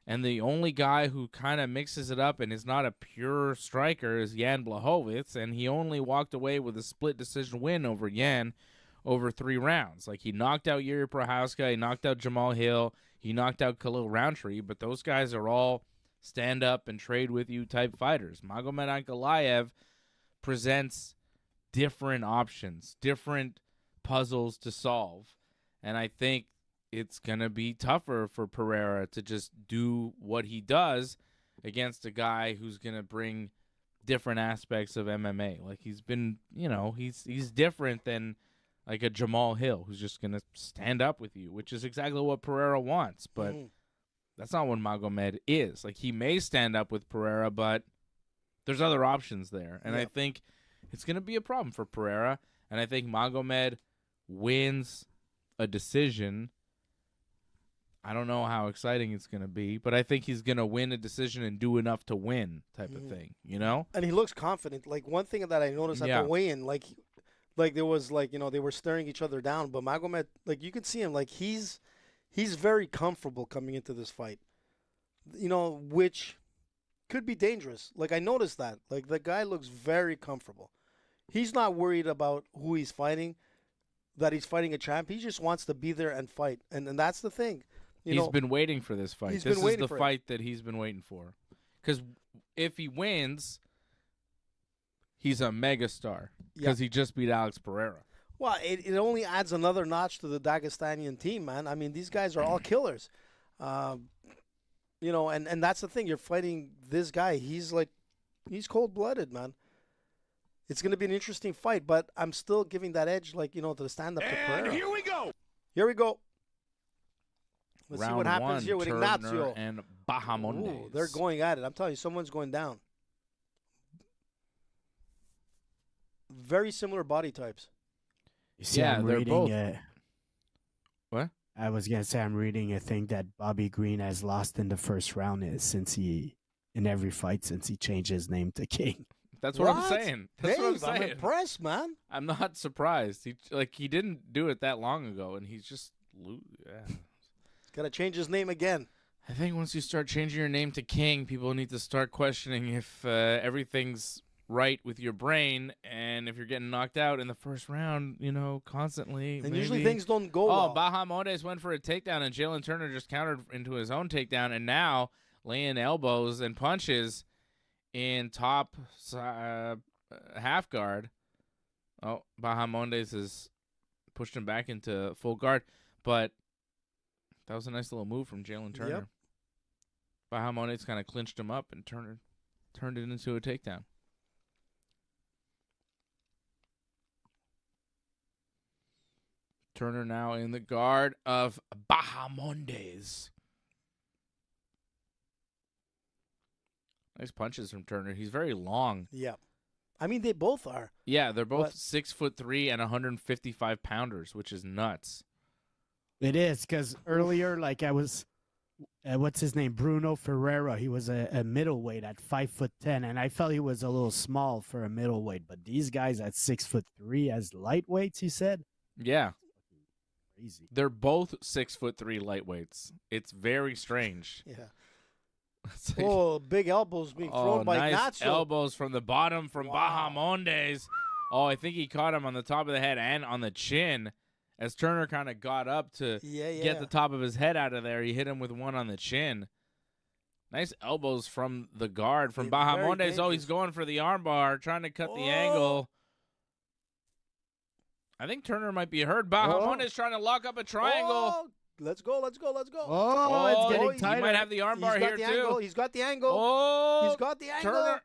And the only guy who kind of mixes it up and is not a pure striker is Jan Blachowicz, and he only walked away with a split decision win over Jan over 3 rounds. He knocked out Yuri Prohaska, he knocked out Jamal Hill, he knocked out Khalil Roundtree, but those guys are all stand-up and trade-with-you type fighters. Magomed Ankalaev presents different options, different puzzles to solve, and I think it's going to be tougher for Pereira to just do what he does against a guy who's going to bring different aspects of MMA. He's been, he's different than a Jamal Hill who's just going to stand up with you, which is exactly what Pereira wants. But that's not what Magomed is. He may stand up with Pereira, but there's other options there. And I think it's going to be a problem for Pereira. And I think Magomed wins a decision. I don't know how exciting it's going to be, but I think he's going to win a decision and do enough to win type of thing, And he looks confident. One thing that I noticed at the weigh-in, there was they were staring each other down, but Magomed, you could see him, he's very comfortable coming into this fight, which could be dangerous. I noticed that. The guy looks very comfortable. He's not worried about who he's fighting, that he's fighting a champ. He just wants to be there and fight, and that's the thing. He's been waiting for this fight. This is the fight that he's been waiting for. Because if he wins, he's a megastar. Because he just beat Alex Pereira. Well, it only adds another notch to the Dagestanian team, man. I mean, these guys are all killers. And that's the thing. You're fighting this guy. He's cold-blooded, man. It's going to be an interesting fight, but I'm still giving that edge, to the stand-up to Pereira. Here we go. Here we go. Let's see Round what happens 1, here with Turner Ignacio. and Bahamondes. Ooh, they're going at it. I'm telling you, someone's going down. Very similar body types. You see, Yeah, I'm they're reading both. What? I was gonna say I'm reading a thing that Bobby Green has lost in the first round in every fight since he changed his name to King. That's what I'm What? saying. That's what I'm Dave, saying. I'm impressed, man. I'm not surprised. He didn't do it that long ago, and he's just yeah. Got to change his name again. I think once you start changing your name to King, people need to start questioning if everything's right with your brain, and if you're getting knocked out in the first round, constantly. And maybe. usually things don't go Oh, well. Bahamondes went for a takedown, and Jalen Turner just countered into his own takedown, and now laying elbows and punches in top half guard. Oh, Bahamondes has pushed him back into full guard, but that was a nice little move from Jalen Turner. Yep. Bahamondes kind of clinched him up and turned it into a takedown. Turner now in the guard of Bahamondes. Nice punches from Turner. He's very long. Yeah. I mean, they both are. Yeah, they're both But- 6'3" and 155 pounders, which is nuts. It is because earlier, like I was, what's his name, Bruno Ferreira. He was a middleweight at 5'10", and I felt he was a little small for a middleweight. But these guys at 6'3" as lightweights, he said, Yeah, crazy. they're both 6'3" lightweights. It's very strange. Yeah. It's like, Oh, big elbows being thrown by nice Ignacio. elbows from the bottom from Wow. Bahamondes. Oh, I think he caught him on the top of the head and on the chin. As Turner kind of got up to get the top of his head out of there, he hit him with one on the chin. Nice elbows from the guard from Very Bahamondes. Oh, dangerous. he's going for the armbar, trying to cut the angle. I think Turner might be hurt. Bahamondes trying to lock up a triangle. Oh, let's go, let's go, let's go. Oh, it's getting he tighter. He might have the armbar He's got here the too. angle. He's got the angle. Oh, He's got the angle.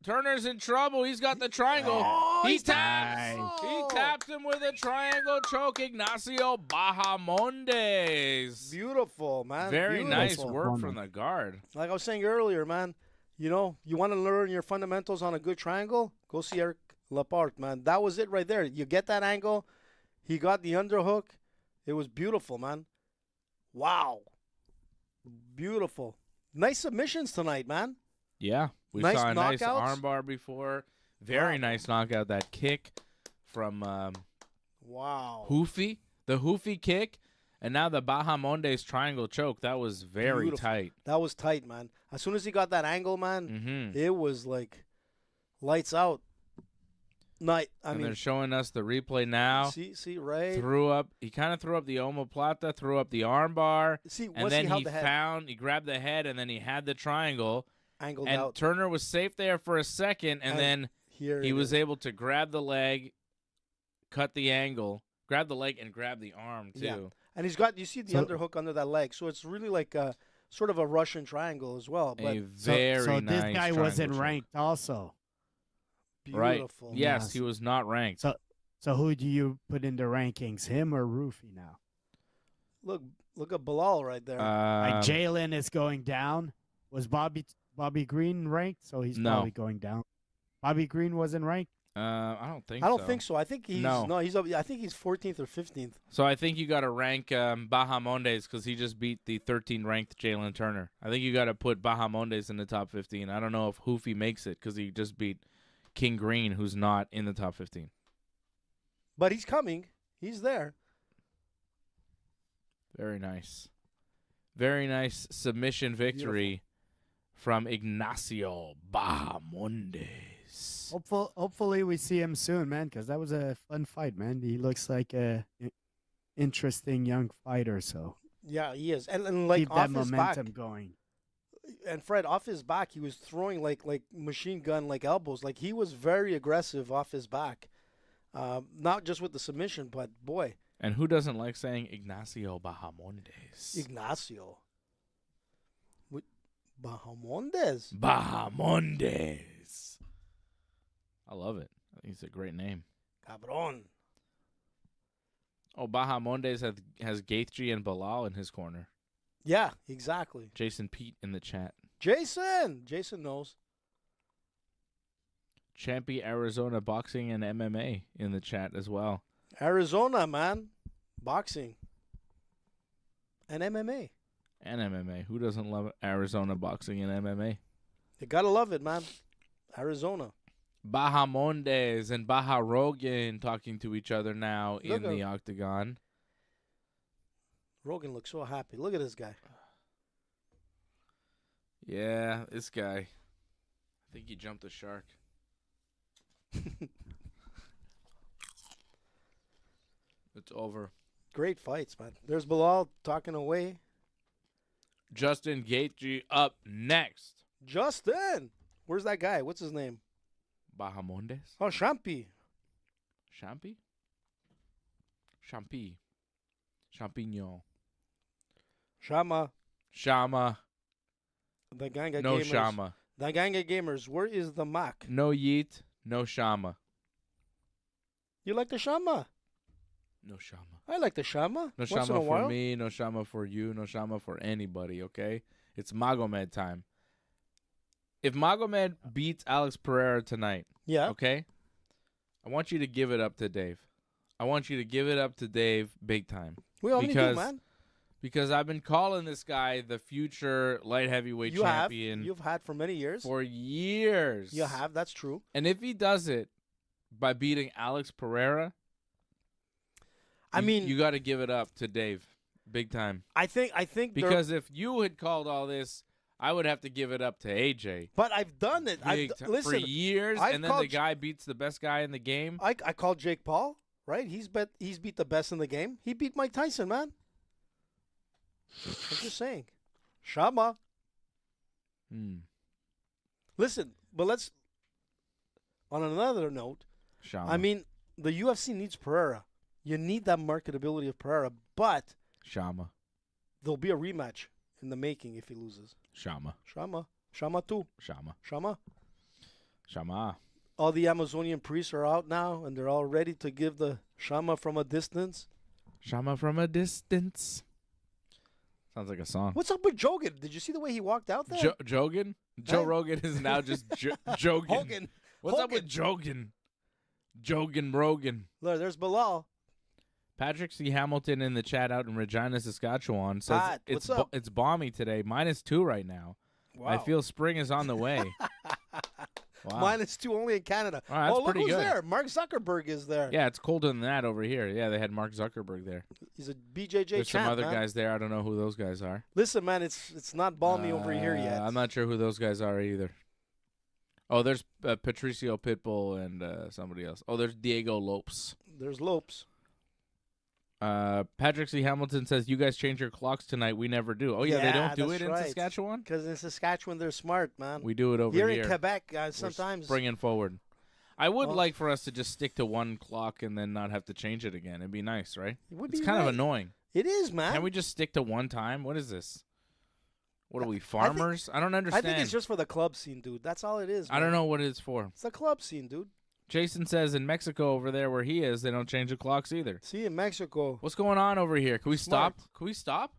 Turner's in trouble. He's got the triangle. Oh, he he's taps. nice. He taps him with a triangle choke. Ignacio Bahamondes. Beautiful, man. Very nice Beautiful. work from the guard. Like I was saying earlier, man, you want to learn your fundamentals on a good triangle? Go see Eric Laporte, man. That was it right there. You get that angle. He got the underhook. It was beautiful, man. Wow. Beautiful. Nice submissions tonight, man. Yeah. We Nice saw a nice knockouts. armbar before. Very Wow. nice knockout. That kick from Wow. Hoofy. The Hoofy kick. And now the Bahamondes triangle choke. That was very Beautiful. tight. That was tight, man. As soon as he got that angle, man, Mm-hmm. it was like lights out. I And mean, they're showing us the replay now. see, right? He kind of threw up the omoplata, threw up the armbar, See, and once then he held the head he grabbed the head, and then he had the triangle, angled and out Turner was safe there for a second, and then here, he it was is. able to grab the leg, cut the angle, grab the leg, and grab the arm too. Yeah. And you see the So- underhook under that leg, so it's really like a sort of a Russian triangle as well. But A very so nice this guy triangle wasn't choke. ranked also. Right. beautiful. Yes, Yes. he was not ranked. So who do you put in the rankings, him or Ruffy now? Look at Bilal right there. Like Um, Jalen is going down. Was Bobby Green ranked? So he's No. probably going down. Bobby Green wasn't ranked. I don't think. I don't so. think so. I think he's No. He's up. I think he's 14th or 15th. So I think you got to rank Bahamondes because he just beat the 13 ranked Jalen Turner. I think you got to put Bahamondes in the top 15. I don't know if Hoofy makes it because he just beat King Green, who's not in the top 15. But he's coming. He's there. Very nice. Very nice submission victory from Ignacio Bahamondes. Hopefully we see him soon, man, because that was a fun fight, man. He looks like a interesting young fighter, so Yeah, he is. And like keep off that his momentum back. going. And Fred, off his back, he was throwing like machine gun like elbows. Like he was very aggressive off his back. Not just with the submission, but boy, And who doesn't like saying Ignacio Bahamondes? Ignacio. With Bahamondes. Bahamondes. I love it. I think it's a great name. Cabron. Oh, Bahamondes has Gaethje and Bilal in his corner. Yeah, exactly. Jason Pete in the chat. Jason knows. Champy Arizona Boxing and MMA in the chat as well. Arizona, man. Boxing. And MMA. And MMA. Who doesn't love Arizona Boxing and MMA? You gotta love it, man. Arizona. Bahamondes and Baha Rogan talking to each other now in the octagon. Rogan looks so happy. Look at this guy. Yeah, this guy. I think he jumped a shark. It's over. Great fights, man. There's Bilal talking away. Justin Gaethje up next. Justin! Where's that guy? What's his name? Bahamondes? Oh, Champi. Champy? Champy. Champignon. Shama. Shama. The Ganga No Gamers. Shama. The Ganga Gamers. Where is the Mac? No Yeet. No Shama. You like the Shama? No Shama. I like the Shama. No Once in a Shama while. for me. No Shama for you. No Shama for anybody, okay? It's Magomed time. If Magomed beats Alex Pereira tonight, Yeah. okay, I want you to give it up to Dave. I want you to give it up to Dave big time. We only do, because- man. Because I've been calling this guy the future light heavyweight You have. champion You've had for many years. for years. You have. That's true. And if he does it by beating Alex Pereira, I mean, you got to give it up to Dave big time. I think there- Because if you had called all this, I would have to give it up to AJ. but I've done it. Big time. Listen, for years, I've and then the called- guy beats the best guy in the game. I called Jake Paul, right? He's beat the best in the game. He beat Mike Tyson, man. I'm just saying. Shama. Listen, but let's on another note, Shama. I mean, the UFC needs Pereira. You need that marketability of Pereira, but Shama. there'll be a rematch in the making if he loses. Shama. Shama. Shama too. Shama. Shama. Shama. All the Amazonian priests are out now, and they're all ready to give the Shama from a distance. Shama from a distance. Sounds like a song. What's up with Jogan? Did you see the way he walked out there? Jogan? Joe Hey. Rogan is now just Jogan. Hogan. What's up with Jogan? Jogan Rogan. Look, there's Bilal. Patrick C. Hamilton in the chat out in Regina, Saskatchewan says Pat, it's what's up? it's balmy today, -2 right now. I feel spring is on the way. Wow. -2 only in Canada. Wow, that's oh, look pretty who's good. there. Mark Zuckerberg is there. Yeah, it's colder than that over here. Yeah, they had Mark Zuckerberg there. He's a BJJ There's champ, some other man. guys there. I don't know who those guys are. Listen, man, it's not balmy over here yet. I'm not sure who those guys are either. Oh, there's Patricio Pitbull and somebody else. Oh, there's Diego Lopes. There's Lopes. Patrick C. Hamilton says, you guys change your clocks tonight. We never do. Oh, yeah, they don't do that's it in right. Saskatchewan? Because in Saskatchewan, they're smart, man. We do it over here here. in Quebec, We're sometimes. springing forward. I would Well- like for us to just stick to one clock and then not have to change it again. It'd be nice, right? It would It's be kind of right. annoying. It is, man. Can we just stick to one time? What is this? What are we, farmers? I don't understand. I think it's just for the club scene, dude. That's all it is. I don't man. know what it's for. It's the club scene, dude. Jason says in Mexico over there where he is, they don't change the clocks either. See, in Mexico, What's going on over here? Can we Smart. stop? Can we stop?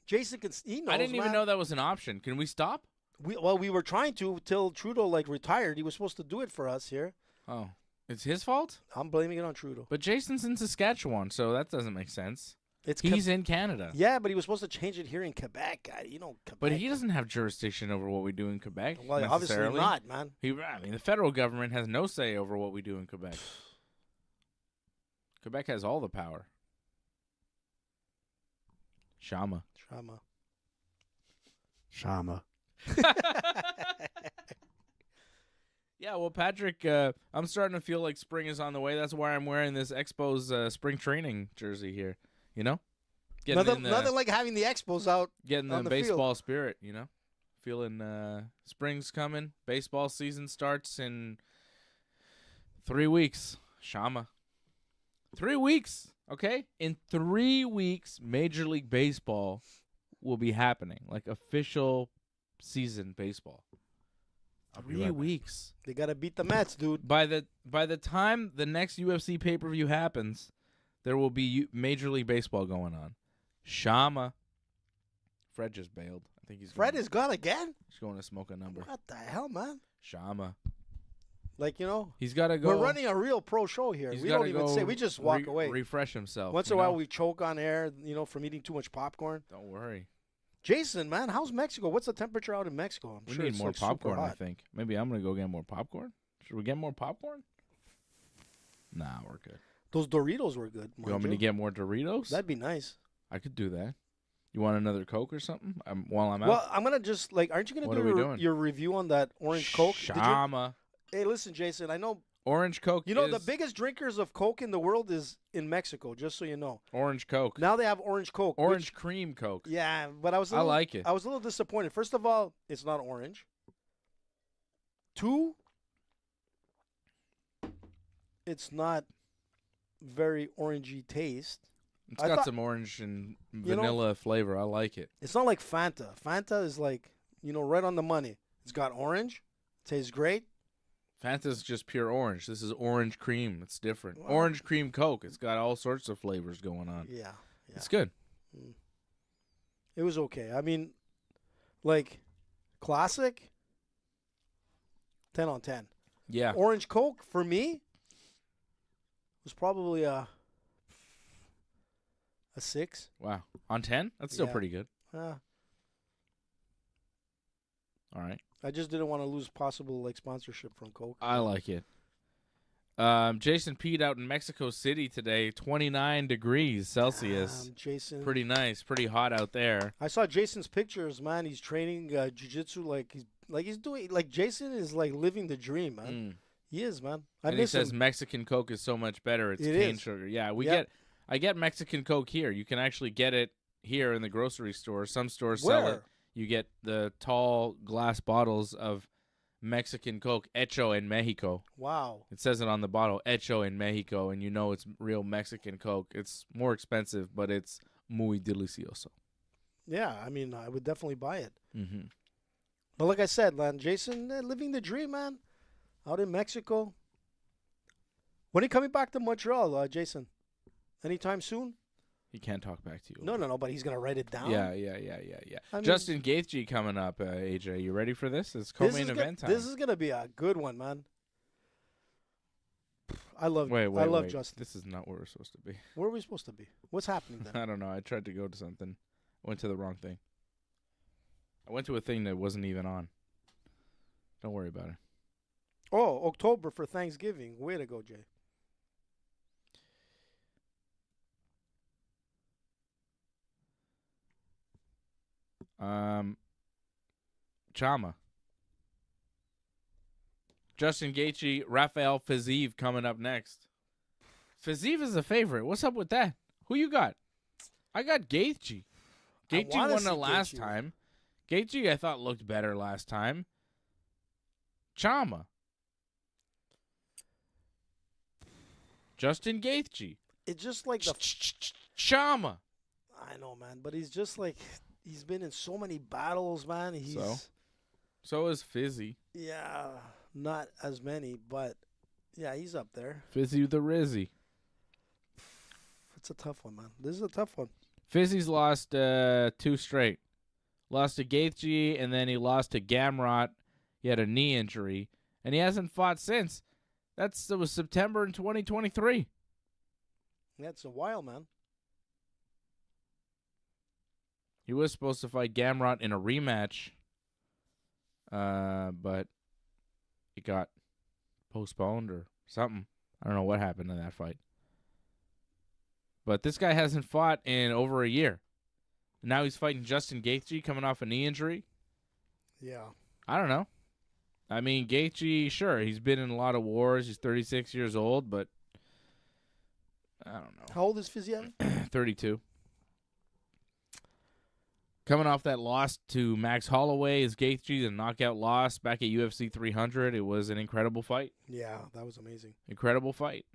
Jason can. He knows, I didn't even man. know that was an option. Can we stop? We were trying to till Trudeau retired. He was supposed to do it for us here. Oh, it's his fault? I'm blaming it on Trudeau. But Jason's in Saskatchewan, so that doesn't make sense. It's He's in Canada. yeah, but he was supposed to change it here in Quebec. Quebec. But he doesn't have jurisdiction over what we do in Quebec. Well, obviously necessarily. not, man. I mean, the federal government has no say over what we do in Quebec. Quebec has all the power. Shama. Shama. Shama. Yeah, well, Patrick, I'm starting to feel like spring is on the way. That's why I'm wearing this Expos spring training jersey here. You know? Nothing like having the Expos out. Getting on the the field. baseball spirit, you know? Feeling spring's coming. Baseball season starts in 3 weeks. Shama. 3 weeks, okay? In 3 weeks, Major League Baseball will be happening. Like official season baseball. I'll be 3 right back. weeks. They gotta beat the Mets, dude. By the time the next UFC pay-per-view happens, there will be Major League Baseball going on. Shama. Fred just bailed. I think he's Fred going, is gone again? he's going to smoke a number. What the hell, man? Shama. Like, you know, He's got to go. we're running a real pro show here. He's We gotta don't even go say. We just walk away. Refresh himself. Once in a while, we choke on air, you know, from eating too much popcorn. Don't worry. Jason, man, how's Mexico? What's the temperature out in Mexico? I'm We sure need it's more like super popcorn, I hot. think. Maybe I'm going to go get more popcorn. Should we get more popcorn? Nah, we're good. Those Doritos were good. You want me to get more Doritos? That'd be nice. I could do that. You want another Coke or something while I'm out? Well, I'm gonna just like, aren't you gonna What do are we doing? your review on that orange Coke? Did you- Shama. Hey, listen, Jason. I know Orange Coke you know is the biggest drinkers of Coke in the world is in Mexico. Just so you know. Orange Coke. Now they have orange Coke. Orange cream Coke. Yeah, but I was. I like it. I was a little disappointed. First of all, it's not orange. 2, it's not very orangey taste. It's I got thought- some orange and You know- vanilla flavor. I like it. It's not like Fanta. Fanta is like, you know, right on the money. It's got orange. Tastes great. Fanta's just pure orange. This is orange cream. It's different. Wow. Orange cream Coke. It's got all sorts of flavors going on. Yeah. It's good. It was okay. I mean, like, classic, 10 on 10. Yeah. Orange Coke, for me, was probably a 6. Wow. On 10? That's still Yeah. pretty good. Uh, All right. I just didn't want to lose possible like sponsorship from Coke. I like it. Jason Pete out in Mexico City today, 29 degrees Celsius. Jason. Pretty nice. Pretty hot out there. I saw Jason's pictures, man. He's training jiu-jitsu he's doing like Jason is like living the dream, man. Mm. He is, man. I And he miss says him. Mexican Coke is so much better. It's It cane is. sugar. Yeah, Yep. I get Mexican Coke here. You can actually get it here in the grocery store. Some stores sell it. Where? You get the tall glass bottles of Mexican Coke, hecho en Mexico. Wow. It says it on the bottle, hecho en Mexico, and you know it's real Mexican Coke. It's more expensive, but it's muy delicioso. Yeah, I mean, I would definitely buy it. Mm-hmm. But like I said, man, Jason, living the dream, man. Out in Mexico. When are you coming back to Montreal, Jason? Anytime soon? He can't talk back to you. No, but he's going to write it down. Yeah. I mean, Justin Gaethje coming up, AJ. You ready for this? It's this co-main is event time. This is going to be a good one, man. I love Wait. Justin. This is not where we're supposed to be. Where are we supposed to be? What's happening then? I don't know. I tried to go to something. I went to the wrong thing. I went to a thing that wasn't even on. Don't worry about it. Oh, October for Thanksgiving. Way to go, Jay. Chama. Justin Gaethje, Rafael Fiziev coming up next. Fiziev is a favorite. What's up with that? Who you got? I got Gaethje. Gaethje wanna won the see last Gaethje. time. Gaethje, I thought, looked better last time. Chama. Justin Gaethje. It's just like the. Chama. I know, man, but he's just like he's been in so many battles, man. He's So is Fizzy. yeah, not as many, but yeah, he's up there. Fizzy the Rizzy. It's a tough one, man. This is a tough one. Fizzy's lost 2 straight. Lost to Gaethje, and then he lost to Gamrot. He had a knee injury, and he hasn't fought since. That was September in 2023. That's a while, man. He was supposed to fight Gamrot in a rematch, but it got postponed or something. I don't know what happened to that fight. But this guy hasn't fought in over a year. Now he's fighting Justin Gaethje coming off a knee injury. Yeah. I don't know. I mean, Gaethje, sure, he's been in a lot of wars. He's 36 years old, but I don't know. How old is Fiziev? 32. Coming off that loss to Max Holloway is Gaethje, the knockout loss back at UFC 300. It was an incredible fight. Yeah, that was amazing. Incredible fight.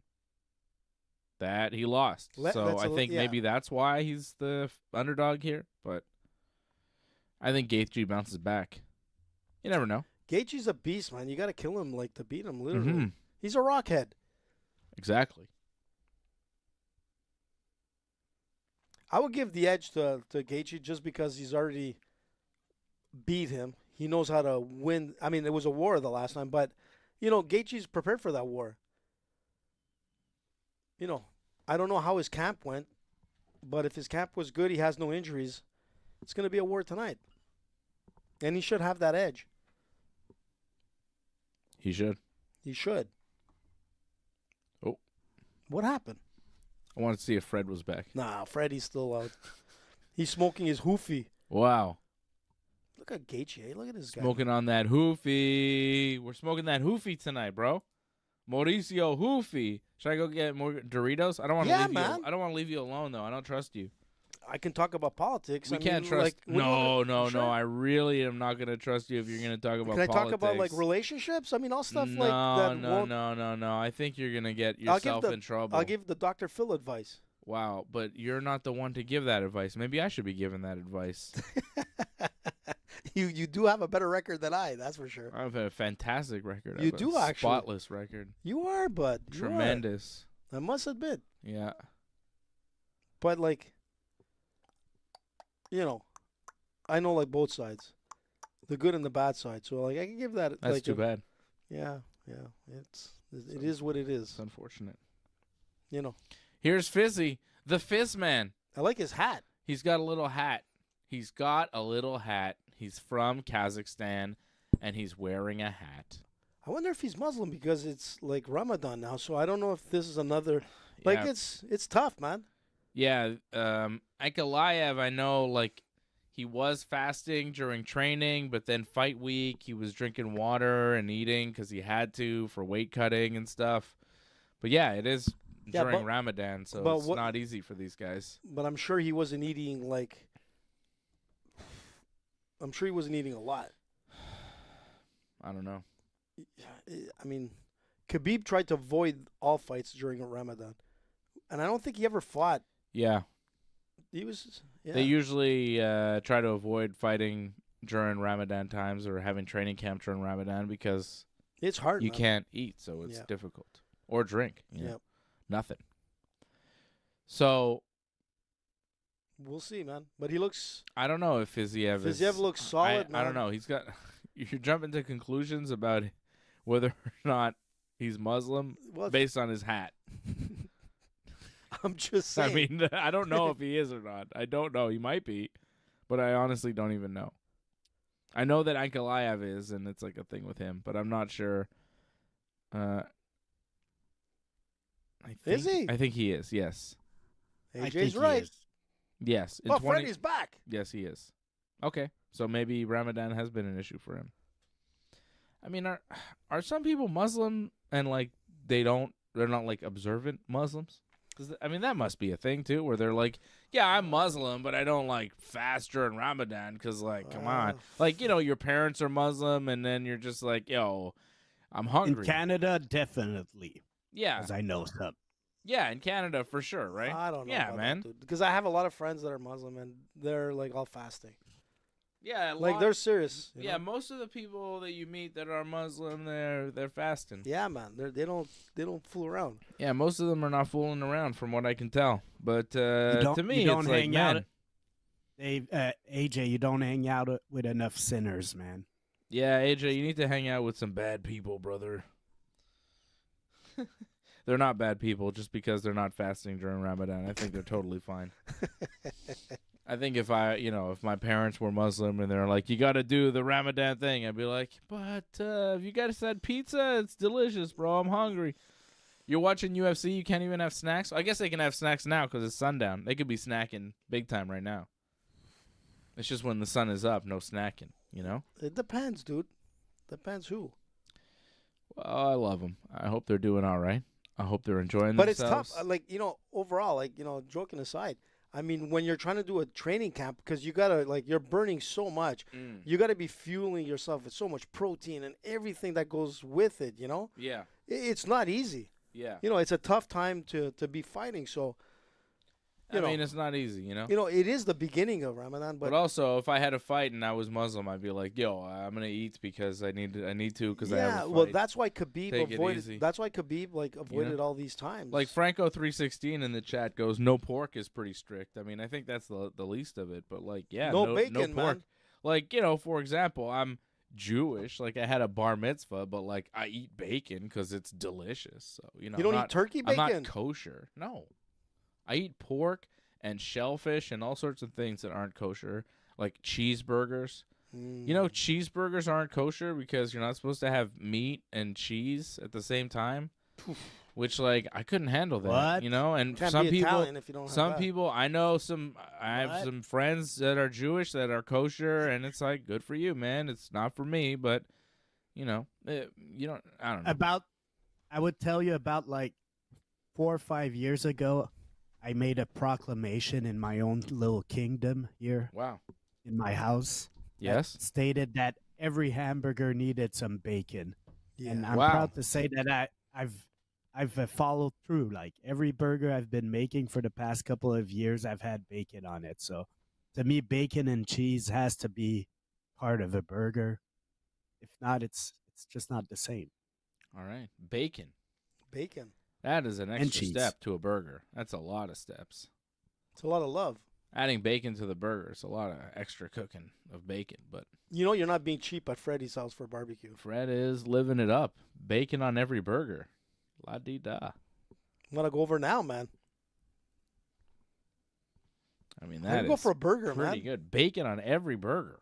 That he lost. So I think maybe that's why he's the underdog here. But I think Gaethje bounces back. You never know. Gaethje's a beast, man. You got to kill him like to beat him, literally. Mhm. He's a rockhead. Exactly. I would give the edge to Gaethje just because he's already beat him. He knows how to win. I mean, it was a war the last time, but, Gaethje's prepared for that war. I don't know how his camp went, but if his camp was good, he has no injuries, it's going to be a war tonight. And he should have that edge. He should. He should. Oh. What happened? I wanted to see if Fred was back. Nah, Freddy's still out. He's smoking his hoofy. Wow. Look at Gaethje. Look at this guy. Smoking on that hoofy. We're smoking that hoofy tonight, bro. Mauricio Hoofy. Should I go get more Doritos? I don't want to leave man. you. I don't want to leave you alone though. I don't trust you. I can talk about politics. We I can't mean, trust. Like, No. Sure. I really am not going to trust you if you're going to talk about Can I politics. talk about like relationships? I mean, all stuff no, like that. No. I think you're going to get yourself in trouble. I'll give the Dr. Phil advice. Wow, but you're not the one to give that advice. Maybe I should be giving that advice. You do have a better record than I, that's for sure. I have a fantastic record. You do, actually. Spotless record. You are, bud. Tremendous. I must admit. Yeah. But like, I know like both sides, the good and the bad side. So like, I can give that. That's like, too bad. Yeah. It is what it is. It's unfortunate. Here's Fizzy, the Fizz man. I like his hat. He's got a little hat. He's from Kazakhstan, and he's wearing a hat. I wonder if he's Muslim because it's like Ramadan now. So I don't know if this is another. Like it's tough, man. Yeah, Ankalaev, I know, like he was fasting during training, but then fight week he was drinking water and eating because he had to for weight cutting and stuff. But yeah, it is during Ramadan, so it's not easy for these guys. But I'm sure he wasn't eating like. I'm sure he wasn't eating a lot. I don't know. I mean, Khabib tried to avoid all fights during Ramadan, and I don't think he ever fought. Yeah. He was. Yeah. They usually try to avoid fighting during Ramadan times or having training camp during Ramadan because it's hard. You can't eat, so it's difficult. Or drink. Yeah. Nothing. So we'll see, man. But he looks. I don't know if Fiziev looks solid, man. I don't know. He's got. You're jumping to conclusions about whether or not he's Muslim based on his hat. I'm just saying. I mean, I don't know if he is or not. I don't know. He might be, but I honestly don't even know. I know that Ankalaev is, and it's like a thing with him, but I'm not sure. Is he? I think he is. Yes. AJ's right. Yes. Oh, Freddie's back. Yes, he is. Okay, so maybe Ramadan has been an issue for him. I mean, are some people Muslim and like they're not like observant Muslims? I mean, that must be a thing too, where they're like, yeah, I'm Muslim, but I don't like fast during Ramadan because, like, come on, like your parents are Muslim, and then you're just like, yo, I'm hungry. In Canada, definitely. Yeah, because I know some. Yeah, in Canada for sure, right? I don't know. Yeah, man. Because I have a lot of friends that are Muslim, and they're like all fasting. Yeah, they're serious. Yeah, know? Most of the people that you meet that are Muslim, they're fasting. Yeah, man, they don't fool around. Yeah, most of them are not fooling around, from what I can tell. But to me, you don't it's hang like, out. man. Dave, AJ, you don't hang out with enough sinners, man. Yeah, AJ, you need to hang out with some bad people, brother. They're not bad people just because they're not fasting during Ramadan. I think they're totally fine. I think if my parents were Muslim and they're like, you got to do the Ramadan thing, I'd be like, but if you guys had pizza, it's delicious, bro. I'm hungry. You're watching UFC, you can't even have snacks? I guess they can have snacks now because it's sundown. They could be snacking big time right now. It's just when the sun is up, no snacking, It depends, dude. Depends who. Well, I love them. I hope they're doing all right. I hope they're enjoying but themselves. It's tough. Overall, joking aside, I mean, when you're trying to do a training camp, because you gotta you're burning so much, you gotta be fueling yourself with so much protein and everything that goes with it. Yeah. It's not easy. Yeah. It's a tough time to be fighting. So I mean, it's not easy, you know? It is the beginning of Ramadan, But but also, if I had a fight and I was Muslim, I'd be like, yo, I'm going to eat because I need to because I have a fight. well, that's why Khabib Take it avoided. easy. That's why Khabib avoided all these times. Like Franco316 in the chat goes, no pork is pretty strict. I mean, I think that's the least of it. But, like, yeah, No no bacon, pork. man. Like, for example, I'm Jewish. Like, I had a bar mitzvah, but, like, I eat bacon because it's delicious. So, you don't eat turkey bacon. I'm not kosher. No. I eat pork and shellfish and all sorts of things that aren't kosher, like cheeseburgers. Cheeseburgers aren't kosher because you're not supposed to have meat and cheese at the same time. Which, like, I couldn't handle that, What? And Can't some be people, Italian if you don't have that. people, I know I have some friends that are Jewish that are kosher, and it's like, good for you, man. It's not for me, but you don't. I don't know. I would tell you about like 4 or 5 years ago. I made a proclamation in my own little kingdom here Wow. in my house. Yes. That stated that every hamburger needed some bacon, and I'm Wow. proud to say that I've followed through. Like every burger I've been making for the past couple of years, I've had bacon on it. So to me, bacon and cheese has to be part of a burger. If not, it's just not the same. All right. Bacon. Bacon. That is an And extra cheese. step to a burger. That's a lot of steps. It's a lot of love. Adding bacon to the burger is a lot of extra cooking of bacon, but You're not being cheap at Freddy's house for barbecue. Fred is living it up. Bacon on every burger. La-dee-da. I'm gonna go over now, man. I mean, I'm that gonna is go for a burger, pretty man. good. Bacon on every burger.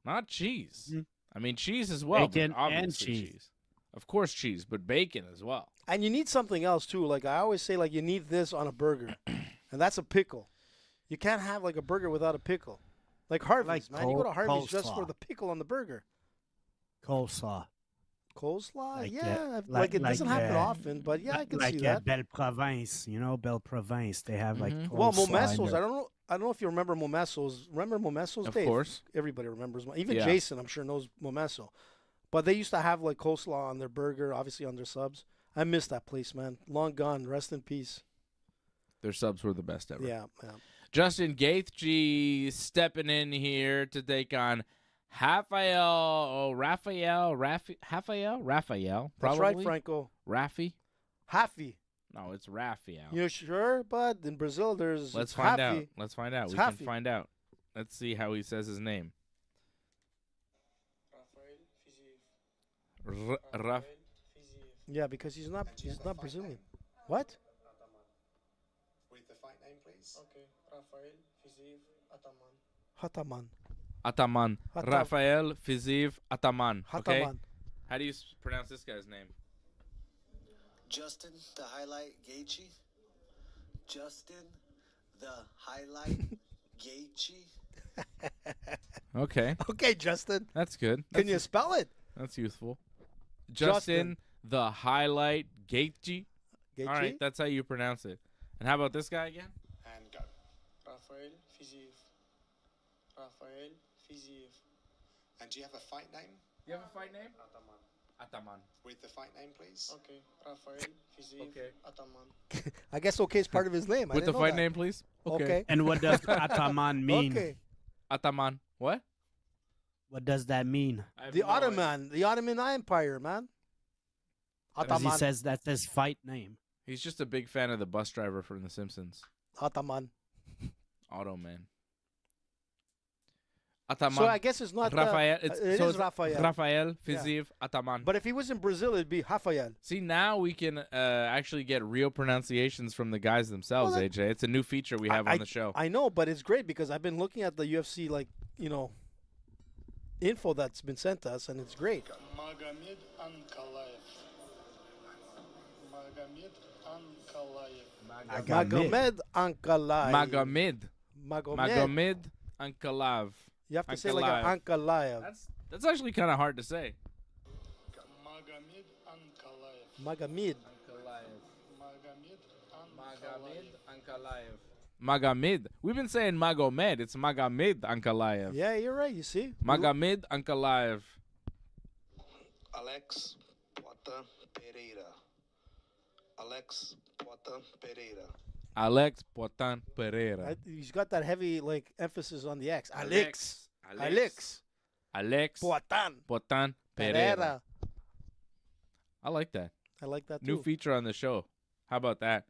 Not cheese. Mm. I mean, cheese as well. Bacon but and obviously cheese. Of course cheese, but bacon as well. And you need something else too. Like I always say, like you need this on a burger, and that's a pickle. You can't have like a burger without a pickle. Like Harvey's, Like man. You go to Harvey's just for coleslaw. the pickle on the burger. Coleslaw. Coleslaw, Like, yeah. like- it doesn't like, happen often, but yeah, I can like see that. Belle Province, Belle Province. They have like Mhm. Well, coleslaw in Momesos. their- I don't know if you remember Momesos. Remember Momesos, Of Dave? course. Everybody remembers. Even Yeah. Jason, I'm sure, knows Momeso. But they used to have like coleslaw on their burger, obviously on their subs. I miss that place, man. Long gone. Rest in peace. Their subs were the best ever. Yeah. Justin Gaethje stepping in here to take on Rafael, probably. That's right, Franco. Rafi? Haffy. No, it's Rafael. You sure? But in Brazil, there's Let's it's find Haffy. out. Let's find out. It's We Haffy. can find out. Let's see how he says his name. Raf. Yeah, because he's not Brazilian. What? With the fight name, please. Okay, Rafael Fiziev Ataman. Hataman. Ataman. Hatam- Rafael Fiziev Ataman. Okay. Hataman. How do you pronounce this guy's name? Justin, the highlight Gaethje. Justin, the highlight Gaethje. Okay. Okay, Justin. That's good. Can you spell it? That's youthful. Justin. Justin, the highlight Gaethje. Gaethje? All right, that's how you pronounce it. And how about this guy again? And go. Rafael Fiziev. Rafael Fiziev. And do you have a fight name? You have a fight name? Ataman. Ataman. With the fight name, please. Okay, Rafael Fiziev Okay. Ataman. I guess okay is part of his name. I With the didn't know fight that. name, please? Okay. And what does Ataman mean? Okay. Ataman. What? What does that mean? I have The no idea. Ottoman. The Ottoman Empire, man. Because he Ataman. says that's his fight name. He's just a big fan of the bus driver from The Simpsons. Ataman. Auto Man. Ataman. So I guess it's not Rafael. it so is it's Rafael. Rafael Fiziev Ataman. But if he was in Brazil, it'd be Rafael. See, now we can actually get real pronunciations from the guys themselves, Well, that- AJ. It's a new feature we have on the show. I know, but it's great because I've been looking at the UFC, info that's been sent to us, and it's great. Magomed Ankalaev. Magomed Ankalaev. Magomed Ankalaev. Magomed. Magomed. Magomed Ankalaev. You have to say like an Ankalaev. That's actually kind of hard to say. Magomed Ankalaev. Magomed. Magomed Ankalaev. Magomed. We've been saying Magomed. It's Magomed Ankalaev. Yeah, you're right. You see? Magomed Ankalaev. Alex Poatan Pereira. Alex Poatan Pereira. Alex Poatan Pereira. He's got that heavy like emphasis on the X. Alex. Poatan Poatan Pereira. I like that. I like that too. New feature on the show. How about that?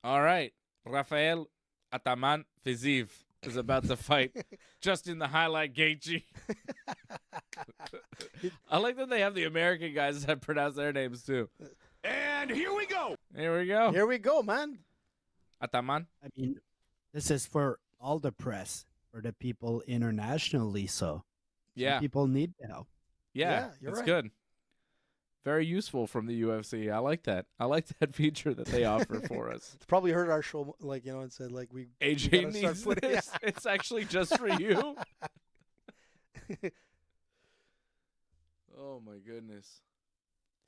All right. Rafael Ataman Fiziev is about to fight Justin the Highlight Gaethje. I like that they have the American guys that pronounce their names too. And here we go. Here we go. Here we go, man. Ataman. I mean, this is for all the press, for the people internationally. So Yeah. people need the help. Yeah, you're it's right. good. Very useful from the UFC. I like that. I like that feature that they offer for us. It's probably heard our show, like, you know, and said, like, we AJ gotta start needs putting- this. It's actually just for you. Oh my goodness.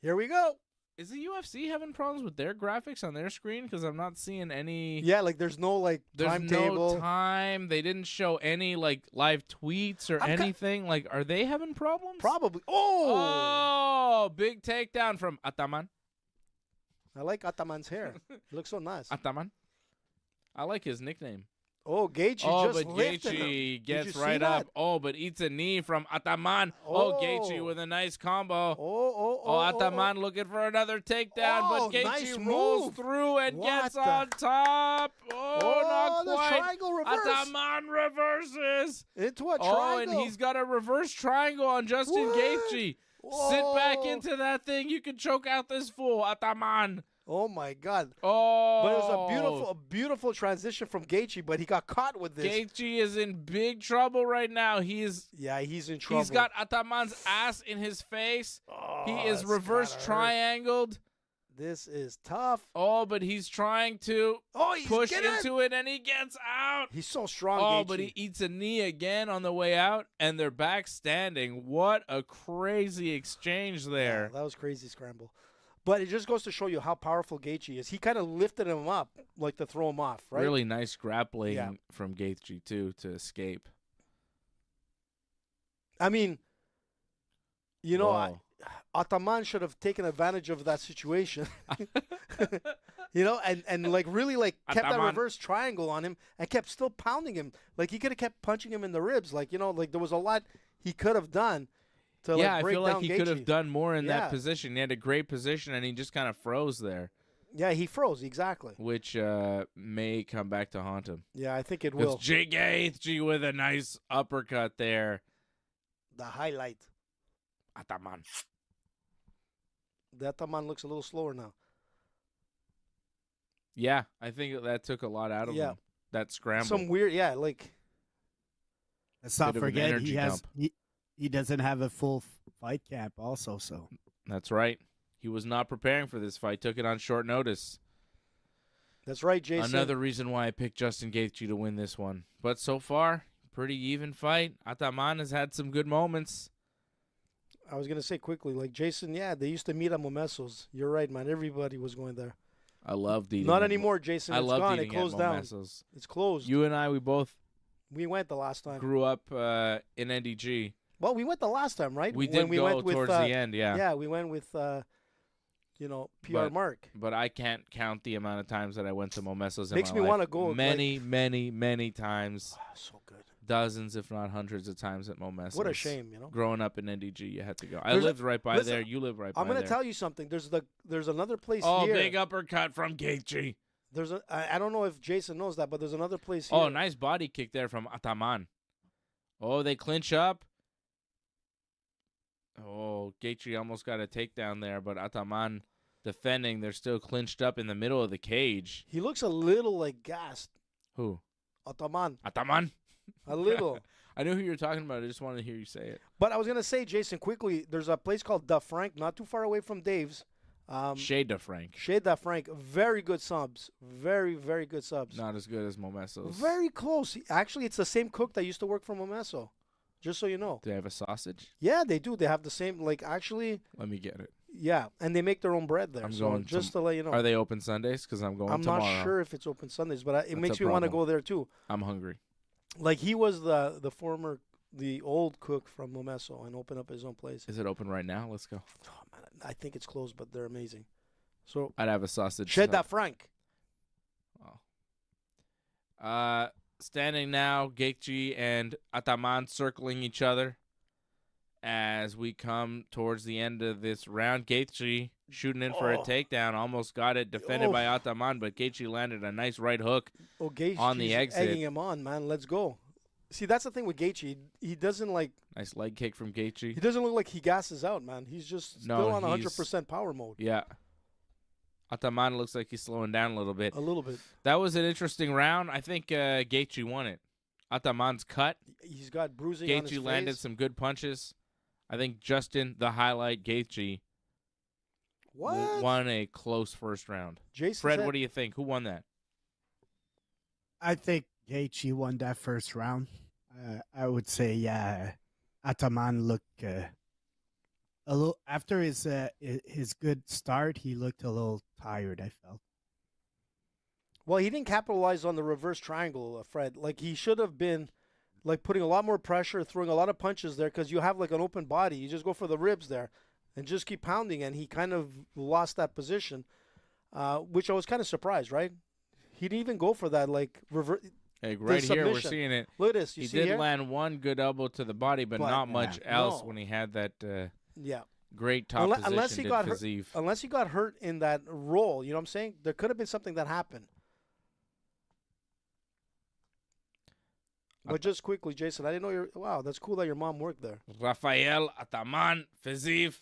Here we go. Is the UFC having problems with their graphics on their screen? Because I'm not seeing any. Yeah, like, there's no, like, There's timetable. no time. They didn't show any like live tweets or I'm ki- anything. Like, are they having problems? Probably. Oh! Oh, big takedown from Ataman. I like Ataman's hair. It looks so nice. Ataman. I like his nickname. Oh, Gaethje Oh, just but lifted him. Gaethje Did gets you see right up. that? Oh, but eats a knee from Ataman. Oh, Gaethje Oh. with a nice combo. Oh, Ataman looking for another takedown, Oh, but Gaethje nice rolls move. through and What gets the- on top. Oh, Oh, not the quite. triangle reverse. Ataman reverses. Into a Oh, triangle. and he's got a reverse triangle on Justin What? Gaethje. Sit back Whoa. into that thing. You can choke out this fool, Ataman. Oh, my God. Oh. But it was a beautiful transition from Gaethje, but he got caught with this. Gaethje is in big trouble right now. He's He's in trouble. He's got Ataman's ass in his face. Oh, He is that's reverse gotta hurt. triangled. This is tough. Oh, but he's trying to Oh, he's push getting into it, and he gets out. He's so strong, Oh, Gaethje. but he eats a knee again on the way out, and they're back standing. What a crazy exchange there. Yeah, that was crazy scramble. But it just goes to show you how powerful Gaethje is. He kind of lifted him up, like to throw him off, right? Really nice grappling Yeah. from Gaethje, too, to escape. I mean, you know, Whoa. Ataman should have taken advantage of that situation. You know, and like really like kept that Ataman. reverse triangle on him and kept still pounding him. Like he could have kept punching him in the ribs. Like, you know, like there was a lot he could have done to Yeah, like I break feel down like he Gaethje. could have done more in Yeah. that position. He had a great position, and he just kind of froze there, Yeah, he froze, exactly. which may come back to haunt him. Yeah, I think it Because will. Jay Gaethje with a nice uppercut there. The highlight. Ataman. The Ataman looks a little slower now. Yeah, I think that took a lot out of Yeah. him. That scramble. Some weird, yeah, like Let's not Bit of an forget energy he doesn't have a full fight camp also. So That's right. He was not preparing for this fight. Took it on short notice. that's right, Jason. Another reason why I picked Justin Gaethje to win this one. But so far, pretty even fight. Ataman has had some good moments. I was gonna say quickly, like Jason, yeah, they used to meet at Momeso's. You're right, man. Everybody was going there. I loved eating. Not at- anymore, Jason. I It's loved gone. It eating closed at down. Momeso's. It's closed. You and I, we both We went the last time. grew up in NDG. Well, we went the last time, right? We When did we go went with, towards the end, yeah. Yeah, we went with, you know, PR But- Mark. But I can't count the amount of times that I went to Momeso's in Makes my me life. wanna go, Many, many times. So good. Dozens, if not hundreds of times at Momeso's. What a shame, you know. Growing up in NDG, you had to go. I There's a- lived right by listen, there. You live right by I'm gonna there. tell you something. There's another place Oh, here. big uppercut from Gaethje. I don't know if Jason knows that, but there's another place here. Oh, nice body kick there from Ataman. Oh, they clinch up. Oh, Gaethje almost got a takedown there, but Ataman defending. They're still clinched up in the middle of the cage. He looks a little like gassed. Who? Ataman. Ataman? A little. I knew who you were talking about. I just wanted to hear you say it. But I was gonna say, Jason, quickly. There's a place called Da Frank, not too far away from Dave's. Shade de Frank. Shade Da Frank, very good subs, very very good subs. Not as good as Momeso's. Very close. Actually, it's the same cook that used to work for Momeso. Just so you know. Do they have a sausage? Yeah, they do. They have the same. Like actually, Let me get it. yeah, and they make their own bread there. I'm so going just to let you know. Are they open Sundays? Because I'm going I'm tomorrow. not sure if it's open Sundays, but it That's makes a me want to problem. go there too. I'm hungry. Like he was the old cook from Momeso and opened up his own place. Is it open right now? Let's go. Oh, man, I think it's closed, but they're amazing. So I'd have a sausage. Shade Da sub. Frank. Standing now, Gaethje and Ataman circling each other as we come towards the end of this round. Gaethje shooting in for a takedown, almost got it defended by Ataman, but Gaethje landed a nice right hook on the exit. Egging him on, man. Let's go. See, that's the thing with Gaethje. He doesn't like. Nice leg kick from Gaethje. He doesn't look like he gasses out, man. He's just still on 100% power mode. Yeah. Ataman looks like he's slowing down a little bit. A little bit. That was an interesting round. I think Gaethje won it. Ataman's cut. He's got bruising on his face. Gaethje landed some good punches. I think Justin, the highlight, Gaethje, won a close first round. Fred, what do you think? Who won that? I think Gaethje won that first round. I would say, yeah, Ataman looked a little after his good start. He looked a little tired, I felt. Well, he didn't capitalize on the reverse triangle, Fred. Like, he should have been, like, putting a lot more pressure, throwing a lot of punches there, because you have, like, an open body. You just go for the ribs there and just keep pounding, and he kind of lost that position, which I was kind of surprised, right? He didn't even go for that, like, reverse. Hey, right here, we're seeing it. Look at this. He did land one good elbow to the body, but not much else when he had that great top position. Unless he got hurt in that roll, you know what I'm saying? There could have been something that happened. But just quickly, Jason, I didn't know wow, that's cool that your mom worked there. Rafael Ataman Fiziev.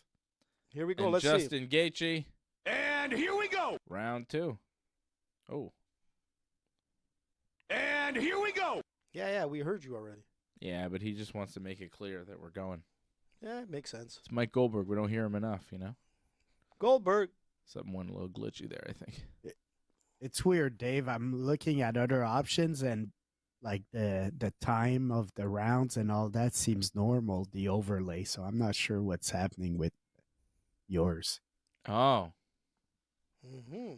Here we go. And Let's Justin Gaethje. And here we go. Round 2. Oh. And here we go. Yeah, we heard you already. Yeah, but he just wants to make it clear that we're going. Yeah, it makes sense. It's Mike Goldberg. We don't hear him enough, you know? Goldberg. Something went a little glitchy there, I think. It's weird, Dave. I'm looking at other options, and like the time of the rounds and all that seems normal, the overlay. So I'm not sure what's happening with yours. Oh. Mm-hmm.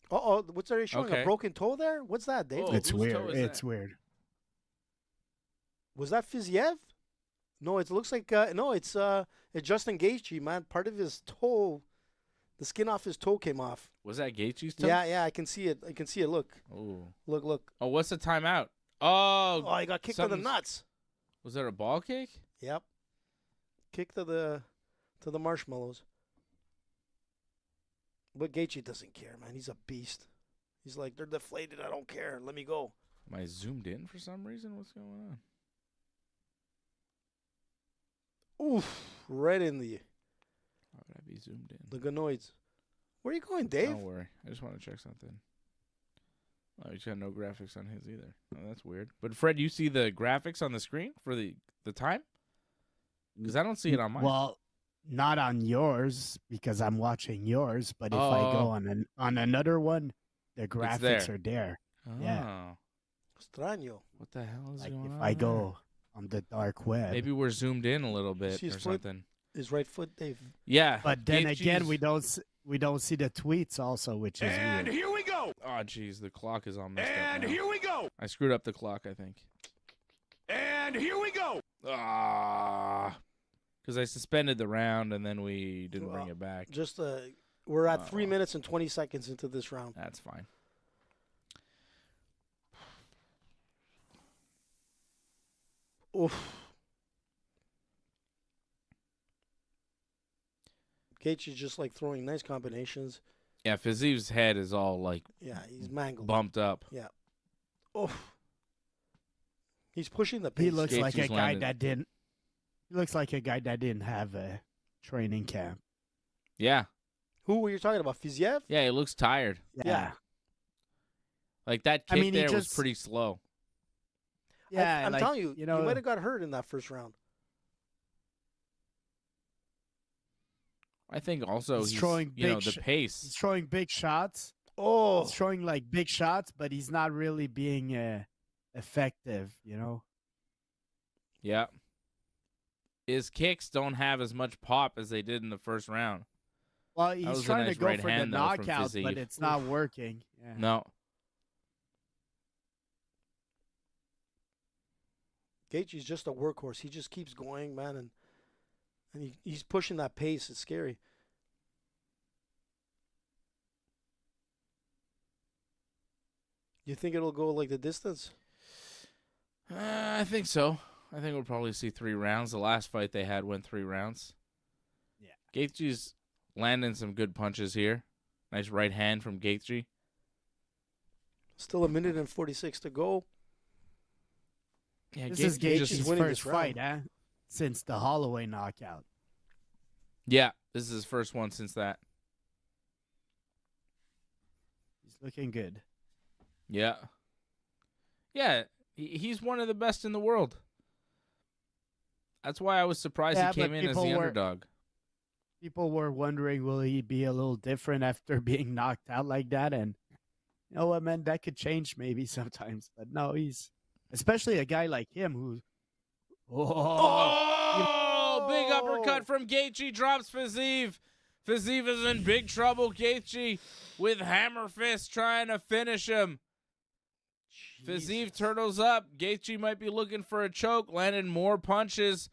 Uh-oh, what's already showing? A broken toe there? What's that, Dave? Oh, it's weird. It's weird. Was that Fiziev? No, it looks like it's Justin Gaethje, man. Part of his toe, the skin off his toe came off. Was that Gaethje's toe? Yeah, I can see it. Look. Oh. Look. Oh, what's the timeout? Oh, he got kicked in the nuts. Was there a ball kick? Yep. Kick to the marshmallows. But Gaethje doesn't care, man. He's a beast. He's like, they're deflated. I don't care. Let me go. Am I zoomed in for some reason? What's going on? Oof. Right in the... Why would I be zoomed in? The gonoids. Where are you going, Dave? Don't worry. I just want to check something. Oh, he's got no graphics on his either. Oh, that's weird. But, Fred, you see the graphics on the screen for the time? Because I don't see it on mine. Well, not on yours because I'm watching yours. But if I go on another one, the graphics are there. Oh. Yeah. Extraño. What the hell is Like going on? if I go on the dark web. Maybe we're zoomed in a little bit or something. His right foot, Dave. Yeah. But then again, we don't see the tweets also, which is And weird. here we go. Oh, jeez. The clock is all messed up And now. here we go. I screwed up the clock, I think. And here we go. Because I suspended the round and then we didn't bring it back. Just we're at 3 minutes and 20 seconds into this round. That's fine. Oof. Gaethje's just like throwing nice combinations. Yeah, Fiziev's head is all like he's mangled. bumped up. Yeah. Oof. He's pushing the pace. He looks like a Gaethje's guy landed. that didn't. He looks like a guy that didn't have a training camp. Yeah. Who were you talking about? Fiziev? Yeah, he looks tired. Yeah. Like that kick I mean, he there was just- pretty slow. Yeah, I'm like, telling you, you know, he might have got hurt in that first round. I think also He's he's throwing you know, big the he's pace. throwing big shots. Oh, He's throwing like big shots, but he's not really being effective. You know. Yeah. His kicks don't have as much pop as they did in the first round. Well, was he's a trying nice to go right for the hand, though, from knockout, but Fiziev. it's not working. Yeah. No. Gaethje's just a workhorse. He just keeps going, man, and he's pushing that pace. It's scary. You think it'll go like the distance? I think so. I think we'll probably see 3 rounds. The last fight they had went 3 rounds. Yeah. Gaethje's landing some good punches here. Nice right hand from Gaethje. Still a minute and 46 to go. Yeah, This is Gaethje just Gaethje's winning first this round. fight, huh? Since the Holloway knockout. Yeah, this is his first one since that. He's looking good. Yeah. Yeah, he's one of the best in the world. That's why I was surprised Yeah, he came but in as the people were- underdog. People were wondering, will he be a little different after being knocked out like that? And you know what, man, that could change maybe sometimes. But no, he's especially a guy like him who. Oh, big uppercut from Gaethje drops Fiziev. Fiziev is in big trouble. Gaethje with hammer fist trying to finish him. Fiziev turtles up. Gaethje might be looking for a choke. Landed more punches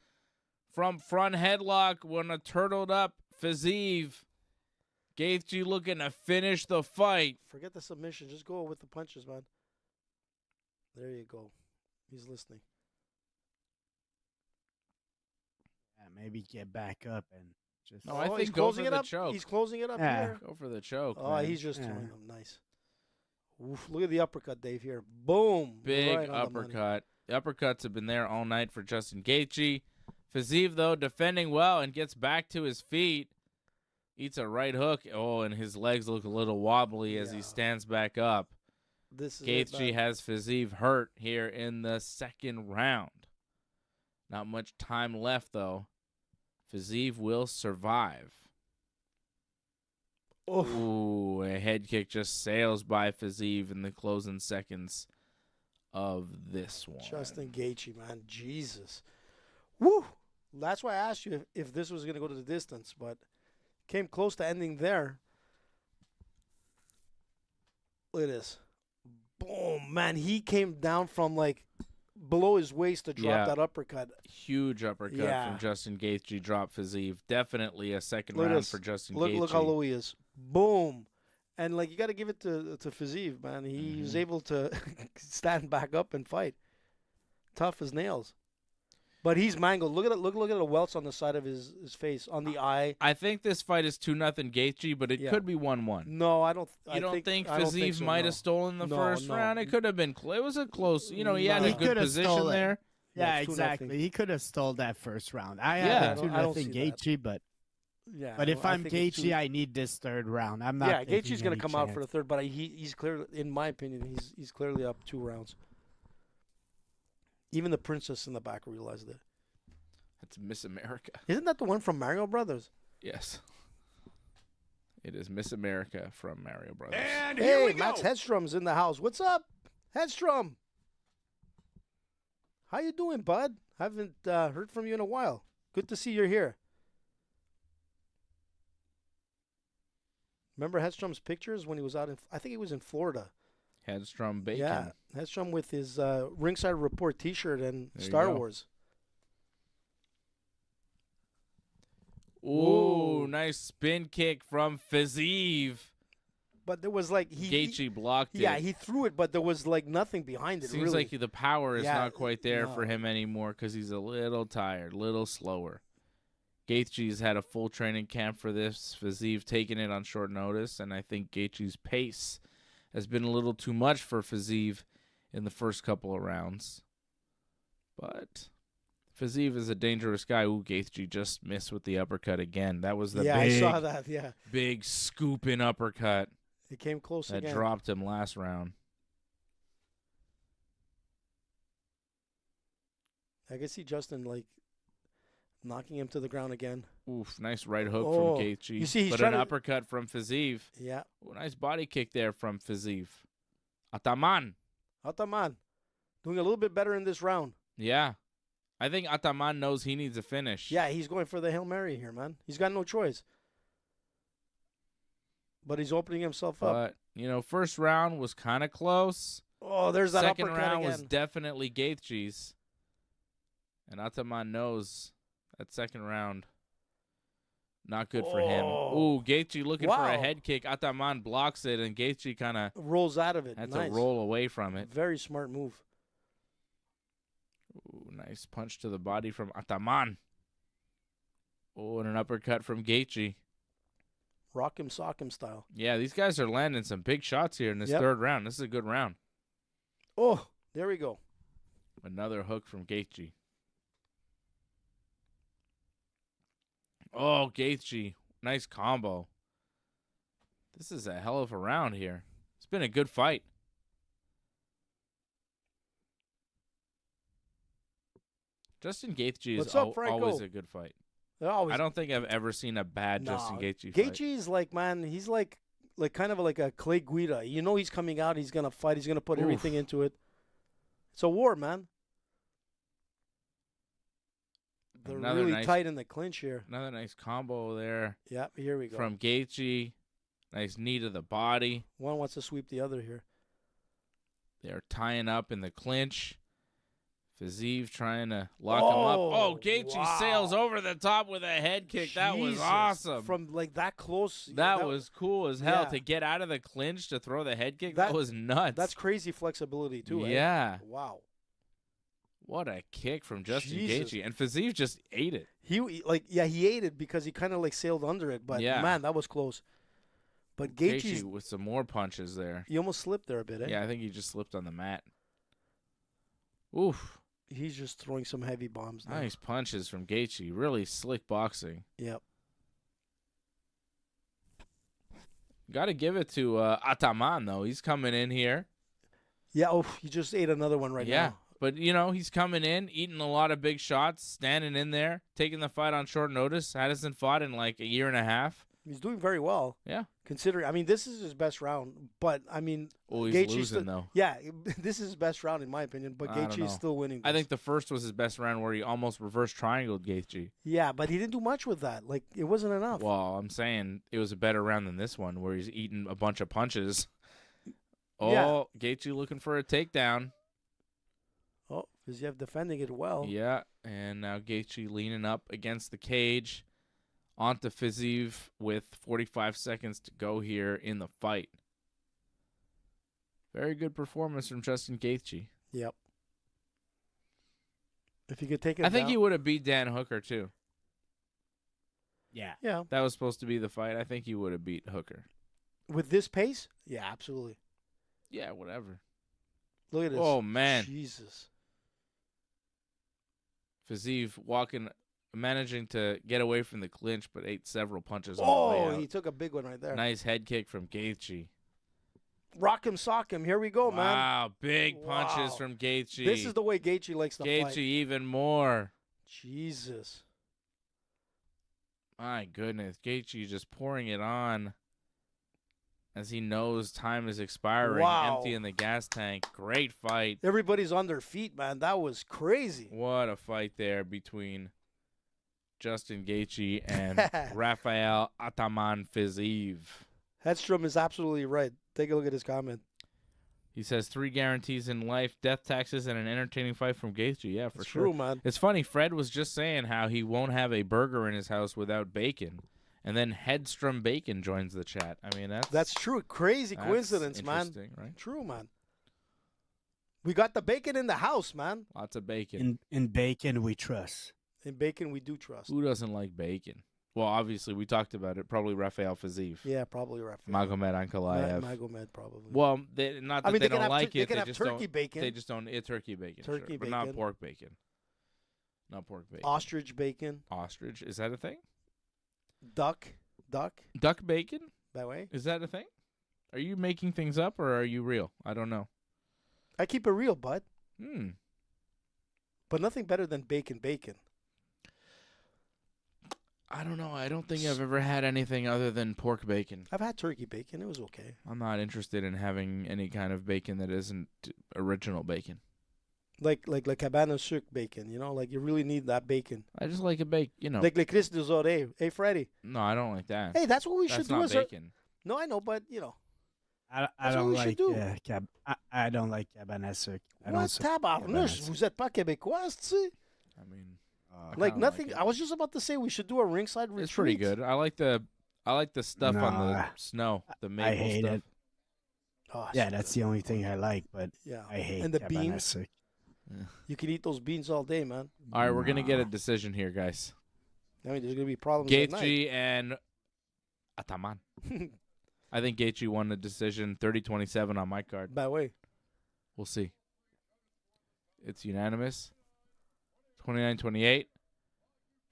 from front headlock when a turtled up Fiziev. Gaethje looking to finish the fight. Forget the submission. Just go with the punches, man. There you go. He's listening. Yeah, maybe get back up and just. No, I think he's go closing for it the up. choke. He's closing it up Yeah. here. Go for the choke. Oh, man. he's just Yeah. doing them nice. Oof, look at the uppercut, Dave, here. Boom. Big Right on the money. uppercut. The uppercuts have been there all night for Justin Gaethje. Fiziev, though, defending well and gets back to his feet. Eats a right hook. Oh, and his legs look a little wobbly as he Yeah. stands back up. This is it, Gaethje man. has Fiziev hurt here in the second round. Not much time left, though. Fiziev will survive. Oh, Ooh, a head kick just sails by Fiziev in the closing seconds of this one. Justin Gaethje, man. Jesus. Woo. That's why I asked you if this was going to go to the distance, but came close to ending there. Look at this. Boom, man. He came down from like below his waist to drop Yeah. that uppercut. Huge uppercut Yeah. from Justin Gaethje. Drop Fiziev. Definitely a second Look at round this. for Justin Look, Gaethje. look how low he is. Boom. And like you got to give it to Fiziev, man. He was able to stand back up and fight. Tough as nails. But he's mangled. Look at it. Look at the welts on the side of his face, on the eye. I think this fight is 2-0 Gaethje, but it Yeah. could be 1-1. No, I don't. You don't think I don't Fiziev think so, might no. have stolen the No, first no. round? It could have been. It was a close. You know, he had No. a He good could have position stole it. there. Yeah, it's 2-0. exactly. He could have stole that first round. I Yeah. have I don't nothing see that. Gaethje, but Yeah. if I'm think it's Gaethje, I need this third round. I'm not. yeah, taking Gaethje's going any to come out for chance. the third, but he's clearly, in my opinion, he's clearly up 2 rounds. Even the princess in the back realized it. That's Miss America. Isn't that the one from Mario Brothers? Yes. It is Miss America from Mario Brothers. And Hey, here we Max go. Hedstrom's in the house. What's up, Hedstrom? How you doing, bud? Haven't heard from you in a while. Good to see you're here. Remember Hedstrom's pictures when he was out in, I think he was in Florida. Headstrom Bacon. Yeah, Hedstrom with his Ringside Report T-shirt and There you Star go. Wars. Ooh, nice spin kick from Fiziev. But there was like Gaethje blocked it. yeah, he threw it, but there was like nothing behind it. Seems really. like the power is Yeah, not quite there for no. him anymore because he's a little tired, little slower. Gaethje's had a full training camp for this. Fiziev taking it on short notice, and I think Gaethje's pace has been a little too much for Fiziev in the first couple of rounds. But Fiziev is a dangerous guy. Ooh, Gaethje just missed with the uppercut again. That was the yeah, big, I saw that. Yeah, big scooping uppercut it came close that again. dropped him last round. I can see Justin like knocking him to the ground again. Oof, nice right hook Oh, from Gaethje. you see, he's but trying an to- uppercut from Fiziev. Yeah, Ooh, nice body kick there from Fiziev. Ataman. Ataman doing a little bit better in this round. Yeah. I think Ataman knows he needs a finish. Yeah, he's going for the Hail Mary here, man. He's got no choice. But he's opening himself up. But, you know, first round was kind of close. Oh, there's that Second uppercut round again. was definitely Gaethje's. And Ataman knows that second round Not good for him. Oh. Ooh, Gaethje looking for a Wow. head kick. Ataman blocks it, and Gaethje kind of Rolls out of it. had Nice. to roll away from it. Very smart move. Ooh, nice punch to the body from Ataman. Oh, and an uppercut from Gaethje. Rock him, sock him style. Yeah, these guys are landing some big shots here in this Yep. third round. This is a good round. Oh, there we go. Another hook from Gaethje. Oh, Gaethje. Nice combo. This is a hell of a round here. It's been a good fight. Justin Gaethje is What's up, Franco? always a good fight. I don't think I've ever seen a bad Justin Gaethje fight. Gaethje is like, man, he's like kind of like a Clay Guida. You know he's coming out, he's going to fight, he's going to put everything into it. It's a war, man. They're Another really nice- tight in the clinch here. Another nice combo there Yep, here we go. from Gaethje. Nice knee to the body. One wants to sweep the other here. They're tying up in the clinch. Fiziev trying to lock him up. Oh, Gaethje wow. sails over the top with a head kick. That was Jesus. awesome. From like that close. That was cool as hell. Yeah. To get out of the clinch to throw the head kick, that That- was nuts. That's crazy flexibility too. Yeah. Wow. What a kick from Justin Jesus. Gaethje. And Fiziev just ate it. He ate it because he kind of like sailed under it, but Yeah. man, that was close. But Gaethje Gaethje, with some more punches there. he almost slipped there a bit, eh? Yeah, I think he just slipped on the mat. Oof. He's just throwing some heavy bombs now. Nice punches from Gaethje. Really slick boxing. Yep. Got to give it to Ataman, though. He's coming in here. Yeah, he just ate another one right Yeah. now. But, he's coming in, eating a lot of big shots, standing in there, taking the fight on short notice. Hadison fought in like a year and a half. He's doing very well. Yeah. Considering, this is his best round, but Oh, he's Gaethje's losing, though. Yeah, this is his best round in my opinion, but I don't Gaethje know. is still winning. I this. think the first was his best round where he almost reverse triangled Gaethje. Yeah, but he didn't do much with that. Like, it wasn't enough. Well, I'm saying it was a better round than this one where he's eating a bunch of punches. Oh, Yeah. Gaethje looking for a takedown. Oh, Fiziev defending it well. Yeah, and now Gaethje leaning up against the cage. Onto Fiziev with 45 seconds to go here in the fight. Very good performance from Justin Gaethje. Yep. If he could take it I think down- he would have beat Dan Hooker, too. Yeah. Yeah. That was supposed to be the fight. I think he would have beat Hooker. With this pace? Yeah, absolutely. Yeah, whatever. Look at this. Oh, man. Jesus. Fiziev managing to get away from the clinch, but ate several punches on the way Oh, out. he took a big one right there. Nice head kick from Gaethje. Rock him, sock him. Here we go, man. Wow, big punches Wow. from Gaethje. This is the way Gaethje likes to Gaethje fight. even more. Jesus. My goodness, Gaethje just pouring it on as he knows time is expiring, Wow. emptying the gas tank. Great fight. Everybody's on their feet, man. That was crazy. What a fight there between Justin Gaethje and Rafael Ataman Fiziev. Hedstrom is absolutely right. Take a look at his comment. He says 3 guarantees in life, death taxes, and an entertaining fight from Gaethje. Yeah, for It's sure. true, man. It's funny, Fred was just saying how he won't have a burger in his house without bacon. And then Hedstrom Bacon joins the chat. I mean, That's true. Crazy that's coincidence, man. interesting, right? True, man. We got the bacon in the house, man. Lots of bacon. In bacon, we trust. In bacon, we do trust. Who doesn't like bacon? Well, obviously, we talked about it. Probably Rafael Fiziev. Yeah, probably Rafael. Magomed Ankalaev. Magomed, probably. Well, not that they they can don't have like they it. can They have just turkey don't. bacon, They just don't eat turkey bacon. Turkey sure, but not bacon. pork bacon. Not pork bacon. ostrich bacon, Ostrich. Is that a thing? duck, Duck bacon? that way. Is that a thing? Are you making things up or are you real? I don't know. I keep it real, bud. But nothing better than bacon. I don't know. I don't think I've ever had anything other than pork bacon. I've had turkey bacon. It was okay. I'm not interested in having any kind of bacon that isn't original bacon. Like cabana sucre bacon, like you really need that bacon. I just like a bacon, Like Chris Duzor, hey Freddy. No, I don't like that. Hey, that's what we That's should do. not As a, bacon. no, I know, but I That's what don't we should like do. I don't like cabanas sucre. I don't what support tabarnouche? cabanas. Vous êtes pas québécois, tu sais? I mean, Like kinda nothing. it. I was just about to say we should do a ringside retreat. It's pretty good. I like the stuff on the Nah, snow, the maple I hate stuff. it. Oh, Yeah, so that's good. the only thing I like, but Yeah. I hate And the Cabana beans. Suc. You can eat those beans all day, man. All right, we're gonna get a Nah. decision here, guys. I mean, there's gonna be problems at night. Gaethje and Ataman. I think Gaethje won the decision, 30-27 on my card. By the way, We'll see. It's unanimous, 29-28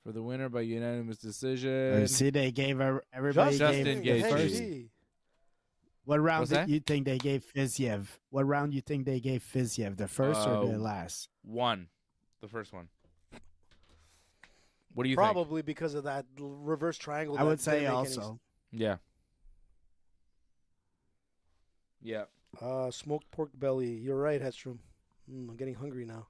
for the winner by unanimous decision. See, they gave everybody Justin gave Gaethje. first. What round What's did that? you think they gave Fiziev? What round you think they gave Fiziev? The first or the last? One, the first one. What do you Probably because of that reverse triangle. I that would didn't say make any also. think? Yeah. Yeah. Smoked pork belly. You're right, Hedstrom. I'm getting hungry now.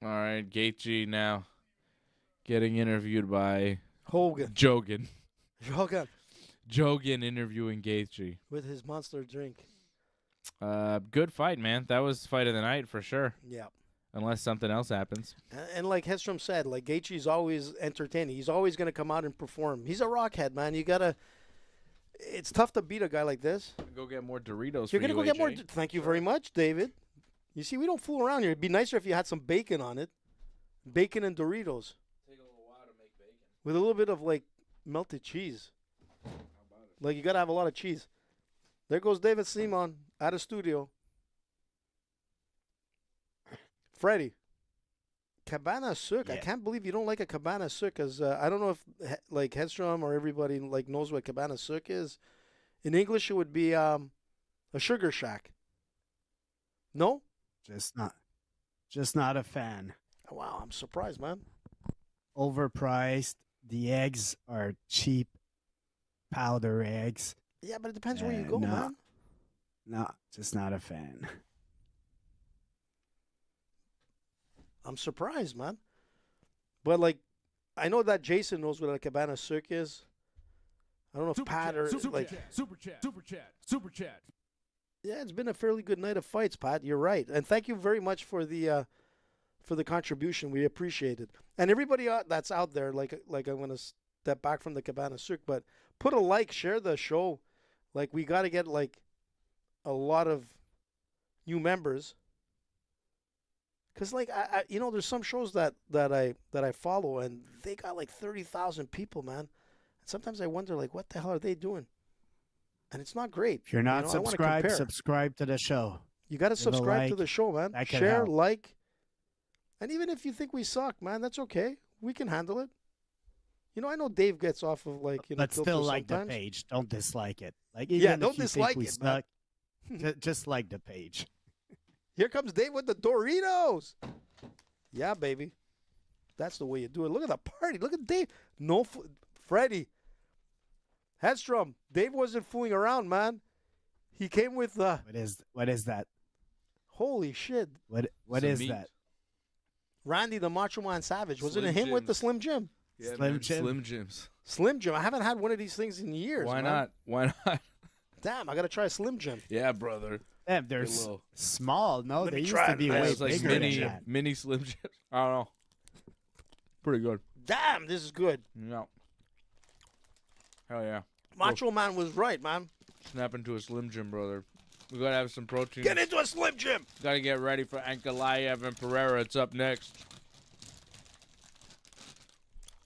All right, Gaethje now getting interviewed by Hogan. Jogan. Hogan Jogan interviewing Gaethje. with his monster drink. Good fight, man. That was fight of the night for sure. Yeah. Unless something else happens. And like Hedstrom said, like Gaethje's always entertaining. He's always going to come out and perform. He's a rockhead, man. You got to – it's tough to beat a guy like this. Go get more Doritos. You're going to go get more – thank you very much, David. You see, we don't fool around here. It'd be nicer if you had some bacon on it. Bacon and Doritos. Take a little while to make bacon. With a little bit of, like, melted cheese. Like, you got to have a lot of cheese. There goes David Simon out of studio. Freddie. Cabana Suc. I Yeah. can't believe you don't like a Cabana Suc because I don't know if, like, Hedstrom or everybody, like, knows what Cabana Suc is. In English, it would be a sugar shack. No? Just not a fan. Wow, I'm surprised, man. Overpriced. The eggs are cheap powder eggs. Yeah, but it depends where you go, no. man. No, just not a fan. I'm surprised, man. But, like, I know that Jason knows what a Cabana Suc is. I don't know if Pat or, like... Super chat. Yeah, it's been a fairly good night of fights, Pat. You're right. And thank you very much for the contribution. We appreciate it. And everybody that's out there, like I'm going to step back from the Cabana Suc, but put a like, share the show. Like, we got to get, like, a lot of new members. Because, like, I there's some shows that I follow, and they got, like, 30,000 people, man. And sometimes I wonder, like, what the hell are they doing? And it's not great. If you're not I wanna subscribed, compare. subscribe to the show. You got to Give a subscribe to like. the show, man. That can Share, help. like. And even if you think we suck, man, that's okay. We can handle it. I know Dave gets off of, like, But filter still like sometimes. the page. Don't dislike it. Like, Yeah, even don't if you dislike think we it, man. suck, just like the page. Here comes Dave with the Doritos. Yeah, baby. That's the way you do it. Look at the party. Look at Dave. No, Freddie. Hedstrom. Dave wasn't fooling around, man. He came with the What is that? holy shit. What Some is meat. that? Randy the Macho Man Savage. Wasn't Slim it him with the Jims. Slim Jim? Yeah, Slim man, Jim. Slim Jims. Slim Jim. I haven't had one of these things in years. Why man. not? Why not? Damn, I got to try a Slim Jim. Yeah, brother. Damn, they're Get a little- small. No, Let they me used try to it, be man. way It's like bigger than mini that. mini Slim Jims. I don't know. Pretty good. Damn, this is good. Yeah. Hell yeah. Macho Man was right, man. Snap into a Slim Jim, brother. We gotta have some protein. Get into a Slim Jim. Gotta get ready for Ankalaev and Pereira. It's up next.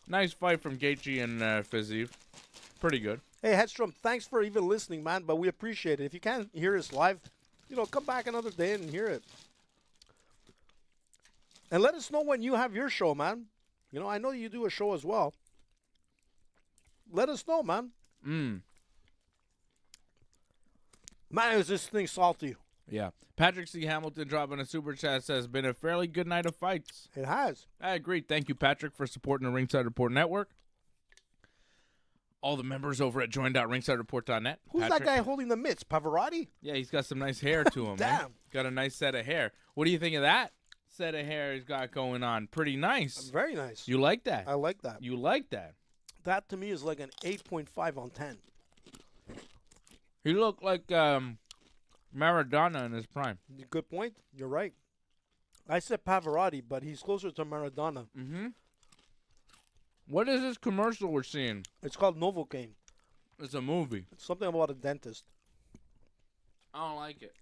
Nice fight from Gaethje and Fiziev. Pretty good. Hey, Hedstrom, thanks for even listening, man, but we appreciate it. If you can't hear us live, come back another day and hear it. And let us know when you have your show, man. I know you do a show as well. Let us know, man. Man, is this thing salty? Yeah. Patrick C. Hamilton dropping a super chat says, been a fairly good night of fights. It has. I agree. Thank you, Patrick, for supporting the Ringside Report Network. All the members over at join.ringsidereport.net. Who's that guy holding the mitts? Pavarotti? Yeah, he's got some nice hair to him. Man. Damn. Got a nice set of hair. What do you think of that set of hair he's got going on? Pretty nice. Very nice. You like that? I like that. You like that? That, to me, is like an 8.5 on 10. He looked like Maradona in his prime. Good point. You're right. I said Pavarotti, but he's closer to Maradona. Mm-hmm. What is this commercial we're seeing? It's called Novocaine. It's a movie. It's something about a dentist. I don't like it.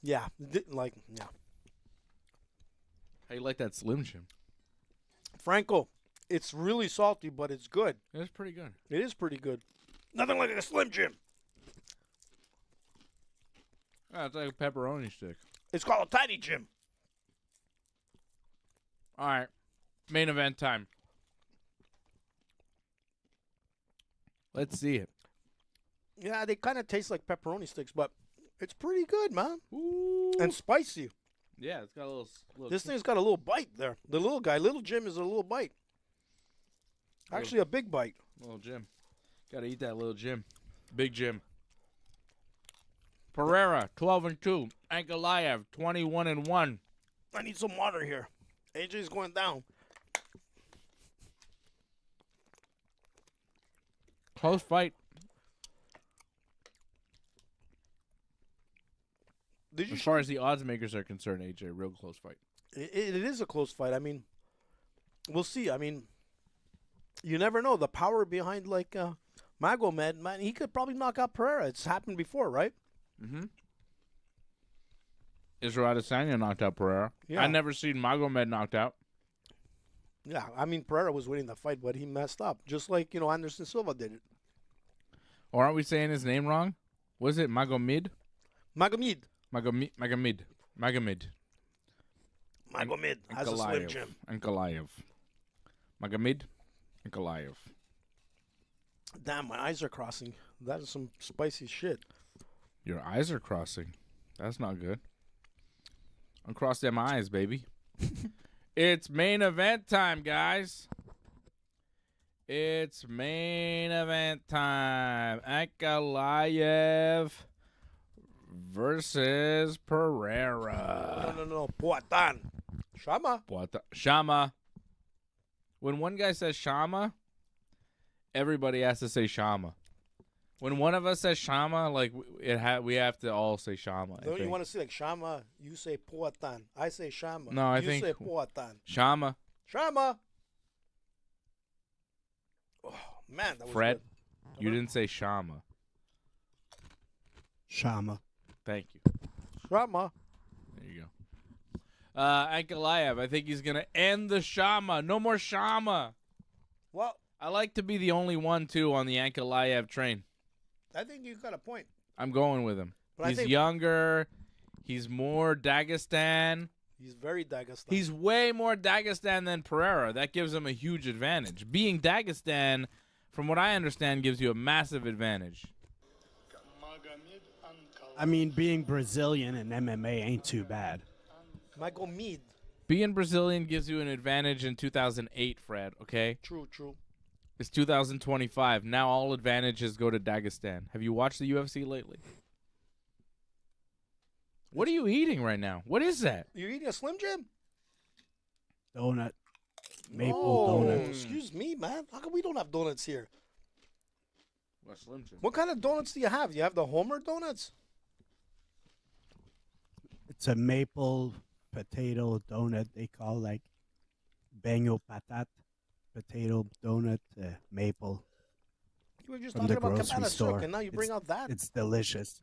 Yeah, didn't like. Yeah, How you like that Slim Jim? Franco. It's really salty, but it's good. It's pretty good. It is pretty good. Nothing like a Slim Jim. Yeah, it's like a pepperoni stick. It's called a Tiny Jim. All right. Main event time. Let's see it. Yeah, they kind of taste like pepperoni sticks, but it's pretty good, man. Ooh. And spicy. Yeah, it's got a little This thing's got a little bite there. The little guy, Little Jim, is a little bite. Actually, a big bite. Little Jim. Gotta eat that little Jim. Big Jim. Pereira, 12-2. Ankalaev, 21-1. I need some water here. AJ's going down. Close fight. Did you As far as the odds makers are concerned, AJ, real close fight. It is a close fight. I mean, we'll see. I mean, you never know. The power behind, like, Magomed, man, he could probably knock out Pereira. It's happened before, right? Mm-hmm. Israel Adesanya knocked out Pereira. Yeah. I never seen Magomed knocked out. Yeah, I mean, Pereira was winning the fight, but he messed up. Just like, Anderson Silva did it. Or aren't we saying his name wrong? Was it Magomed? Magomed. Magomed has a Slim Jim. Ankalaev. Magomed Ankalaev. Damn, my eyes are crossing. That is some spicy shit. Your eyes are crossing. That's not good. Uncross them eyes, baby. It's main event time, guys. It's main event time. Ankalaev versus Pereira. No. Poatan. Shama. Shama. When one guy says Shama, everybody has to say Shama. When one of us says Shama, like we have to all say Shama. Don't you want to say like Shama? You say Poatan. I say Shama. No, I you think say Poatan. Shama. Shama. Oh man, that was Fred, good. you didn't say Shama. Shama. Thank you. Shama. There you go. Ankalaev, I think he's going to end the Shama. No more Shama. Well, I like to be the only one, too, on the Ankalaev train. I think you got a point. I'm going with him. But I He's think- younger. He's more Dagestan. He's very Dagestan. He's way more Dagestan than Pereira. That gives him a huge advantage. Being Dagestan, from what I understand, gives you a massive advantage. Magomed Ankalaev. I mean, being Brazilian in MMA ain't too bad. Magomed. Being Brazilian gives you an advantage in 2008, Fred, okay? True. It's 2025. Now all advantages go to Dagestan. Have you watched the UFC lately? What are you eating right now? What is that? You eating a Slim Jim? Donut. Maple Oh, donut. excuse me, man. How come we don't have donuts here? What Slim Jim? What kind of donuts do you have? You have the Homer donuts? It's a maple potato donut. They call like bango patat. Potato donut, maple. You were just From talking the about grocery Cabana store. Silk, and now you bring out that. It's delicious.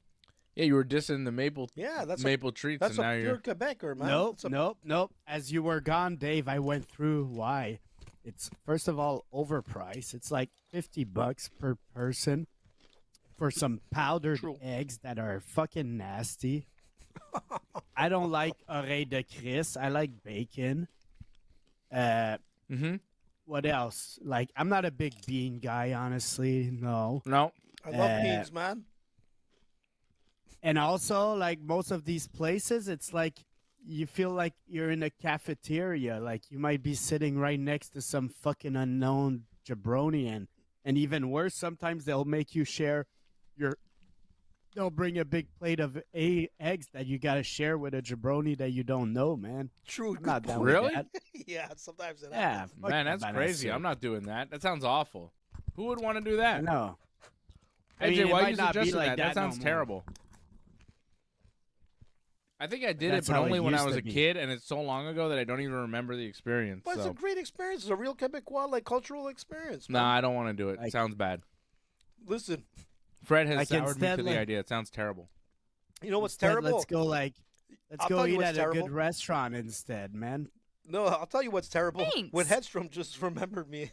Yeah, you were dissing the maple That's maple treats, that's and a now pure you're... Quebecer, man. Nope, It's a- nope. As you were gone, Dave, I went through why. It's first of all overpriced. It's like $50 per person for some powdered True. eggs that are fucking nasty. I don't like oreille de Chris. I like bacon. Mm-hmm. What else? Like, I'm not a big bean guy, honestly. No. No. I love beans, man. And also, like most of these places, it's like you feel like you're in a cafeteria. Like you might be sitting right next to some fucking unknown jabroni. And even worse, sometimes they'll make you share they'll bring a big plate of eggs that you got to share with a jabroni that you don't know, man. True. I'm not down Really? with that. Yeah, sometimes it Yeah. happens. fuck Man, that's Cabana crazy. Silk. I'm not doing that. That sounds awful. Who would want to do I that? know. I mean, AJ, it why are might you not be suggesting like that? That no sounds more. terrible. I think I did That's it, but how it only when I used was to a be. kid, and it's so long ago that I don't even remember the experience. But it's a great experience. It's a real Quebecois, like, cultural experience, man. Nah, I don't want to do it. It Like- sounds bad. Listen, Fred has Like, soured me instead, to the like- idea. It sounds terrible. you know what's Instead, terrible? Let's go let's I'll go tell you eat what's at a terrible. good restaurant instead, man. No, I'll tell you what's terrible. Thanks. What Hedstrom just reminded me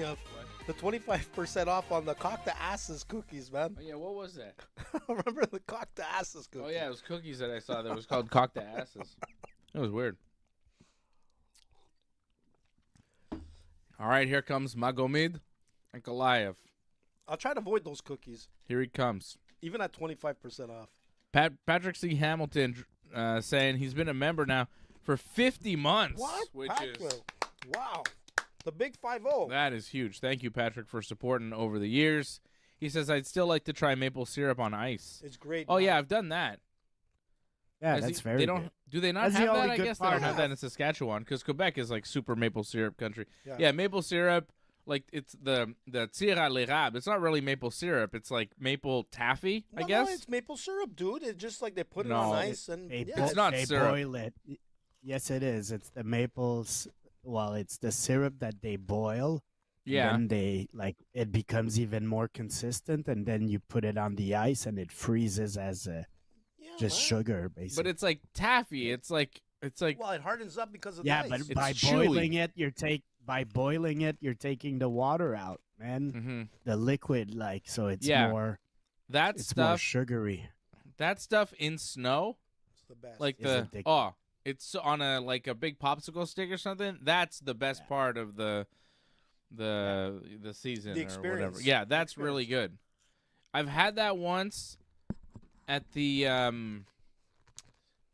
of the 25% off on the cock the asses cookies, man. Oh, yeah, what was that? Remember the cock the asses cookies? Oh, yeah, it was cookies that I saw that was called Cock the Asses. It was weird. All right, here comes Magomed Ankalaev. I'll try to avoid those cookies, Here he comes. even at 25% off. Patrick C. Hamilton saying he's been a member now for 50 months. What? Which Patrick. is Wow. The big 5-0. that is huge. Thank you, Patrick, for supporting over the years. He says I'd still like to try maple syrup on ice. It's great. Oh man. yeah, I've done that. Yeah, As that's he- very They don't. good. Do they not That's the have that? only I good guess they don't part. have that in Saskatchewan because Quebec is like super maple syrup country. Yeah. Yeah, maple syrup. Like it's the tir à l'érable. It's not really maple syrup. It's like maple taffy. I No, guess. No, it's maple syrup, dude. It's just like they put it No. on ice and They, yeah, It's not they syrup. boil it. Yes, it is. It's the maples. Well, it's the syrup that they boil. Yeah. And then they it becomes even more consistent, and then you put it on the ice, and it freezes as yeah, just man. sugar, basically. But it's like taffy. It's like Well, it hardens up because of yeah, the but ice. by chewy. boiling it, you're taking the water out, man. hmm The liquid, so it's Yeah. more. that It's more stuff. sugary. That stuff in snow, It's the best. like Is the addictive. it's on a big popsicle stick or something. That's the best part of the season The or whatever. experience. Yeah, that's really good. I've had that once at the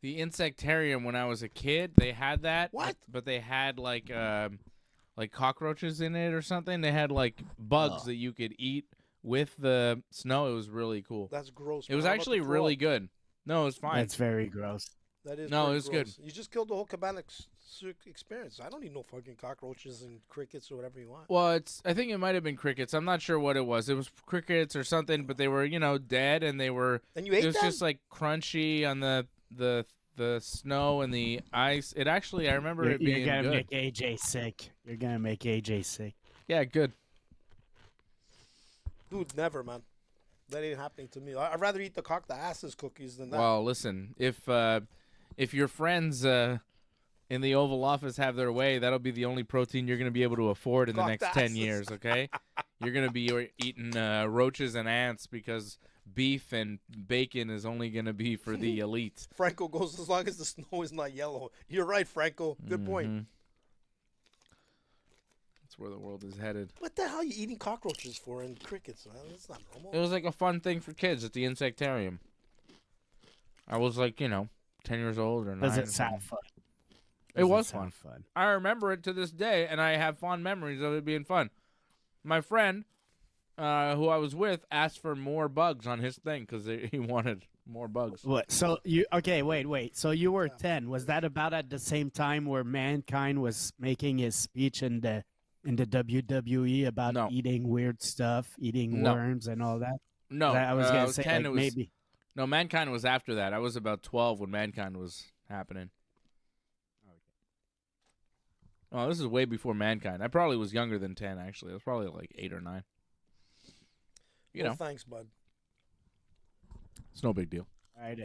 insectarium when I was a kid. They had that. What? But they had like cockroaches in it or something. They had like bugs Oh. that you could eat with the snow. It was really cool. That's gross. It was man. I'm about actually to throw really up. good. No, it was fine. That's very gross. That is No, pretty it was good. gross. You just killed the whole cabana experience. I don't need no fucking cockroaches and crickets or whatever you want. Well, I think it might have been crickets. I'm not sure what it was. It was crickets or something, but they were, dead, and they were. And you It ate was them? just like crunchy on the snow and the ice. It actually, I remember You're, it being gonna good. make AJ sick. You're gonna make AJ sick. Yeah, good. Dude, never, man. That ain't happening to me. I'd rather eat the cock the asses cookies than that. Well, listen, if your friends in the Oval Office have their way, that'll be the only protein you're going to be able to afford in the Cocked next 10 asses. years. Okay, you're going to be eating roaches and ants because beef and bacon is only going to be for the elite. Franco goes as long as the snow is not yellow. You're right, Franco. Good point. Mhm. That's where the world is headed. What the hell are you eating cockroaches for and crickets, man? That's not normal. It was like a fun thing for kids at the insectarium. I was like, 10 years old or 9. Does or it sound something. fun? It was Doesn't sound fun. I remember it to this day, and I have fond memories of it being fun. My friend, who I was with, asked for more bugs on his thing because he wanted more bugs. What? So wait. So you were 10. Was that about at the same time where Mankind was making his speech in the WWE about No. eating weird stuff, eating No. worms and all that? No, I was gonna say 10. like, It was, maybe. No, Mankind was after that. I was about 12 when Mankind was happening. Oh, this is way before Mankind. I probably was younger than 10, actually. I was probably like 8 or 9. Well, thanks, bud. It's no big deal. All right.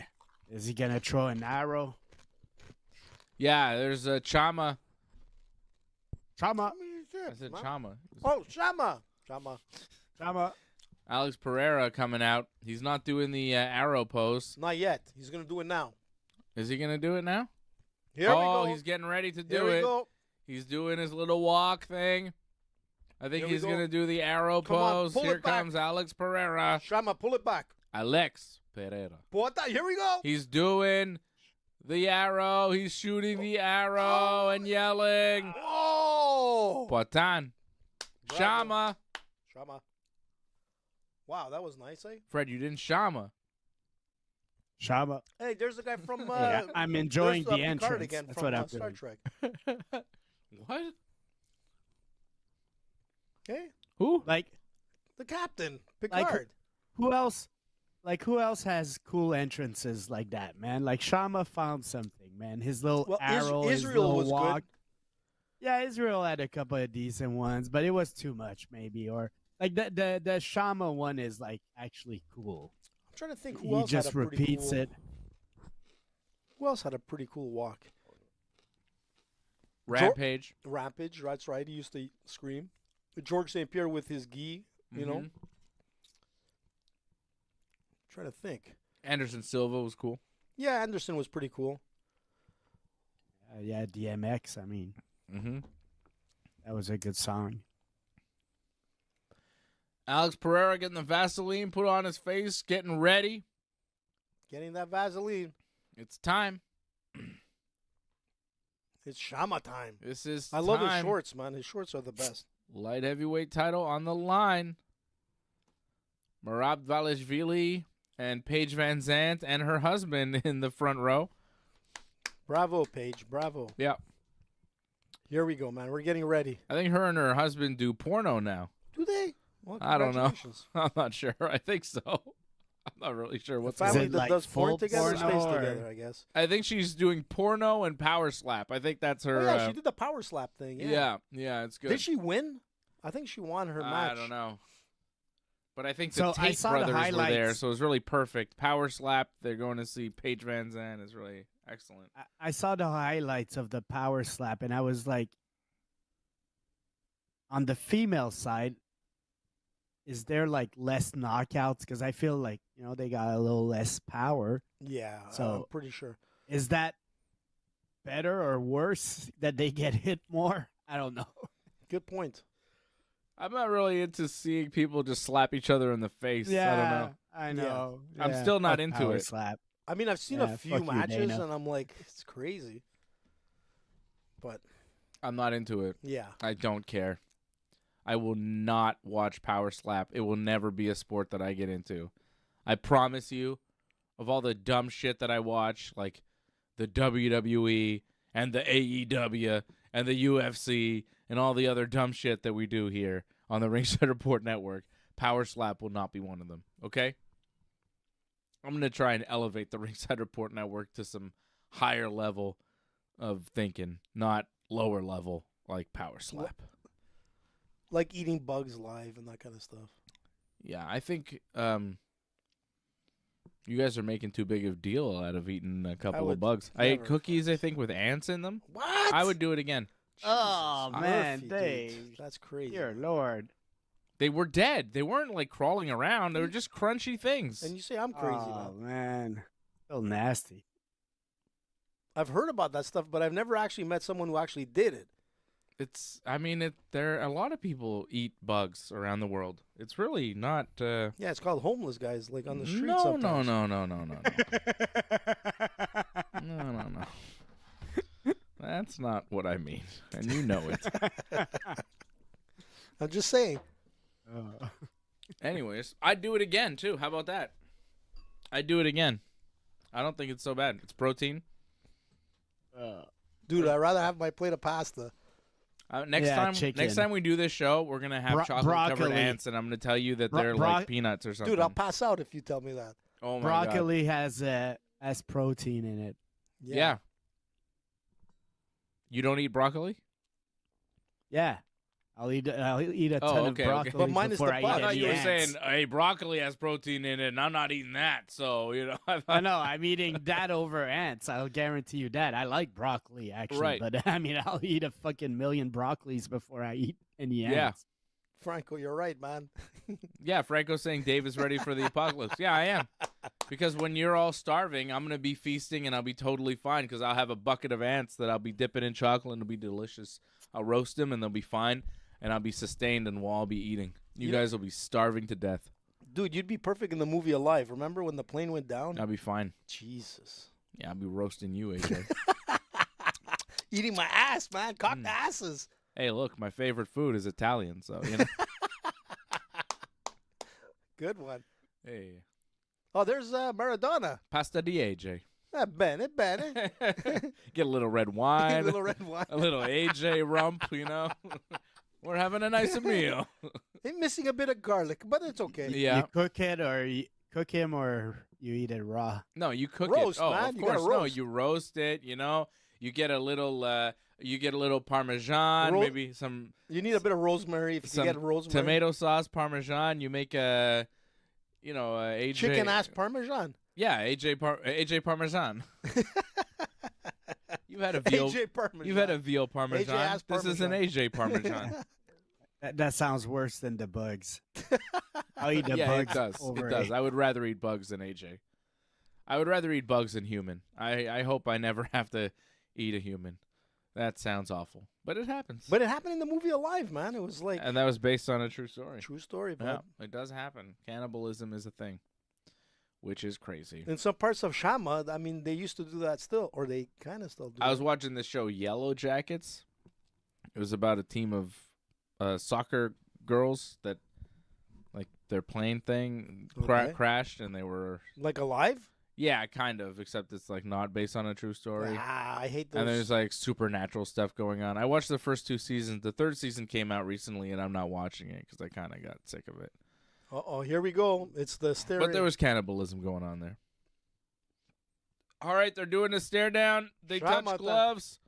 Is he gonna throw an arrow? Yeah, there's a Chama. Chama. I said Chama. Oh, Shama. Shama. Chama. Alex Pereira coming out. He's not doing the arrow pose. Not yet. He's going to do it now. Is he going to do it now? Here we Oh, go. he's getting ready to Here do we it. go. He's doing his little walk thing. I think Here we he's go. going to do the arrow Come on, pose. pull Here it back. comes Alex Pereira. Shama, pull it back. Alex Pereira. Poatan, here we go. He's doing the arrow. He's shooting the arrow and yelling. Oh! Poatan. Bravo. Shama. Shama. Wow, that was nice, eh? Fred, you didn't Shama. Shama. Hey, there's the guy from... Yeah, I'm enjoying there's, the Picard entrance. again That's from what I'm Star doing. Trek. What? Okay. Like, The captain, Picard. Who else? Like, who else has cool entrances like that, man? Like, Shama found something, man. His little arrow, his Israel little was walk. good. Yeah, Israel had a couple of decent ones, but it was too much, maybe. Or like the Shama one is like actually cool. I'm trying to think who He else just had a pretty repeats cool, it. Who else had a pretty cool walk? Rampage. Rampage, that's right. He used to scream. George St. Pierre with his gi, you know. Trying to think. Anderson Silva was cool. Yeah, Anderson was pretty cool. Yeah, DMX. I mean, that was a good song. Alex Pereira getting the Vaseline put on his face, getting ready. Getting that Vaseline. It's time. It's Shama time. This is I love his time. shorts, man. His shorts are the best. Light heavyweight title on the line. Merab Dvalishvili and Paige Van Zandt and her husband in the front row. Bravo, Paige. Bravo. Yeah. Here we go, man. We're getting ready. I think her and her husband do porno now. Do they? Well, I don't know. congratulations. I'm not sure. I think so. I'm not really sure The what's family it that like does porn full together porno stays or- together, I guess. I think she's doing porno and power slap. I think that's her. Oh, yeah, she did the power slap thing. Yeah. yeah, it's good. Did she win? I think she won her match. I don't know. But I think So the I Tate saw the brothers were there, highlights. so it was really perfect. Power slap. They're going to see Paige Van Zandt is really excellent. I saw the highlights of the power slap, and I was like, on the female side, is there like less knockouts? Because I feel like, you know, they got a little less power. Yeah, I'm So- pretty sure. Is that better or worse that they get hit more? I don't know. Good point. I'm not really into seeing people just slap each other in the face. I don't know. I know. I'm Yeah, still not fuck into power it. Slap. I mean, I've seen Yeah, a few fuck you, matches, Dana. and I'm like, it's crazy. But, I'm not into it. yeah. I don't care. I will not watch power slap. It will never be a sport that I get into. I promise you, of all the dumb shit that I watch, like the WWE and the AEW and the UFC and all the other dumb shit that we do here on the Ringside Report Network, power slap will not be one of them, okay? I'm going to try and elevate the Ringside Report Network to some higher level of thinking, not lower level like power slap. Like eating bugs live and that kind of stuff. Yeah, I think you guys are making too big of a deal out of eating a couple of would bugs. I ate never. cookies, I think, with ants in them. What? I would do it again. Oh, Jesus, man, Murphy, Dave. dude. That's crazy. Dear Lord. They were dead. They weren't, like, crawling around. They were just crunchy things. And you say I'm crazy Oh, now. man. So nasty. I've heard about that stuff, but I've never actually met someone who actually did it. There a lot of people eat bugs around the world. It's really not. Yeah, it's called homeless guys, like on the street No. sometimes. No. That's not what I mean, and you know it. I'm just saying. Anyways, I'd do it again too. How about that? I'd do it again. I don't think it's so bad. It's protein. Dude, I'd rather have my plate of pasta. Next Yeah, time chicken. we do this show, we're gonna have chocolate-covered broccoli. ants, and I'm gonna tell you that they're Bro- like peanuts or something. Dude, I'll pass out if you tell me that. Oh my god. Broccoli has protein in it. Yeah. You don't eat broccoli? Yeah. I'll eat a Oh, ton okay, of okay. broccoli But minus before the I eat bugs. I thought any you were ants. saying, hey, broccoli has protein in it, and I'm not eating that. So, you know. I know, I'm eating that over ants. I'll guarantee you that. I like broccoli, actually. Right. But, I mean, I'll eat a fucking million broccolis before I eat any ants. Yeah. Franco, you're right, man. Yeah, Franco's saying Dave is ready for the apocalypse. Yeah, I am. Because when you're all starving, I'm going to be feasting, and I'll be totally fine because I'll have a bucket of ants that I'll be dipping in chocolate, and it'll be delicious. I'll roast them, and they'll be fine, and I'll be sustained, and we'll all be eating. You guys will be starving to death. Dude, you'd be perfect in the movie Alive. Remember when the plane went down? I'll be fine. Jesus. Yeah, I'll be roasting you, AJ. Eating my ass, man. Cocked asses. Hey, look, my favorite food is Italian, so, you know. Good one. Hey, Oh, there's Maradona. pasta di AJ. Bene. Get a little red wine, Little red wine. a little AJ rump, you know. We're having a nice meal. He's missing a bit of garlic, but it's okay. Yeah. You cook it or you cook him or you eat it raw. No, you cook Roast, it. Oh, man. of You gotta course. No, roast. you roast it. You get a litlittle Parmesan, maybe some You need a bit of rosemary if you some can get rosemary. tomato sauce Parmesan. You make a AJ Chicken ass Parmesan. Yeah, AJ Parmesan. You've had a veal. AJ Parmesan. You've had a veal Parmesan. AJ-ass This is an Parmesan. AJ Parmesan. That sounds worse than the bugs. I'll eat the Yeah, it bugs does. over It does. I would rather eat bugs than AJ. I would rather eat bugs than human. I hope I never have to eat a human. That sounds awful, but it happens. But it happened in the movie Alive, man. It was like And that was based on a true story. true story, Yeah, man. it does happen. Cannibalism is a thing, which is crazy. In some parts of Shama, I mean, they used to do that still, or they kind of still do. I was it. watching the show Yellow Jackets. It was about a team of soccer girls that, like, their plane thing Okay. crashed, and they were Like Alive. kind of, except it's like not based on a true story. Ah, I hate those. And there's like supernatural stuff going on. I watched the first 2 seasons. The 3rd season came out recently, and I'm not watching it because I kind of got sick of it. Uh-oh, here we go. It's the stereo. But there was cannibalism going on there. All right, they're doing a stare down. They touch Shama, gloves.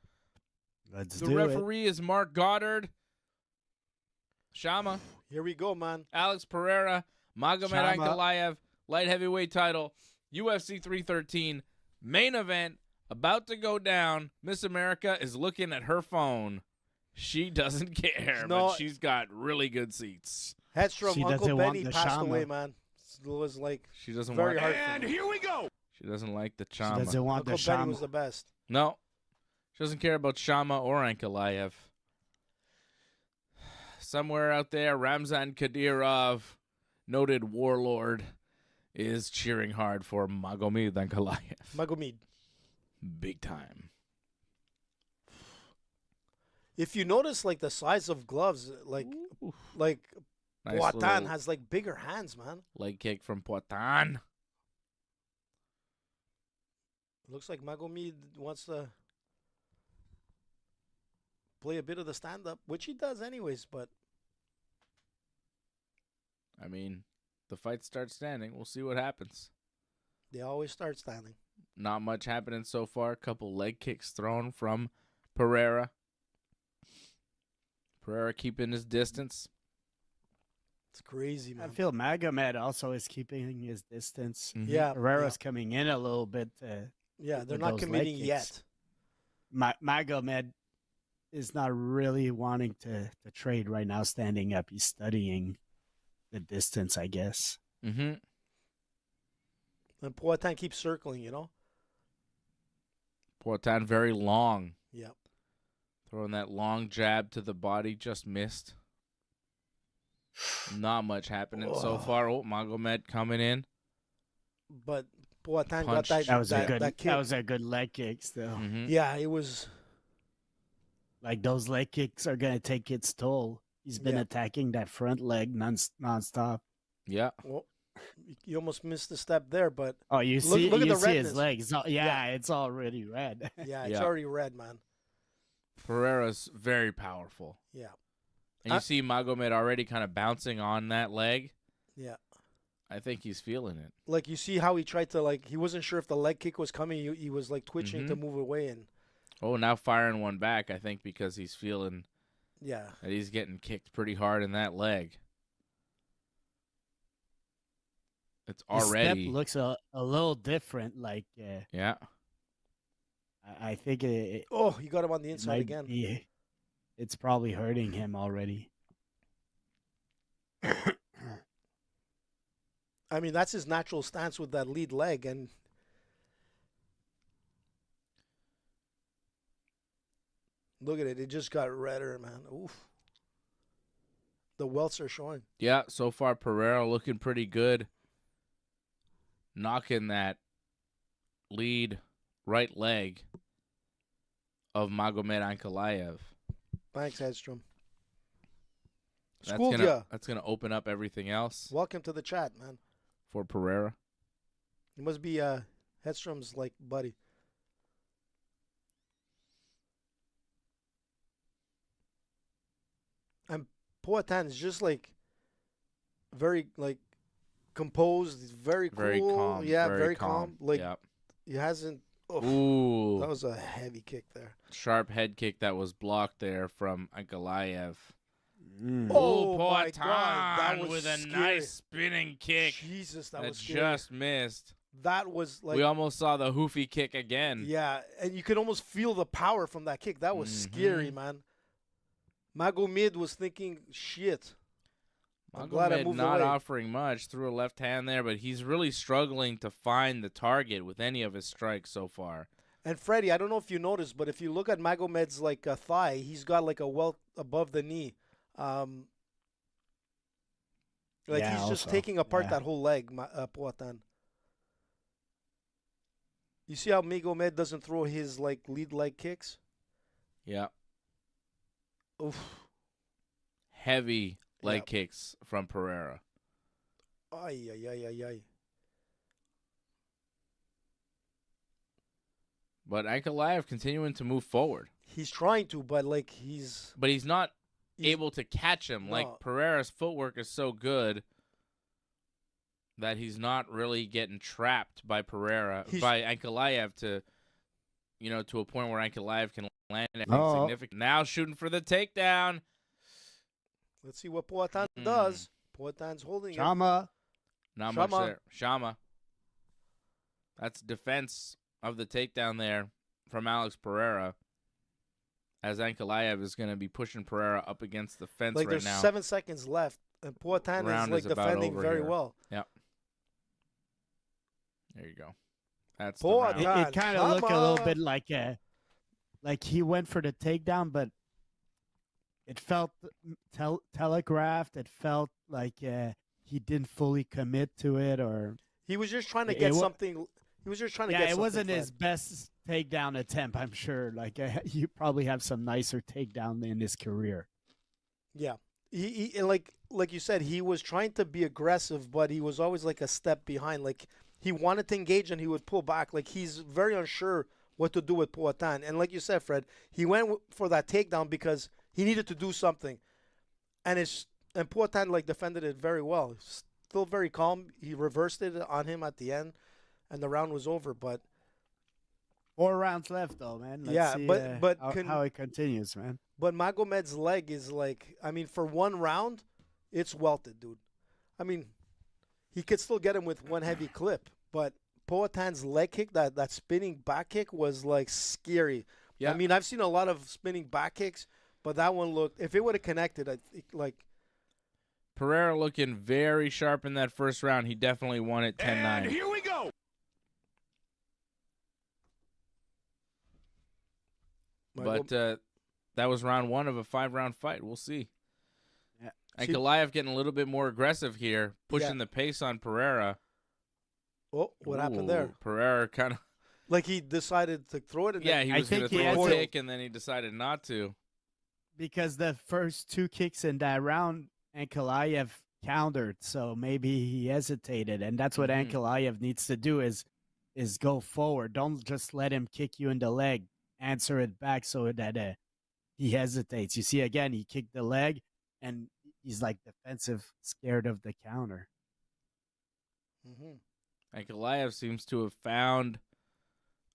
Let's The do it. referee is Mark Goddard. Shama, Here we go, man. Alex Pereira, Magomed Shama. Ankalaev, light heavyweight title, UFC 313, main event, about to go down. Miss America is looking at her phone. She doesn't care, No. but she's got really good seats. Headstrom, She Uncle doesn't want Benny the passed Shama. away, man. It was like She doesn't very want. hard for me. She doesn't like the She Shama. doesn't want Uncle the Benny shama. was the best. No, she doesn't care about Shama or Ankalaev. Somewhere out there, Ramzan Kadyrov, noted warlord, is cheering hard for Magomed Ankalaev. Magomed. Big time. If you notice, like the size of gloves, like Nice Poatan little has like bigger hands, man. leg kick from Poatan. Looks like Magomed wants to play a bit of the stand-up, which he does anyways. But I mean, the fight starts standing. We'll see what happens. they always start standing. Not much happening so far. Couple leg kicks thrown from Pereira. Pereira keeping his distance. It's crazy, I man. feel Magomed also is keeping his distance. Mhm. Yeah, Pereira's coming in a little bit. yeah, they're with not those leg committing kicks. yet. Magomed is not really wanting to trade right now, standing up. He's studying the distance, I guess. Mm-hmm. And Poatan keeps circling, you know. Poatan very long. Yeah. Throwing that long jab to the body, just missed. Not much happening so far. Oh, Magomed coming in. But Poatan got Punch. that. That was that, a good. that kick. That was a good leg kick. Still, Mm-hmm. Yeah, it was. like those leg kicks are gonna take its toll. He's been Yeah. attacking that front leg nonstop. Yeah. Well, you almost missed the step there, but Oh, you Look- see, look at you the see his redness. legs. It's already red. yeah, it's Yeah. already red, man. Pereira's very powerful. Yeah, And you see Magomed already kind of bouncing on that leg. yeah. I think he's feeling it. Like you see how he tried to he wasn't sure if the leg kick was coming. He was like twitching to Mhm. move away, and Oh, now firing one back, I think, because he's feeling yeah, that he's getting kicked pretty hard in that leg. It's His already. step looks a little different. Like Yeah. I think it oh, he got him on the inside might again. be- it's probably hurting him already. I mean, that's his natural stance with that lead leg, and look at it. It just got redder, man. Oof. The welts are showing. Yeah, so far Pereira looking pretty good. Knocking that lead right leg of Magomed Ankalaev. Thanks, Hedstrom. That's Schooled gonna, ya. that's gonna open up everything else Welcome to the chat, man. for Pereira. It must be Hedstrom's like buddy. And Poatan is just like very like composed. He's very cool. Very calm. Yeah, very calm. Like yep. he hasn't. Oof, Ooh. that was a heavy kick there. Sharp head kick that was blocked there from Ankalaev. Oh my Poatan God, that was with a scary. nice spinning kick Jesus, that that was scary. just missed. That was like We almost saw the hoofy kick again. yeah, and you could almost feel the power from that kick. That was scary, man. Magomed was thinking, shit. I'm glad I Magomed moved not away. offering much, threw a left hand there, but he's really struggling to find the target with any of his strikes so far. And Freddie, I don't know if you noticed, but if you look at Magomed's like thigh, he's got like a welt above the knee. Like Yeah, he's just also, taking apart yeah. that whole leg, Poatan. You see how Magomed doesn't throw his like lead leg kicks? Yeah. Oof. Heavy leg Yep. kicks from Pereira. Ay, ay, ay, ay, ay. But Ankalaev continuing to move forward. He's trying to, but like he's But he's not able to catch him. No. Like Pereira's footwork is so good that he's not really getting trapped by by Ankalaev to a point where Ankalaev can land anything significant. Now shooting for the takedown. let's see what Poatan does. Poatan's holding it. Shama. Not Shama. much there. Shama. That's defense of the takedown there from Alex Pereira. As Ankalaev is going to be pushing Pereira up against the fence Like right there's now. 7 seconds left, and Poatan Round is like is about defending over very here. well. Yep. There you go. That's Poatan. the round. It kind of looked a little bit like he went for the takedown, but it felt telegraphed. It felt like he didn't fully commit to it, or He was just trying to It get wa- something. He was just trying to yeah, get it something. wasn't Fred. his best takedown attempt. I'm sure. Like you probably have some nicer takedown in his career. Yeah, he and like you said, he was trying to be aggressive, but he was always like a step behind. Like he wanted to engage and he would pull back. Like he's very unsure what to do with Poatan. And like you said, Fred, he went for that takedown because he needed to do something, and Poatan like defended it very well. Still very calm. He reversed it on him at the end, and the round was over. But 4 rounds left, though, man. Let's Yeah, see, but how it continues, man. But Magomed's leg is like, I mean, for one round, it's welted, dude. I mean, he could still get him with one heavy clip, but Poatan's leg kick, that spinning back kick was like scary. Yeah. I mean, I've seen a lot of spinning back kicks, but that one looked, if it would have connected, I think like, Pereira looking very sharp in that first round. He definitely won it 10-9. Here we go. But that was round 1 of a 5-round fight. We'll see. Yeah. And Goliath getting a little bit more aggressive here, pushing the pace on Pereira. oh, what happened there? Pereira kind of. Like he decided to throw it. And Yeah, then, he I was going to think he throw a has kick, and then he decided not to. Because the first 2 kicks in that round, Ankalaev countered, so maybe he hesitated, and that's what Ankalaev needs to do is go forward. Don't just let him kick you in the leg. Answer it back so that he hesitates. You see, again, he kicked the leg, and he's like defensive, scared of the counter. Ankalaev seems to have found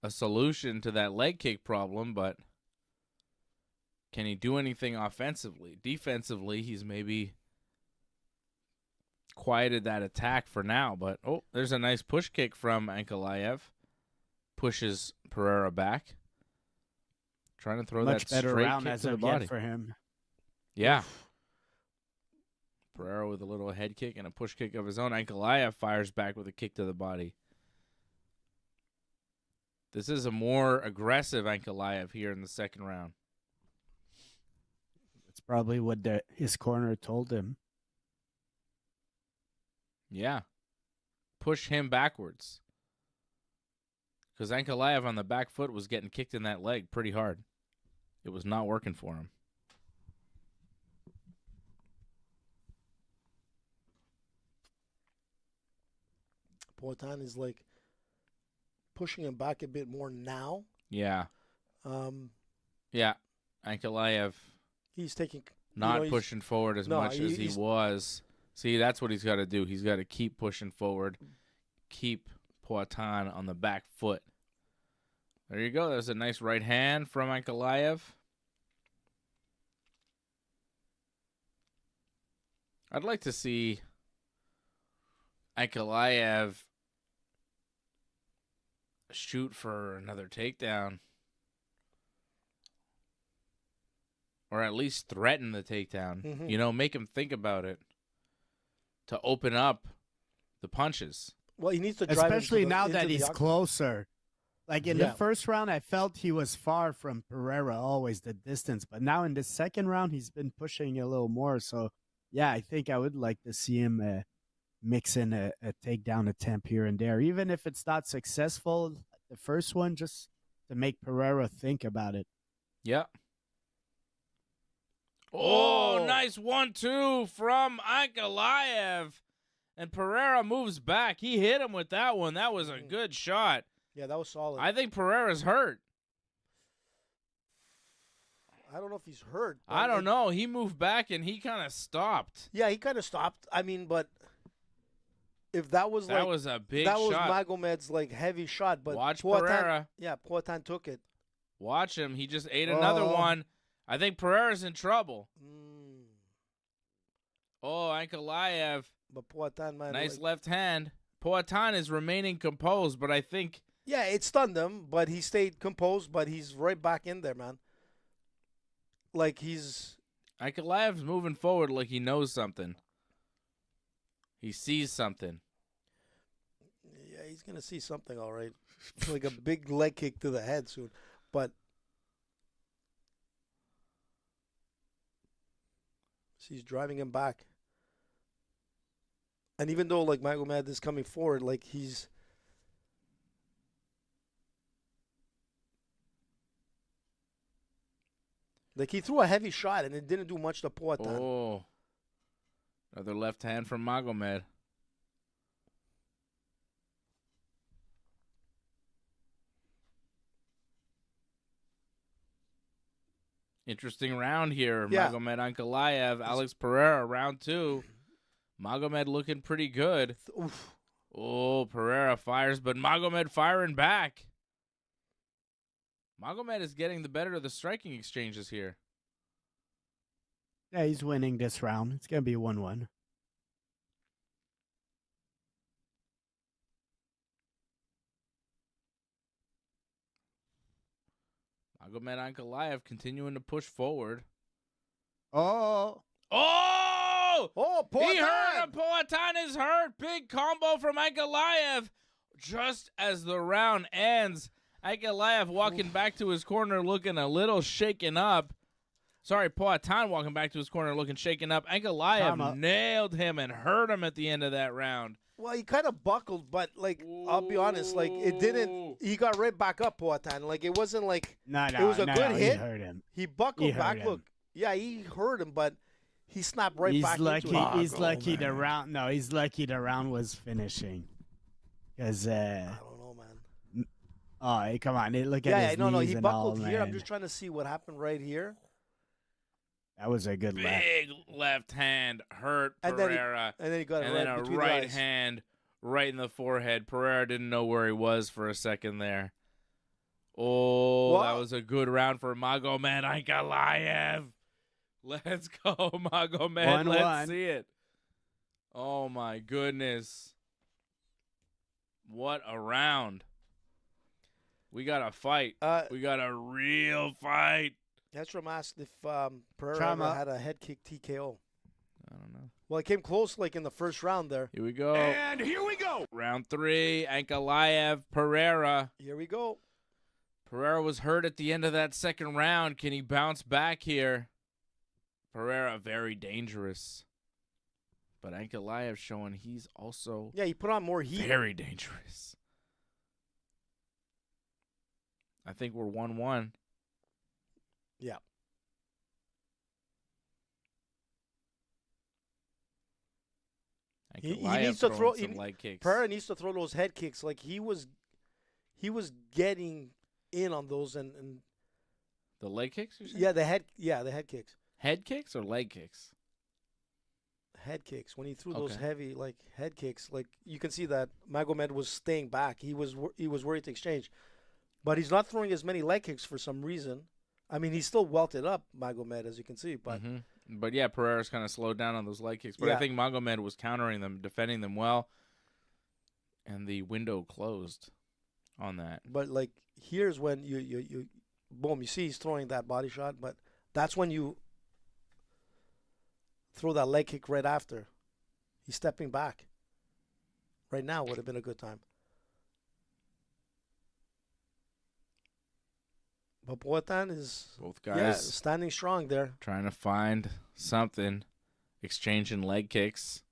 a solution to that leg kick problem, but can he do anything offensively? Defensively, he's maybe quieted that attack for now, but there's a nice push kick from Ankalaev. Pushes Pereira back. Trying to throw Much that better straight round kick as to the of body. yet for him. Yeah. Pereira with a little head kick and a push kick of his own. Ankalaev fires back with a kick to the body. This is a more aggressive Ankalaev here in the second round. It's probably what his corner told him. Yeah. Push him backwards. Because Ankalaev on the back foot was getting kicked in that leg pretty hard. It was not working for him. Poatan is like pushing him back a bit more now. Yeah. Um, Yeah. Ankalaev he's taking not he's- pushing forward as No, much as he he's- was See, that's what he's got to do. He's got to keep pushing forward, keep Poatan on the back foot. There you go. There's a nice right hand from Ankalaev. I'd like to see Ankalaev shoot for another takedown. Or at least threaten the takedown. Mhm. You know, make him think about it. To open up the punches. Well, he needs to drive him Especially now into that the he's octagon. closer. Like in Yeah. the first round, I felt he was far from Pereira, always the distance. But now in the second round, he's been pushing a little more. So, yeah, I think I would like to see him mix in a takedown attempt here and there. Even if it's not successful, the first one, just to make Pereira think about it. Yeah. Oh, Oh. nice 1-2 from Ankalaev. And Pereira moves back. He hit him with that one. That was a good shot. Yeah, that was solid. I think Pereira's hurt. I don't know if he's hurt. but I don't know. He moved back and he kind of stopped. Yeah, he kind of stopped. I mean, but if that was That like was a big that was shot. Magomed's like heavy shot, but Watch Poatan, Pereira. Yeah, Poatan took it. Watch him. He just ate another Oh. one. I think Pereira's in trouble. Mm. Oh, Ankalaev. But Poatan, man, Nice like- left hand. Poatan is remaining composed, but I think yeah, it stunned him, but he stayed composed. But he's right back in there, man. Like he's Ankalaev's moving forward like he knows something. He sees something. yeah, he's gonna see something, all right. Like a big leg kick to the head soon, but. She's driving him back. And even though like Magomed is coming forward, like he's like he threw a heavy shot and it didn't do much to Poatan. Oh. Another left hand from Magomed. Interesting round here. Yeah. Magomed Ankalaev, Alex Pereira, round 2. Magomed looking pretty good. Oof. Oh, Pereira fires, but Magomed firing back. Magomed is getting the better of the striking exchanges here. Yeah, he's winning this round. It's going to be 1-1. Magomed Ankalaev continuing to push forward. Oh, Oh! Oh, He hurt Poatan! him. Poatan is hurt. Big combo from Ankalaev. Just as the round ends, Ankalaev walking back to his corner looking a little shaken up. Sorry, Poatan walking back to his corner looking shaken up. Ankalaev nailed him and hurt him at the end of that round. Well, he kind of buckled, but like I'll be honest, like it didn't. He got right back up, Poatan. Like it wasn't like no, it was a good no, hit. He hurt him. He buckled He hurt back. him. Look, yeah, he hurt him, but he snapped right He's back lucky. into it. He's lucky the round. No, he's lucky the round was finishing. Because I don't know, man. oh, hey, come on, look at Yeah, his no, knees he and buckled all, here. I'm man. just trying to see what happened right here. That was a good left. Big left hand hurt And then he- Pereira. And then he got it And right then a between right the eyes. hand right in the forehead. Pereira didn't know where he was for a second there. Oh, that Wow. was a good round for Magomed Ankalaev. Let's go, Magomed. 1-1. Let's see it. Oh, my goodness. What a round. We got a fight. We got a real fight. That's asked if Pereira Trauma. ever had a head kick TKO. I don't know. Well, it came close like in the first round there. Here we go. And here we go. Round 3, Ankalaev, Pereira. Here we go. Pereira was hurt at the end of that second round. Can he bounce back here? Pereira very dangerous. But Ankalaev showing he's also Yeah, he put on more heat. very dangerous. I think we're 1-1. Yeah. He Ankalaev needs to throwing throw. some leg kicks. Pereira needs to throw those head kicks. Like he was getting in on those and The leg kicks, you're saying? yeah, the head kicks. Head kicks or leg kicks? Head kicks. When he threw those Okay. heavy like head kicks, like you can see that Magomed was staying back. He was worried to exchange, but he's not throwing as many leg kicks for some reason. I mean, he's still welted up, Magomed, as you can see, but But yeah, Pereira's kind of slowed down on those leg kicks. But I Yeah. think Magomed was countering them, defending them well, and the window closed on that. but like here's when you boom, you see he's throwing that body shot, but that's when you throw that leg kick right after. He's stepping back. Right now would have been a good time. But Poatan is Both yeah, guys standing strong there. trying to find something, exchanging leg kicks.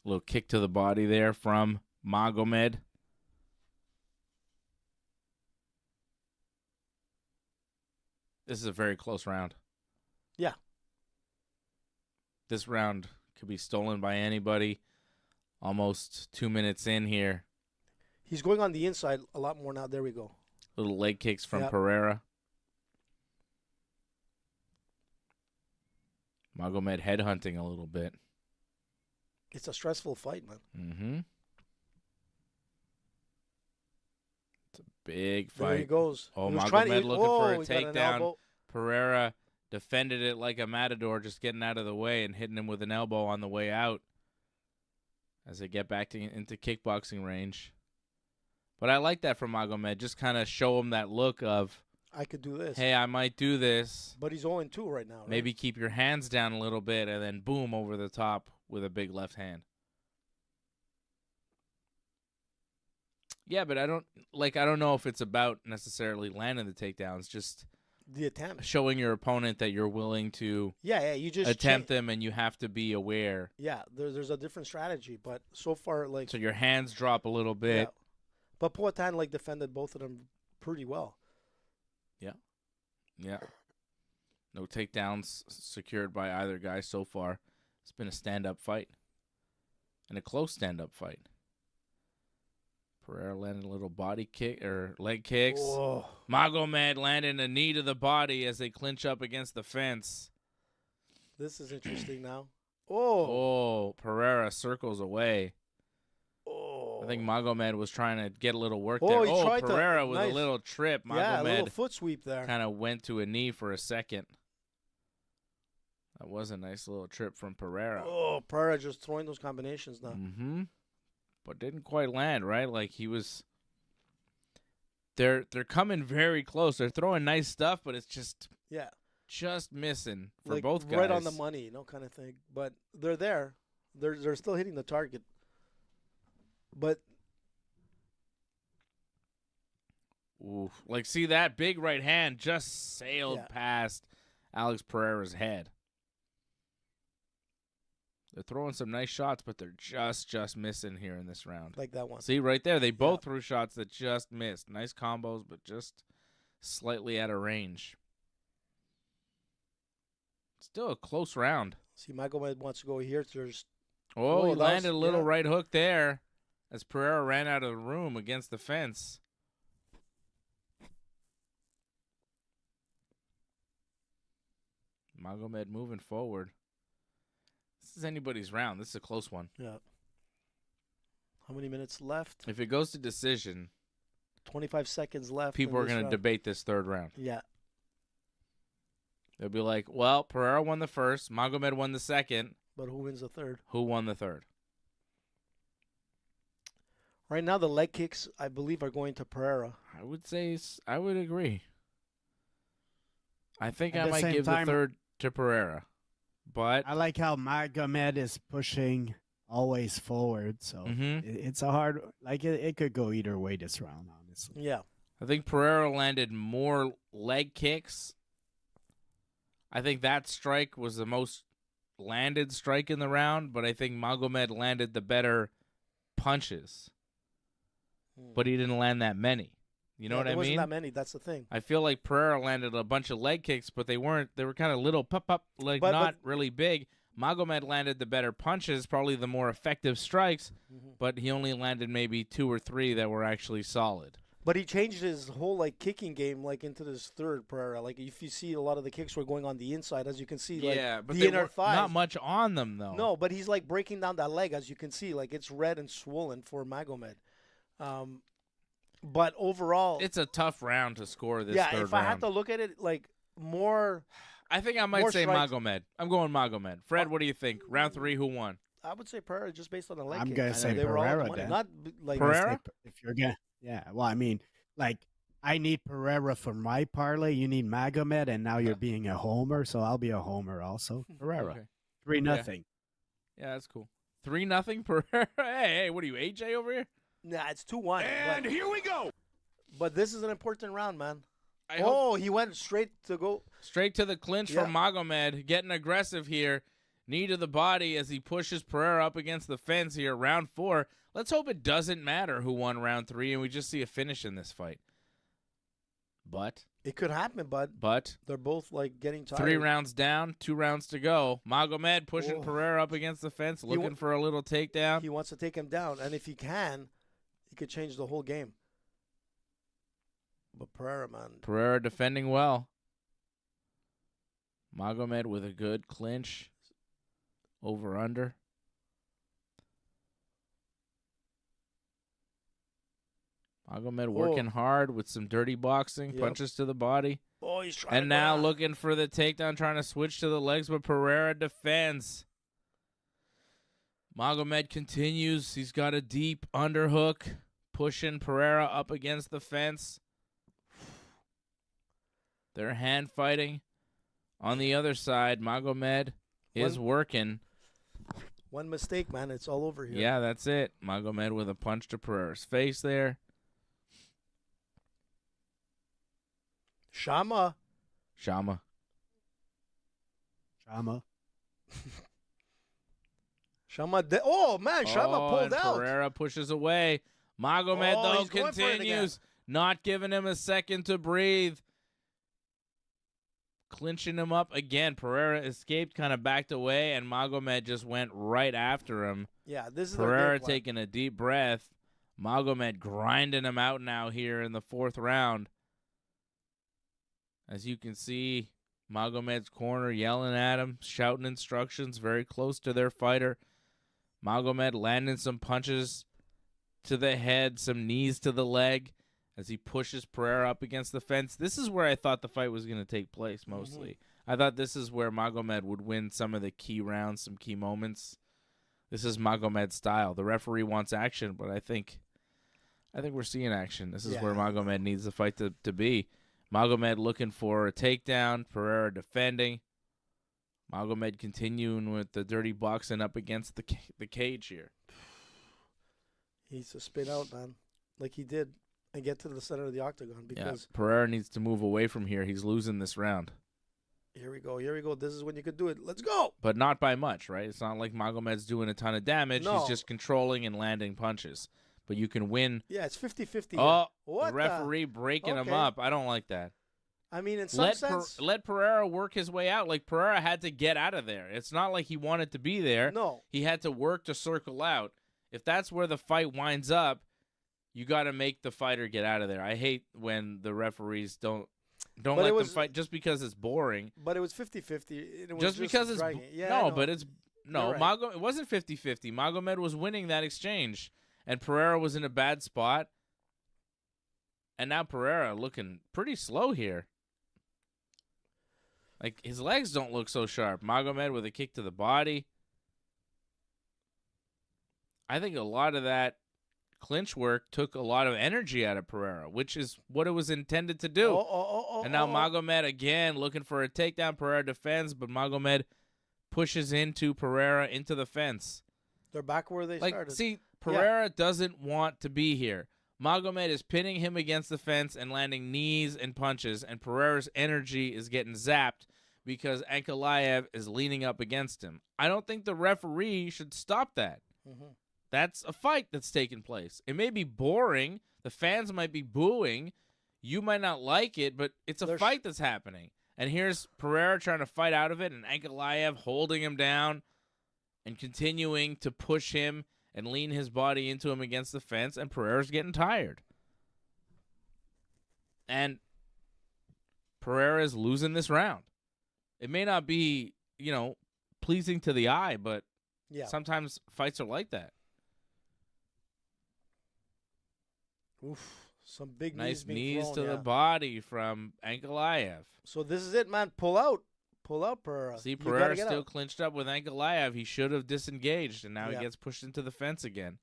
A little kick to the body there from Magomed. This is a very close round. Yeah. This round could be stolen by anybody. Almost 2 minutes in here. He's going on the inside a lot more now. There we go. Little leg kicks from Yep. Pereira. Magomed headhunting a little bit. It's a stressful fight, man. Mm-hmm. It's a big There he fight. goes. Oh, He was trying Magomed looking for a he got an takedown. elbow. Pereira defended it like a matador, just getting out of the way and hitting him with an elbow on the way out as they get back into kickboxing range. But I like that from Magomed. Just kind of show him that look of, I could do this. hey, I might do this. But he's 0-2 right now, right? Maybe keep your hands down a little bit and then boom over the top with a big left hand. Yeah, but I don't know if it's about necessarily landing the takedowns, just the attempt. showing your opponent that you're willing to Yeah, you just attempt them and you have to be aware. Yeah, there's a different strategy, but so far, like, So your hands drop a little bit. yeah. But Poatan like defended both of them pretty well. Yeah. No takedowns secured by either guy so far. It's been a stand-up fight. And a close stand-up fight. Pereira landed a little body kick or leg kicks. Oh, Magomed landing a knee to the body as they clinch up against the fence. this is interesting now. Oh, Oh, Pereira circles away. oh. I think Magomed was trying to get a little work Oh, there. he Oh, tried to- Pereira with nice. a little trip. Yeah, a little Magomed foot sweep there. kind of went to a knee for a second. That was a nice little trip from Pereira. Oh, Pereira just throwing those combinations now. Mm-hmm. But didn't quite land, right? Like he was. They're coming very close. They're throwing nice stuff, but it's just Yeah, missing for like both guys. right on the money, kind of thing. But they're there. They're still hitting the target. But Oof. Like, see that big right hand just sailed Yeah. past Alex Pereira's head. They're throwing some nice shots, but they're just missing here in this round. like that one. See right there, they both threw shots that just missed. Nice combos, but just slightly out of range. Still a close round. See, Magomed wants to go here. There's Oh, Oh, he that was- landed a little yeah. right hook there as Pereira ran out of the room against the fence. Magomed moving forward. This is anybody's round. This is a close one. yeah. How many minutes left? If it goes to decision, 25 seconds left. people in are this going to round. debate this third round. Yeah. They'll be like, well, Pereira won the first, Magomed won the second. But who wins the third? Who won the third? Right now, the leg kicks, I believe, are going to Pereira. I would say I would agree. I think At I the might same give time- the third to Pereira. But I like how Magomed is pushing always forward, so Mhm. it's a hard. Like it could go either way this round, honestly. Yeah. I think Pereira landed more leg kicks. I think that strike was the most landed strike in the round, but I think Magomed landed the better punches. But he didn't land that many. You know what I There wasn't mean? that many. That's the thing. I feel like Pereira landed a bunch of leg kicks, but they were kind of little pop, like But- not really big. Magomed landed the better punches, probably the more effective strikes, Mm-hmm. but he only landed maybe 2 or 3 that were actually solid. But he changed his whole like kicking game like into this third, Pereira. Like if you see a lot of the kicks were going on the inside, as you can see, like Yeah, but the they inner were thighs. not much on them though. No, but he's like breaking down that leg, as you can see, like it's red and swollen for Magomed. But overall, It's a tough round to score this yeah. third If I round. had to look at it, like more, I think I might more say strikes. Magomed. I'm going Magomed. Fred, what do you think? Round 3, who won? I would say Pereira just based on the leg. I'm kick. gonna I know say they were all Pereira 20, then. not like Pereira? If you're gonna, yeah. Well, I mean, like I need Pereira for my parlay. You need Magomed, and now you're being a homer, so I'll be a homer also. Pereira, Okay. 3-0. Yeah, that's cool. 3-0 Pereira. Hey, what are you, AJ over here? Nah, it's 2-1. And here we go. But this is an important round, man. I hope Oh, he went straight to go. straight to the clinch Yeah. from Magomed, getting aggressive here. Knee to the body as he pushes Pereira up against the fence here. Round 4. Let's hope it doesn't matter who won round 3 and we just see a finish in this fight. But It could happen, but they're both like getting tired. 3 rounds down, 2 rounds to go. Magomed pushing Oh. Pereira up against the fence, looking wa- for a little takedown. He wants to take him down, and if he can, he could change the whole game. But Pereira, man, Pereira defending well. Magomed with a good clinch. Over under. Magomed working hard with some dirty boxing, Yep. punches to the body. oh, he's trying. And to now go down. looking for the takedown, trying to switch to the legs, but Pereira defends. Magomed continues. He's got a deep underhook, pushing Pereira up against the fence. They're hand fighting. On the other side, Magomed is working. One mistake, man, it's all over here. Yeah, that's it. Magomed with a punch to Pereira's face there. Shama. Shama. Oh man, Shama and pulled out. Pereira pushes away. Magomed, Oh, though, he's going for it again. continues. Not giving him a second to breathe. Clinching him up again. Pereira escaped, kind of backed away, and Magomed just went right after him. Yeah, this is their Pereira game plan. taking a deep breath. Magomed grinding him out now here in the 4th round. As you can see, Magomed's corner yelling at him, shouting instructions very close to their fighter. Magomed landing some punches to the head, some knees to the leg as he pushes Pereira up against the fence. This is where I thought the fight was going to take place mostly. I thought this is where Magomed would win some of the key rounds, some key moments. This is Magomed's style. The referee wants action, but I think we're seeing action. This is where Magomed needs the fight to be. Magomed looking for a takedown. Pereira defending. Magomed continuing with the dirty boxing up against the cage here. He needs to spin out, man, like he did, and get to the center of the octagon because Pereira needs to move away from here. He's losing this round. Here we go. This is when you could do it. Let's go. But not by much, right? It's not like Magomed's doing a ton of damage. No. He's just controlling and landing punches. But you can win. Yeah, it's 50-50. Oh, What the referee breaking him Okay. up. I don't like that. I mean, in some sense, Let Pereira work his way out. Like, Pereira had to get out of there. It's not like he wanted to be there. no. He had to work to circle out. If that's where the fight winds up, you got to make the fighter get out of there. I hate when the referees don't But let it them was- fight just because it's boring. But it was 50-50. It was Just because it's dragging. Yeah, I no, know. but it's no. You're right. It wasn't 50-50. Magomed was winning that exchange, and Pereira was in a bad spot. And now Pereira looking pretty slow here. Like, his legs don't look so sharp. Magomed with a kick to the body. I think a lot of that clinch work took a lot of energy out of Pereira, which is what it was intended to do. And now Magomed again looking for a takedown. Pereira defends, but Magomed pushes into Pereira into the fence. They're back where they started. See, Pereira doesn't want to be here. Magomed is pinning him against the fence and landing knees and punches, and Pereira's energy is getting zapped because Ankalaev is leaning up against him. I don't think the referee should stop that. Mhm. That's a fight that's taking place. It may be boring. The fans might be booing. You might not like it, but it's a fight that's happening. And here's Pereira trying to fight out of it, and Ankalaev holding him down and continuing to push him and lean his body into him against the fence, and Pereira's getting tired. And Pereira's losing this round. It may not be, pleasing to the eye, but Yeah. sometimes fights are like that. Oof. Some big Nice being knees thrown, to yeah. the body from Ankalaev. So this is it, man. Pull out. Pull out, Pereira. See, You gotta Pereira get still out. clinched up with Ankalaev. He should have disengaged, and now Yeah. he gets pushed into the fence again.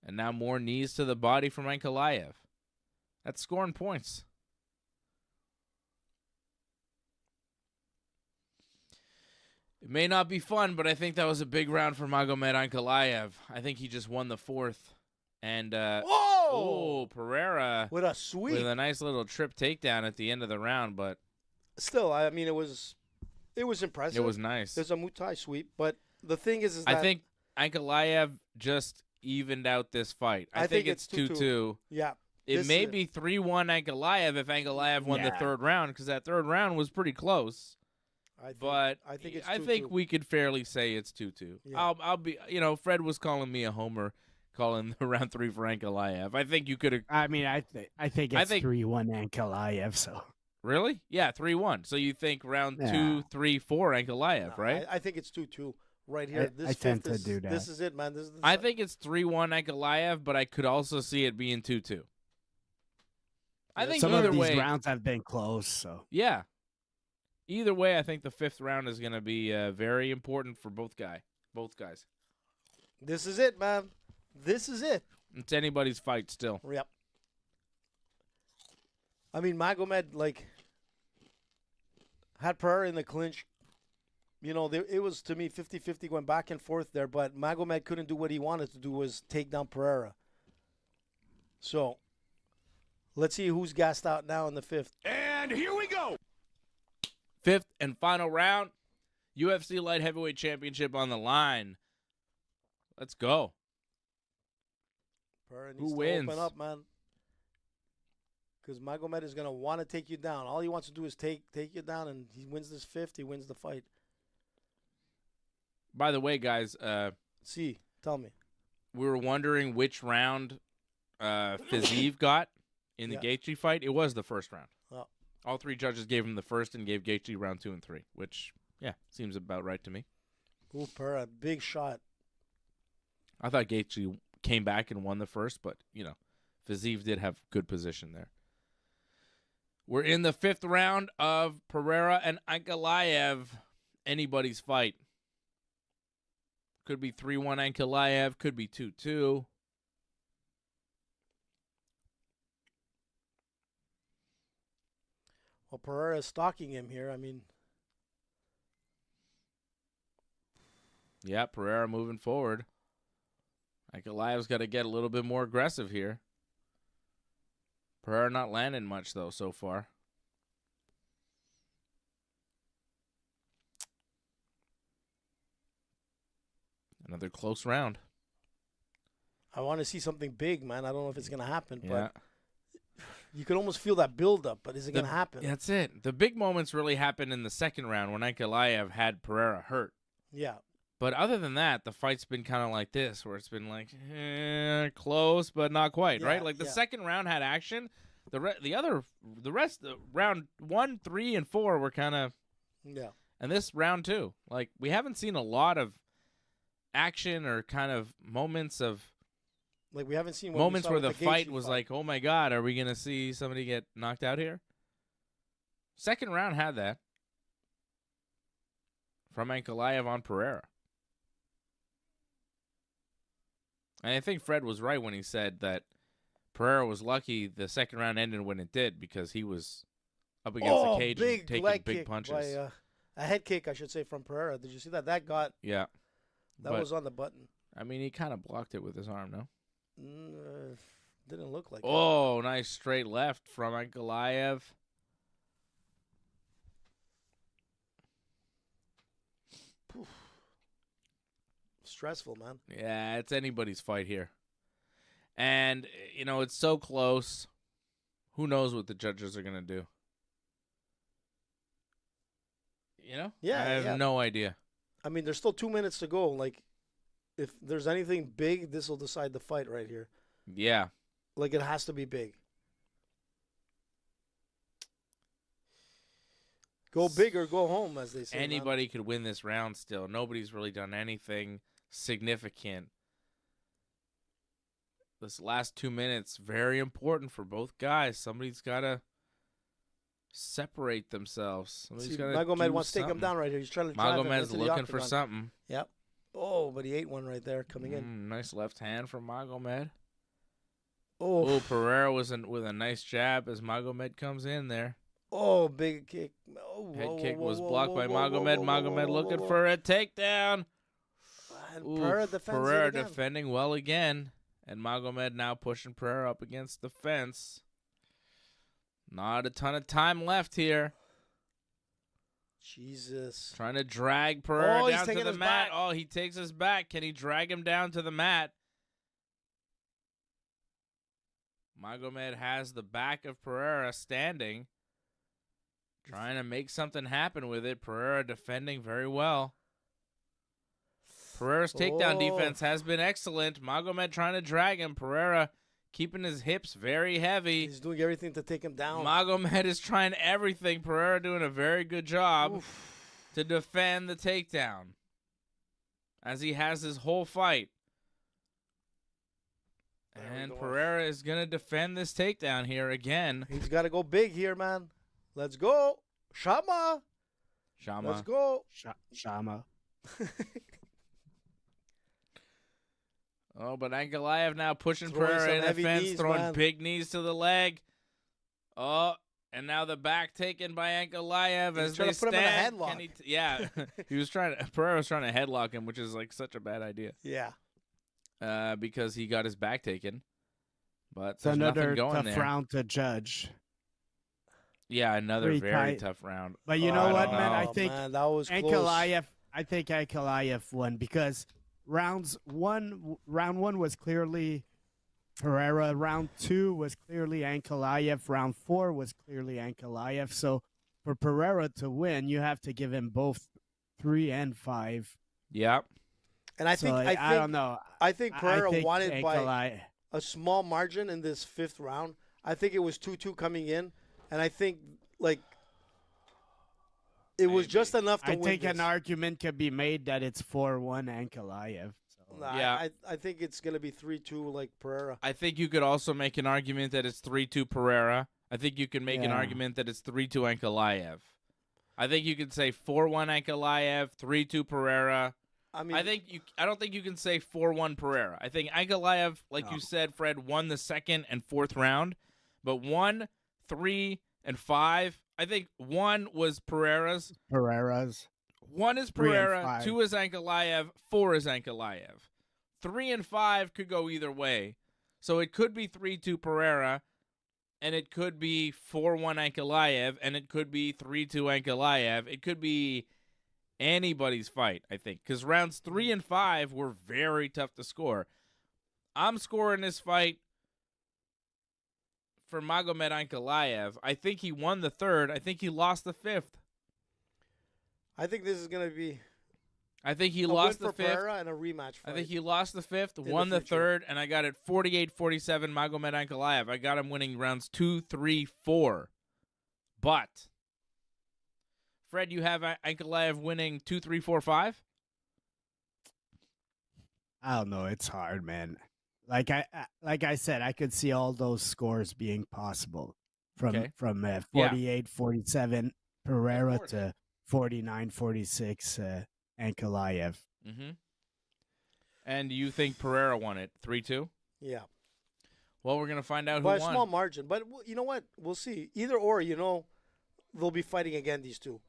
And now more knees to the body from Ankalaev. That's scoring points. It may not be fun, but I think that was a big round for Magomed Ankalaev. I think he just won the fourth. And, Pereira With a sweep. with a nice little trip takedown at the end of the round, but Still, I mean, it was impressive. it was nice. There's a Muay Thai sweep, but the thing is that I think Ankalaev just evened out this fight. I think it's 2-2. yeah, It this may is- be 3-1 Ankalaev if Ankalaev won the Yeah. third round, because that third round was pretty close. But I think it's I 2-2. think we could fairly say it's 2-2. Yeah. I'll be, Fred was calling me a homer, calling the round 3 for Ankalaev. I think you could have. I mean, I think I it's think- 3-1 Ankalaev. So Really? Yeah, 3-1. So you think round Yeah. 2, 3, 4 Ankalaev, No, right? I think it's 2-2 right here. This I tend fifth to is, do that. This is it, man. This is I think it's 3-1 Ankalaev, but I could also see it being 2-2. I Yeah, think some either of these way, rounds have been close. So yeah. Either way, I think the fifth round is going to be very important for both guys. This is it, man. This is it. It's anybody's fight still. Yep. I mean, Magomed had Pereira in the clinch. It was, to me, 50-50 going back and forth there, but Magomed couldn't do what he wanted to do, was take down Pereira. So, let's see who's gassed out now in the fifth. And here we go. Fifth and final round. UFC Light Heavyweight Championship on the line. Let's go. Pereira Who needs to wins? open up, man. Because Magomed is going to want to take you down. All he wants to do is take you down, and he wins this fifth. He wins the fight. By the way, guys, See, tell me. we were wondering which round Fiziev got in the Yeah. Gaethje fight. It was the first round. Oh. All three judges gave him the first and gave Gaethje round 2 and 3, which, yeah, seems about right to me. Ooh, Pereira, big shot. I thought Gaethje came back and won the first, but, Fiziev did have good position there. We're in the fifth round of Pereira and Ankalaev. Anybody's fight. Could be 3-1 Ankalaev, could be 2-2. Well, Pereira is stalking him here. I mean, Yeah, Pereira moving forward. Ankalaev's got to get a little bit more aggressive here. Pereira not landing much, though, so far. Another close round. I want to see something big, man. I don't know if it's going to happen, Yeah. but you can almost feel that buildup. But is it going to happen? That's it. The big moments really happened in the second round when Ankalaev had Pereira hurt. Yeah. But other than that, the fight's been kind of like this, where it's been like close, but not quite, Yeah, right? Like the yeah. second round had action. The rest, round 1, 3, and 4 were kind of, Yeah. and this round 2, like we haven't seen a lot of action or kind of moments Like we haven't seen what we moments saw where with the Gaethje fight was like, oh my God, are we gonna see somebody get knocked out here? Second round had that from Ankalaev on Pereira. And I think Fred was right when he said that Pereira was lucky the second round ended when it did, because he was up against the cage and big taking leg big kick punches. by, a head kick, I should say, from Pereira. Did you see that? That Yeah. But, was on the button. I mean, he kind of blocked it with his arm, no? Didn't look like it. Oh, nice straight left from Ankalaev. Stressful, man. Yeah, it's anybody's fight here. And, it's so close. Who knows what the judges are going to do? Yeah, I have yeah. no idea. I mean, there's still 2 minutes to go. Like, if there's anything big, this will decide the fight right here. Yeah. Like, it has to be big. Go big or go home, as they say. man. Anybody could win this round still. Nobody's really done anything significant. This last 2 minutes, very important for both guys. Somebody's got to separate themselves. See, Magomed wants to take him down right here. He's trying to drive him Magomed's into the looking for octagon. something. Yep. Oh, but he ate one right there coming in. Nice left hand from Magomed. Oh, Pereira was with a nice jab as Magomed comes in there. oh, big kick. Oh, Head kick was blocked by Magomed. Magomed looking for a takedown. And Ooh, Pereira defends Pereira it again. defending well again. And Magomed now pushing Pereira up against the fence. Not a ton of time left here. Jesus. Trying to drag Pereira Oh, he's down to taking the his mat. back. Oh, he takes his back. Can he drag him down to the mat? Magomed has the back of Pereira standing. Trying to make something happen with it. Pereira defending very well. Pereira's takedown defense has been excellent. Magomed trying to drag him. Pereira keeping his hips very heavy. He's doing everything to take him down. Magomed is trying everything. Pereira doing a very good job to defend the takedown, as he has his whole fight. And Pereira is going to defend this takedown here again. He's got to go big here, man. Let's go. Shama. Let's go. Shama. Oh, but Ankalaev now pushing Throwing Pereira some in the heavy fence, knees, throwing man. big knees to the leg. Oh, and now the back taken by Ankalaev as trying they to put him in a stand. headlock. Can he yeah, Pereira was trying to headlock him, which is like such a bad idea. Yeah. Because he got his back taken. But It's there's nothing another going tough there. round to judge. Yeah, another Pretty very tight. tough round. But you Oh, know I what, don't man? know. I think Man, that was close. I think Ankalaev won because round one was clearly Pereira. Round 2 was clearly Ankalaev. Round 4 was clearly Ankalaev. So for Pereira to win, you have to give him both 3 and 5. Yeah. And I So think I don't know. I think Pereira think won it by Ankalaev- a small margin in this 5th round. I think it was 2-2 coming in, and I think like it was just enough to I win think this. an argument could be made that it's 4-1 Ankalaev. So. Nah, Yeah. I think it's gonna be 3-2 like Pereira. I think you could also make an argument that it's 3-2 Pereira. I think you can make an Yeah. argument that it's 3-2 Ankalaev. I think you could say 4-1 Ankalaev, 3-2 Pereira. I mean, I don't think you can say 4-1 Pereira. I think Ankalaev, like you said, Fred, won the 2nd and 4th round, but 1, 3, and 5. I think 1 was Pereira's. 1 is 3 and Pereira, 5. 2 is Ankalaev, 4 is Ankalaev. 3 and 5 could go either way. So it could be 3-2 Pereira, and it could be 4-1 Ankalaev, and it could be 3-2 Ankalaev. It could be anybody's fight, I think, because rounds 3 and 5 were very tough to score. I'm scoring this fight for Magomed Ankalaev. I think he won the 3rd. I think he lost the 5th. I think this is gonna be I think he a lost win the for 5th. Pereira and a rematch fight. I think he lost the 5th, In won the the future. 3rd, and I got it 48-47 Magomed Ankalaev. I got him winning rounds 2, 3, 4. But, Fred, you have Ankalaev winning 2, 3, 4, 5? I don't know. It's hard, man. Like I said, I could see all those scores being possible from Okay. 48-47 Pereira Of course. to 49-46 Ankalaev. Mm-hmm. And you think Pereira won it 3-2? Yeah, Well, we're going to find out who by a won. small margin. But you know what? We'll see. Either or, they'll be fighting again. These two.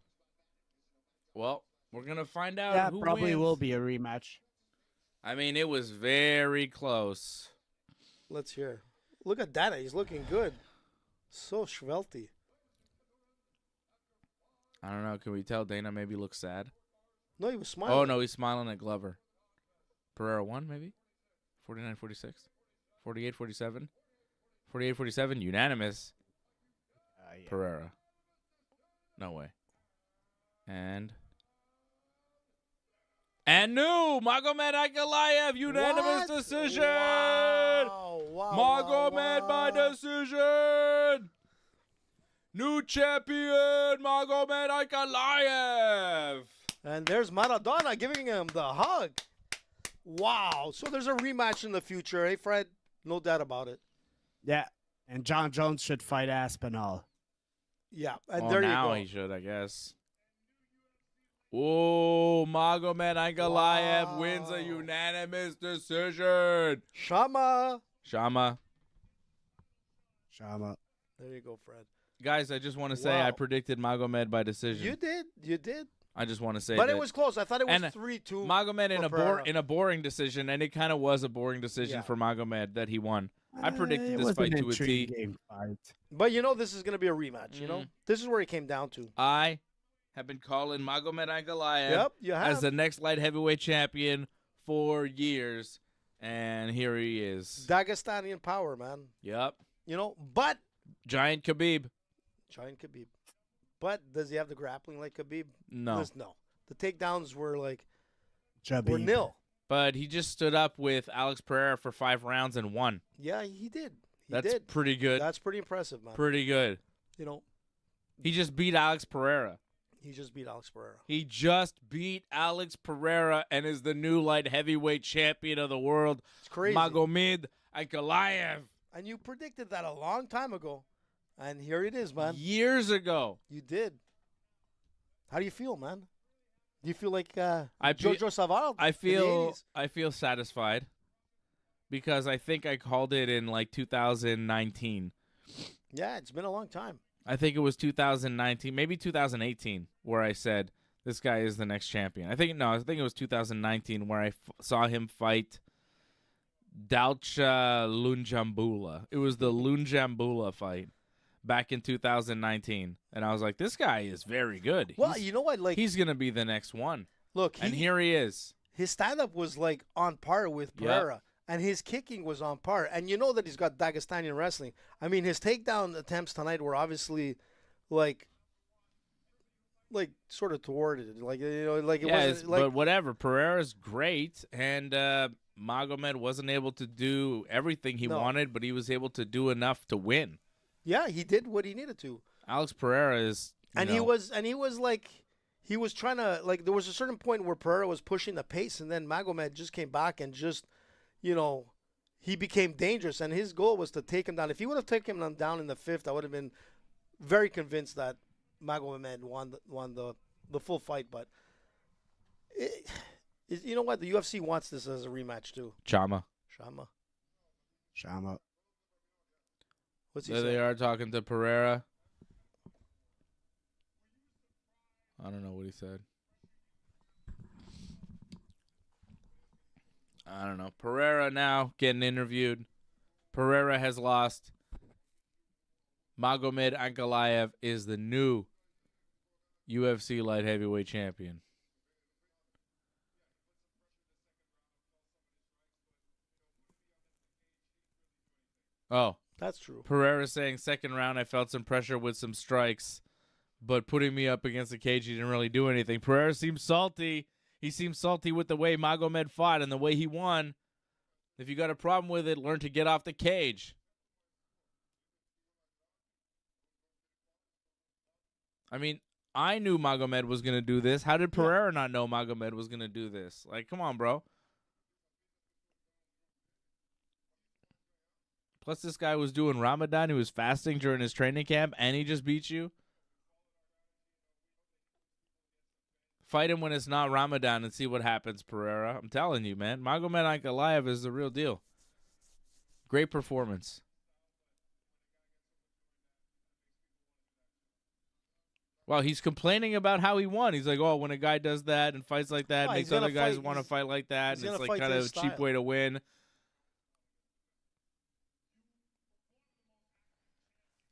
Well, we're going to find out Yeah, who probably wins. will be a rematch. I mean, it was very close. Let's hear. Look at Dana. He's looking good. So svelte. I don't know. Can we tell Dana maybe looks sad? No, he was smiling. Oh, no, he's smiling at Glover. Pereira won, maybe? 49-46? 48-47? 48-47, unanimous. Yeah. Pereira. No way. And new Magomed Ankalaev, unanimous What? decision. Wow, Magomed by wow. decision. New champion, Magomed Ankalaev. And there's Maradona giving him the hug. Wow. So there's a rematch in the future, eh, Fred? No doubt about it. Yeah. And John Jones should fight Aspinall. Yeah. And Well, there you now go. he should, I guess. Oh, Magomed Ankalaev wins a Wow. unanimous decision. Shama. Shama. Shama. There you go, Fred. Guys, I just want to say I Wow. predicted Magomed by decision. You did. You did. I just want to say But that. it was close. I thought it was And 3-2. Magomed for in a boring decision, and it kind of was a boring decision Yeah. for Magomed that he won. I It predicted this was fight an to a T. intriguing fight. But you know this is going to be a rematch, you know? This is where it came down to. I have been calling Magomed Ankalaev Yep, you have. as the next light heavyweight champion for years, and here he is. Dagestani power, man. Yep. You know, but Giant Khabib. Giant Khabib. But does he have the grappling like Khabib? No. No. The takedowns were like Chubby. nil. But he just stood up with Alex Pereira for 5 rounds and won. Yeah, he did. He That's did. pretty good. That's pretty impressive, man. Pretty good. You know, He just beat Alex Pereira. he just beat Alex Pereira. He just beat Alex Pereira and is the new light heavyweight champion of the world. It's crazy. Magomed Ankalaev. And you predicted that a long time ago. And here it is, man. Years ago. You did. How do you feel, man? Do you feel like I Jojo Savard? I in the feel 80s? I feel satisfied because I think I called it in like 2019. Yeah, it's been a long time. I think it was 2019, maybe 2018, where I said this guy is the next champion. I think it was 2019 where I saw him fight Dalcha Lunjambula. It was the Lunjambula fight back in 2019, and I was like, this guy is very good. Well, you know what? Like, He's gonna be the next one, look, and here he is. his stand-up was like on par with Yep. Pereira, and his kicking was on par. And you know that he's got Dagestani wrestling. I mean, his takedown attempts tonight were obviously like sort of thwarted. Like, you know, like it Yeah, wasn't like but whatever. Pereira's great, and Magomed wasn't able to do everything he No. wanted, but he was able to do enough to win. yeah, he did what he needed to. Alex Pereira is, He was like he was trying to, like, there was a certain point where Pereira was pushing the pace, and then Magomed just came back and just, you know, he became dangerous, and his goal was to take him down. If he would have taken him down in the 5th, I would have been very convinced that Magomed won the full fight. But you know what, the UFC wants this as a rematch too. Chama. Shama, Shama. what's he There they saying? are talking to Pereira. I don't know what he said. I don't know. Pereira now getting interviewed. Pereira has lost. Magomed Ankalaev is the new UFC light heavyweight champion. Oh, That's true. Pereira saying second round I felt some pressure with some strikes, but putting me up against the cage he didn't really do anything. Pereira seems salty. He seems salty with the way Magomed fought and the way he won. If you got a problem with it, learn to get off the cage. I mean, I knew Magomed was going to do this. How did Pereira not know Magomed was going to do this? Like, come on, bro. Plus, this guy was doing Ramadan. He was fasting during his training camp, and he just beat you. Fight him when it's not Ramadan and see what happens, Pereira. I'm telling you, man. Magomed Ankalaev is the real deal. Great performance. Well, he's complaining about how he won. He's like, oh, when a guy does that and fights like that, Well, makes he's gonna other guys fight- want to fight like that, he's and it's gonna like fight kind to of his a cheap style. way to win.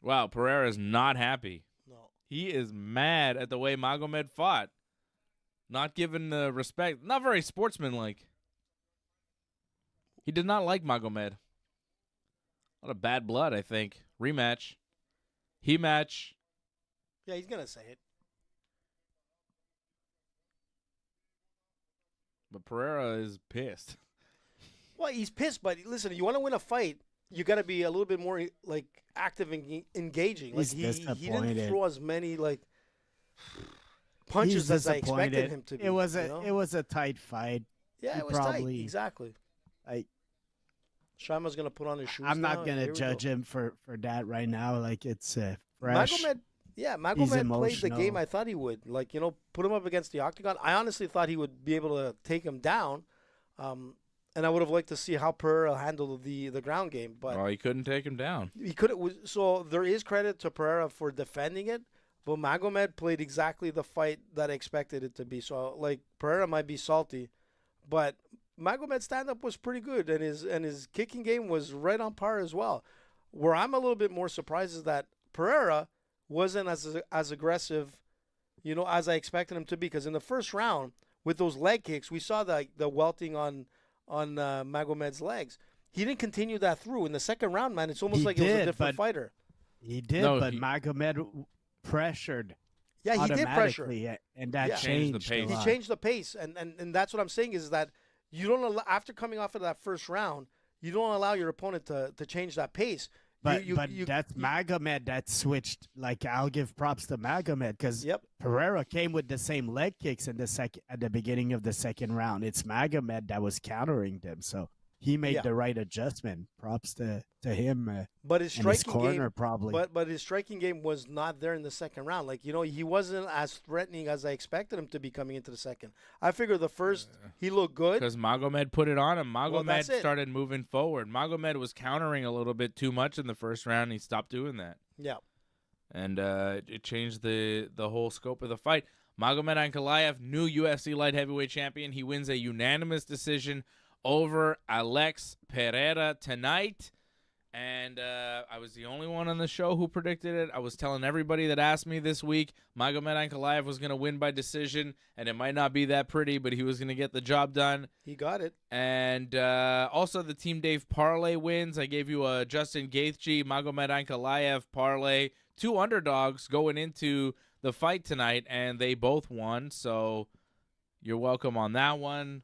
Wow, Pereira's not happy. No. He is mad at the way Magomed fought. Not given the respect. Not very sportsmanlike. He did not like Magomed. A lot of bad blood, I think. Rematch. He match. Yeah, he's gonna say it. But Pereira is pissed. Well, he's pissed, but listen, you want to win a fight, you got to be a little bit more like active and engaging. Like He's he didn't disappointed. throw as many like punches He's as I expected disappointed. him to be. It was you know? it was a tight fight. Yeah, he it was tight. probably- Exactly. Like Shama's gonna put on his shoes. I'm now, not and gonna here we judge go. him for that right now. Like it's fresh. Magomed, yeah, He's Magomed played the game emotional. I thought he would. Like, put him up against the octagon. I honestly thought he would be able to take him down. And I would have liked to see how Pereira handled the ground game, but Well, he couldn't take him down. he could. So there is credit to Pereira for defending it, but Magomed played exactly the fight that I expected it to be. So like Pereira might be salty, but Magomed's stand up was pretty good, and his kicking game was right on par as well. Where I'm a little bit more surprised is that Pereira wasn't as aggressive, as I expected him to be. Because in the first round with those leg kicks, we saw the welting on Magomed's legs. He didn't continue that through in the second round, man. It's almost He like it was a did, different but- fighter. He did, No, but he- Magomed pressured Yeah, he did pressure. automatically, and that Yeah. Changed the changed. pace. a He lot. changed the pace, and that's what I'm saying is that you don't allow, after coming off of that first round, you don't allow your opponent to change that pace. But you, that's Magomed that switched. Like I'll give props to Magomed because Yep. Pereira came with the same leg kicks at the beginning of the second round. It's Magomed that was countering them, so he made Yeah. the right adjustment. Props to him But his and his striking corner game, probably. but his striking game was not there in the second round. Like he wasn't as threatening as I expected him to be coming into the second. I figured the first he looked good. Because Magomed put it on him. Magomed that's it. started moving forward. Magomed was countering a little bit too much in the first round. He stopped doing that. Yeah, And it changed the whole scope of the fight. Magomed Ankalaev, new UFC light heavyweight champion. He wins a unanimous decision over Alex Pereira tonight. And I was the only one on the show who predicted it. I was telling everybody that asked me this week, Magomed Ankalaev was going to win by decision, and it might not be that pretty, but he was going to get the job done. he got it. And also the Team Dave parlay wins. I gave you a Justin Gaethje, Magomed Ankalaev parlay. 2 underdogs going into the fight tonight, and they both won. So you're welcome on that one.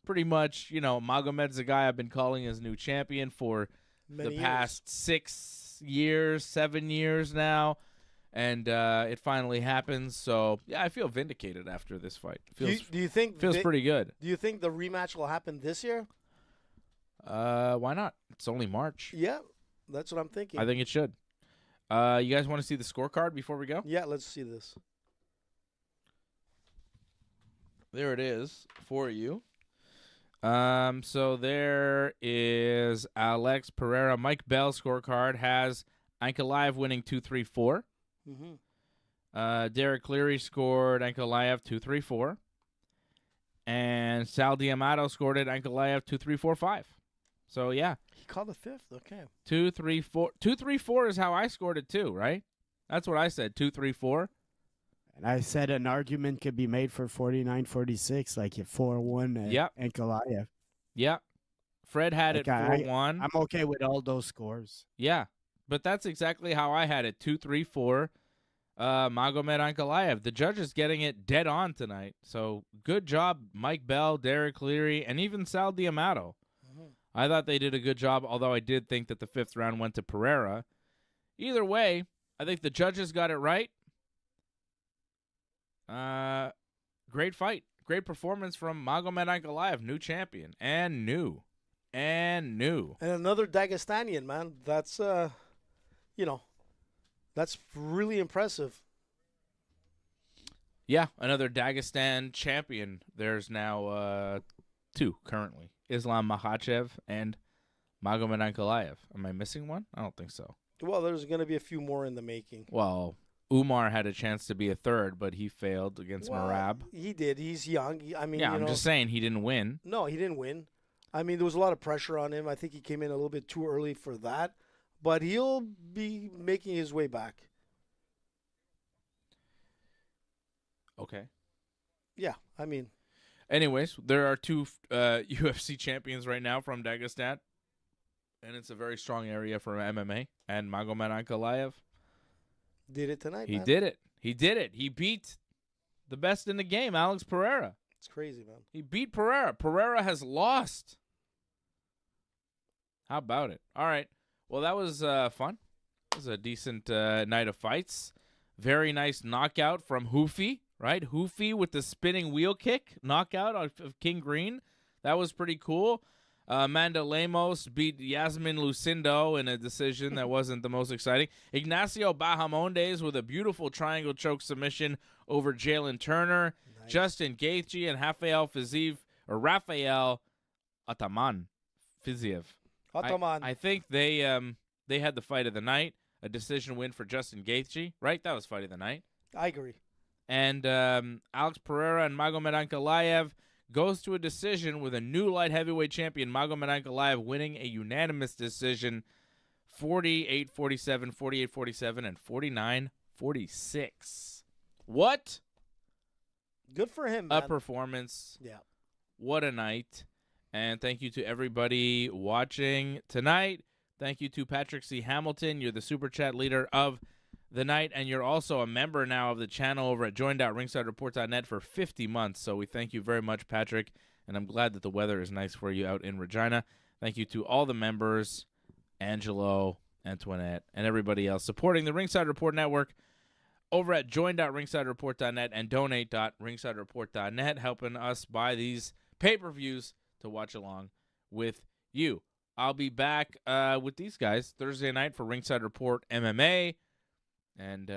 Pretty much, Magomed's the guy I've been calling his new champion for Many the years. past 6 years, 7 years now. And it finally happens. So, yeah, I feel vindicated after this fight. Do you think Feels pretty good. Do you think the rematch will happen this year? Why not? It's only March. Yeah, that's what I'm thinking. I think it should. You guys want to see the scorecard before we go? Yeah, let's see this. There it is for you. So there is Alex Pereira. Mike Bell's scorecard has Ankalaev winning 2-3-4. Mm-hmm. Derek Cleary scored Ankalaev 2-3-4. And Sal D'Amato scored it Ankalaev 2-3-4-5. So, yeah. He called the fifth. Okay. 2-3-4. 2-3-4 is how I scored it too, right? That's what I said, 2-3-4. And I said an argument could be made for 49-46, like a 4-1 Yep. Ankalaev. Yeah. Fred had it Like, 4-1. I'm okay with all those scores. Yeah. But that's exactly how I had it, 2-3-4. Magomed Ankalaev. The judge is getting it dead on tonight. So good job, Mike Bell, Derek Cleary, and even Sal D'Amato. I thought they did a good job, although I did think that the 5th round went to Pereira. Either way, I think the judges got it right. Great fight. Great performance from Magomed Ankalaev, new champion. And new. And another Dagestanian, man. That's that's really impressive. Yeah, another Dagestan champion. There's now 2 currently. Islam Makhachev and Magomed Ankalaev. Am I missing one? I don't think so. Well, there's going to be a few more in the making. Well, Umar had a chance to be a 3rd, but he failed against Marab. He did. He's young. I mean, Yeah, I'm just saying he didn't win. No, he didn't win. I mean, there was a lot of pressure on him. I think he came in a little bit too early for that. But he'll be making his way back. Okay. Yeah, I mean. Anyways, there are 2 UFC champions right now from Dagestan, and it's a very strong area for MMA. And Magomed Ankalaev Did it tonight, He man. did it. He did it. He beat the best in the game, Alex Pereira. It's crazy, man. He beat Pereira. Pereira has lost. How about it? All right. Well, that was fun. It was a decent night of fights. Very nice knockout from Ruffy, right? Ruffy with the spinning wheel kick knockout of King Green. That was pretty cool. Amanda Lamos beat Yasmin Lucindo in a decision that wasn't the most exciting. Ignacio Bahamondes with a beautiful triangle choke submission over Jalen Turner. Nice. Justin Gaethje and Rafael Fiziev, or Rafael Fiziev. I think they had the fight of the night. A decision win for Justin Gaethje, right? That was fight of the night. I agree. And Alex Pereira and Magomed Ankalaev goes to a decision with a new light heavyweight champion, Magomed Ankalaev, winning a unanimous decision, 48-47, 48-47, and 49-46. What? Good for him, man. A performance. Yeah. What a night. And thank you to everybody watching tonight. Thank you to Patrick C. Hamilton. You're the Super Chat leader of the night, and you're also a member now of the channel over at join.ringsidereport.net for 50 months. So we thank you very much, Patrick, and I'm glad that the weather is nice for you out in Regina. Thank you to all the members, Angelo, Antoinette, and everybody else supporting the Ringside Report Network over at join.ringsidereport.net and donate.ringsidereport.net, helping us buy these pay-per-views to watch along with you. I'll be back with these guys Thursday night for Ringside Report MMA. And,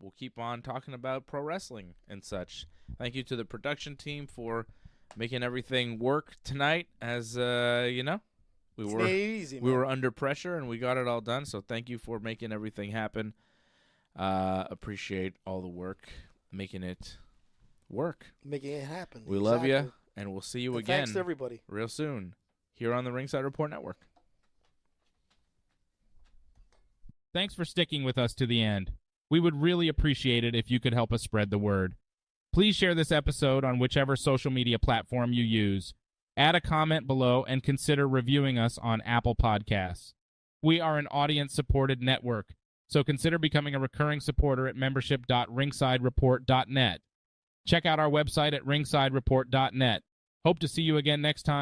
we'll keep on talking about pro wrestling and such. Thank you to the production team for making everything work tonight. As, we were under pressure and we got it all done. So thank you for making everything happen. Appreciate all the work, making it work. Making it happen. We love you, and we'll see you again. Thanks to everybody. Real soon here on the Ringside Report Network. Thanks for sticking with us to the end. We would really appreciate it if you could help us spread the word. Please share this episode on whichever social media platform you use. Add a comment below and consider reviewing us on Apple Podcasts. We are an audience-supported network, so consider becoming a recurring supporter at membership.ringsidereport.net. Check out our website at ringsidereport.net. Hope to see you again next time.